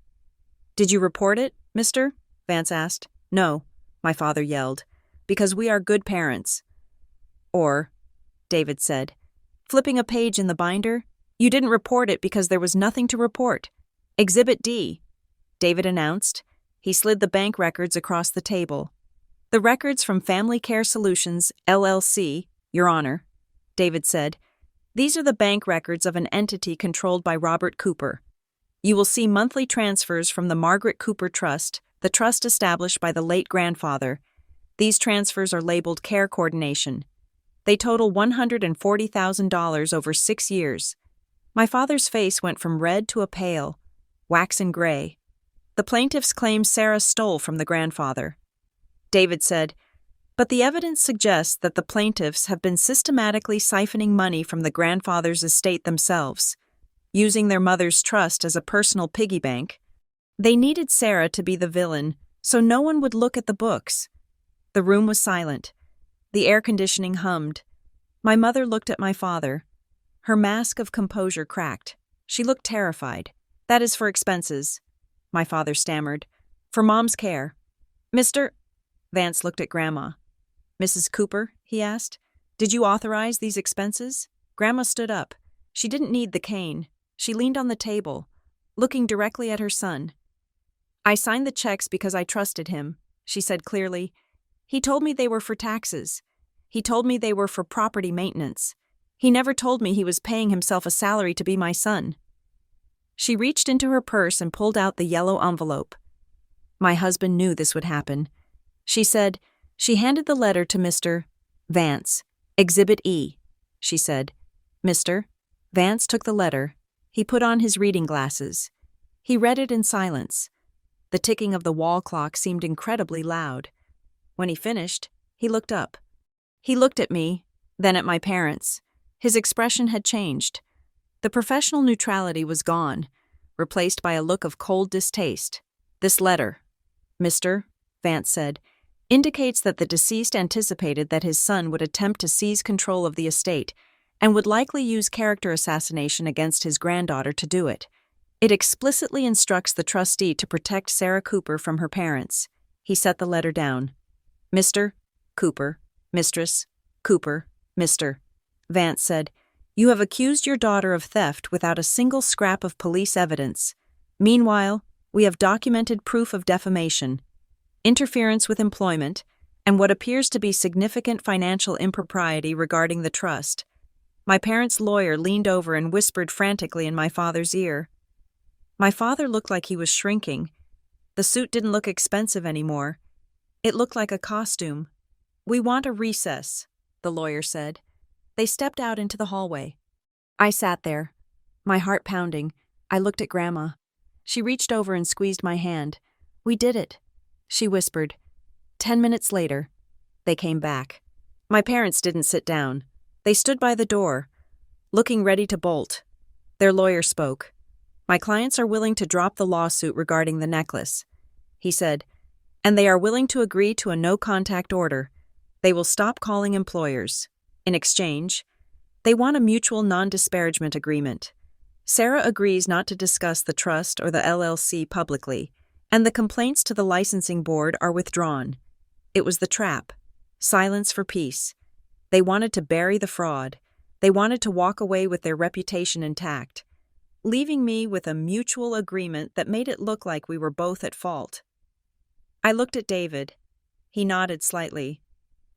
Did you report it, mister? Vance asked. No, my father yelled, because we are good parents. Or, David said, flipping a page in the binder, you didn't report it because there was nothing to report. Exhibit D, David announced. He slid the bank records across the table. The records from Family Care Solutions, LLC, Your Honor, David said. These are the bank records of an entity controlled by Robert Cooper. You will see monthly transfers from the Margaret Cooper Trust, the trust established by the late grandfather. These transfers are labeled Care Coordination. They total $140,000 over 6 years. My father's face went from red to a pale, waxen gray. The plaintiffs claim Sarah stole from the grandfather. David said, but the evidence suggests that the plaintiffs have been systematically siphoning money from the grandfather's estate themselves, using their mother's trust as a personal piggy bank. They needed Sarah to be the villain, so no one would look at the books. The room was silent. The air conditioning hummed. My mother looked at my father. Her mask of composure cracked. She looked terrified. That is for expenses, my father stammered. For Mom's care. Mr. Vance looked at Grandma. Mrs. Cooper, he asked, did you authorize these expenses? Grandma stood up. She didn't need the cane. She leaned on the table, looking directly at her son. I signed the checks because I trusted him, she said clearly. He told me they were for taxes. He told me they were for property maintenance. He never told me he was paying himself a salary to be my son. She reached into her purse and pulled out the yellow envelope. My husband knew this would happen. She said, she handed the letter to Mr. Vance. Exhibit E, she said. Mr. Vance took the letter. He put on his reading glasses. He read it in silence. The ticking of the wall clock seemed incredibly loud. When he finished, he looked up. He looked at me, then at my parents. His expression had changed. The professional neutrality was gone, replaced by a look of cold distaste. This letter, Mr. Vance said, indicates that the deceased anticipated that his son would attempt to seize control of the estate and would likely use character assassination against his granddaughter to do it. It explicitly instructs the trustee to protect Sarah Cooper from her parents. He set the letter down. Mr. Cooper, Mistress Cooper, Mr. Vance said, you have accused your daughter of theft without a single scrap of police evidence. Meanwhile, we have documented proof of defamation, interference with employment, and what appears to be significant financial impropriety regarding the trust. My parents' lawyer leaned over and whispered frantically in my father's ear. My father looked like he was shrinking. The suit didn't look expensive anymore. It looked like a costume. We want a recess, the lawyer said. They stepped out into the hallway. I sat there, my heart pounding. I looked at Grandma. She reached over and squeezed my hand. We did it, she whispered. 10 minutes later, they came back. My parents didn't sit down. They stood by the door, looking ready to bolt. Their lawyer spoke. My clients are willing to drop the lawsuit regarding the necklace, he said, and they are willing to agree to a no-contact order. They will stop calling employers. In exchange, they want a mutual non-disparagement agreement. Sarah agrees not to discuss the trust or the LLC publicly, and the complaints to the licensing board are withdrawn. It was the trap. Silence for peace. They wanted to bury the fraud. They wanted to walk away with their reputation intact, leaving me with a mutual agreement that made it look like we were both at fault. I looked at David. He nodded slightly.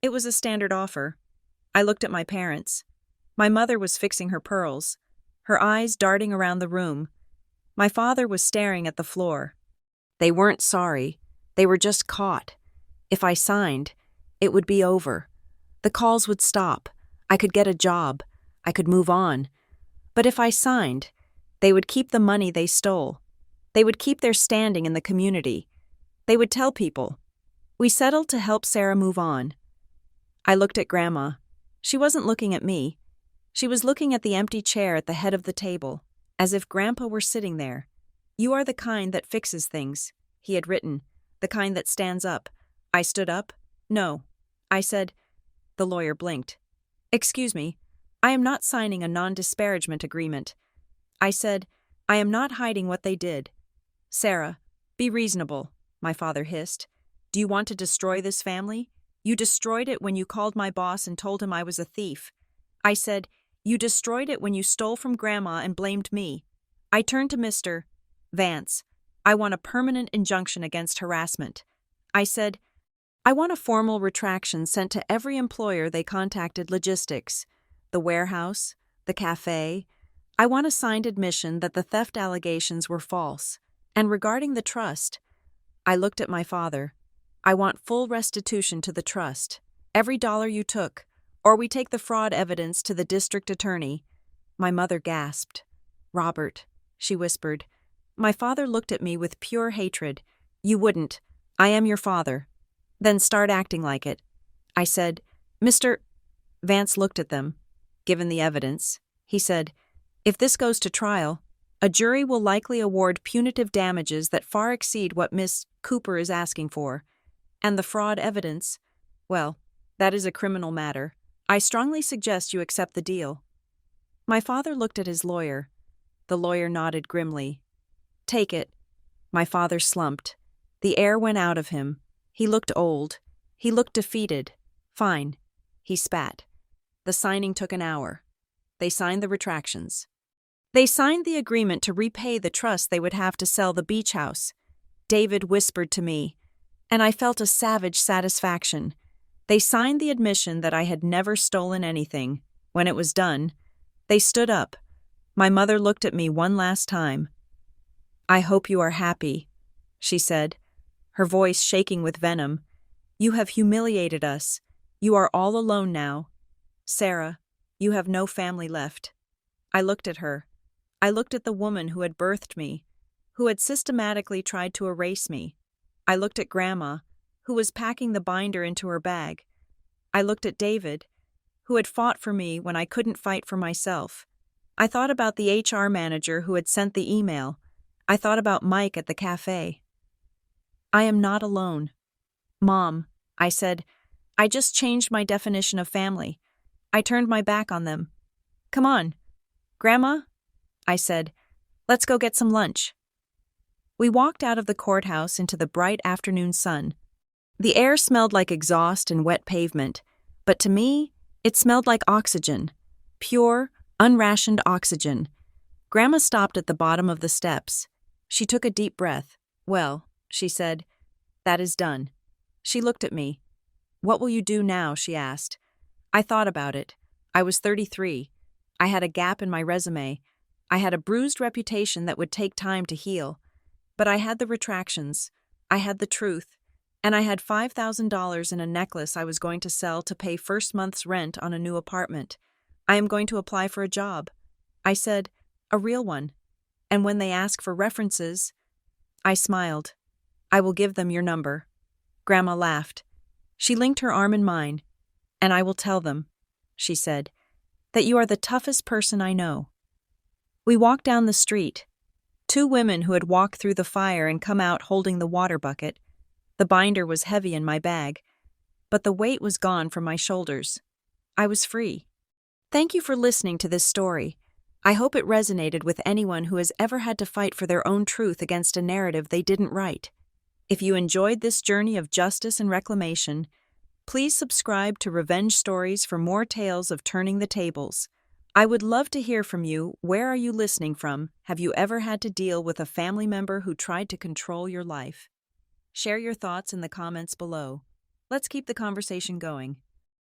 It was a standard offer. I looked at my parents. My mother was fixing her pearls, her eyes darting around the room. My father was staring at the floor. They weren't sorry. They were just caught. If I signed, it would be over. The calls would stop. I could get a job. I could move on. But if I signed, they would keep the money they stole. They would keep their standing in the community. They would tell people. We settled to help Sarah move on. I looked at Grandma. She wasn't looking at me. She was looking at the empty chair at the head of the table, as if Grandpa were sitting there. "You are the kind that fixes things," he had written, "the kind that stands up." I stood up. "No," I said. The lawyer blinked. "Excuse me, I am not signing a non-disparagement agreement." I said, "I am not hiding what they did." "Sarah, be reasonable," my father hissed. "Do you want to destroy this family? You destroyed it when you called my boss and told him I was a thief." I said, "You destroyed it when you stole from Grandma and blamed me." I turned to Mr. Vance. "I want a permanent injunction against harassment." I said, "I want a formal retraction sent to every employer they contacted logistics, the warehouse, the cafe. I want a signed admission that the theft allegations were false. And regarding the trust," I looked at my father, "I want full restitution to the trust. Every dollar you took, or we take the fraud evidence to the district attorney." My mother gasped. "Robert," she whispered. My father looked at me with pure hatred. "You wouldn't. I am your father." "Then start acting like it." I said, "Mr. Vance looked at them. Given the evidence, he said, "If this goes to trial, a jury will likely award punitive damages that far exceed what Miss Cooper is asking for. And the fraud evidence, well, that is a criminal matter. I strongly suggest you accept the deal." My father looked at his lawyer. The lawyer nodded grimly. "Take it." My father slumped. The air went out of him. He looked old. He looked defeated. "Fine." He spat. The signing took an hour. They signed the retractions. They signed the agreement to repay the trust they would have to sell the beach house. David whispered to me, and I felt a savage satisfaction. They signed the admission that I had never stolen anything. When it was done, they stood up. My mother looked at me one last time. "I hope you are happy," she said, her voice shaking with venom. "You have humiliated us. You are all alone now. Sarah, you have no family left." I looked at her. I looked at the woman who had birthed me, who had systematically tried to erase me. I looked at Grandma, who was packing the binder into her bag. I looked at David, who had fought for me when I couldn't fight for myself. I thought about the HR manager who had sent the email. I thought about Mike at the cafe. "I am not alone." "Mom," I said, "I just changed my definition of family." I turned my back on them. "Come on. Grandma," I said, "let's go get some lunch." We walked out of the courthouse into the bright afternoon sun. The air smelled like exhaust and wet pavement, but to me, it smelled like oxygen. Pure, unrationed oxygen. Grandma stopped at the bottom of the steps. She took a deep breath. "Well," she said, "that is done." She looked at me. "What will you do now?" she asked. I thought about it. I was 33. I had a gap in my resume. I had a bruised reputation that would take time to heal. But I had the retractions. I had the truth. And I had $5,000 in a necklace I was going to sell to pay first month's rent on a new apartment. I am going to apply for a job. I said, "A real one. And when they ask for references," I smiled. "I will give them your number." Grandma laughed. She linked her arm in mine. "And I will tell them," she said, "that you are the toughest person I know." We walked down the street. Two women who had walked through the fire and come out holding the water bucket. The binder was heavy in my bag, but the weight was gone from my shoulders. I was free. Thank you for listening to this story. I hope it resonated with anyone who has ever had to fight for their own truth against a narrative they didn't write. If you enjoyed this journey of justice and reclamation, please subscribe to Revenge Stories for more tales of turning the tables. I would love to hear from you. Where are you listening from? Have you ever had to deal with a family member who tried to control your life? Share your thoughts in the comments below. Let's keep the conversation going.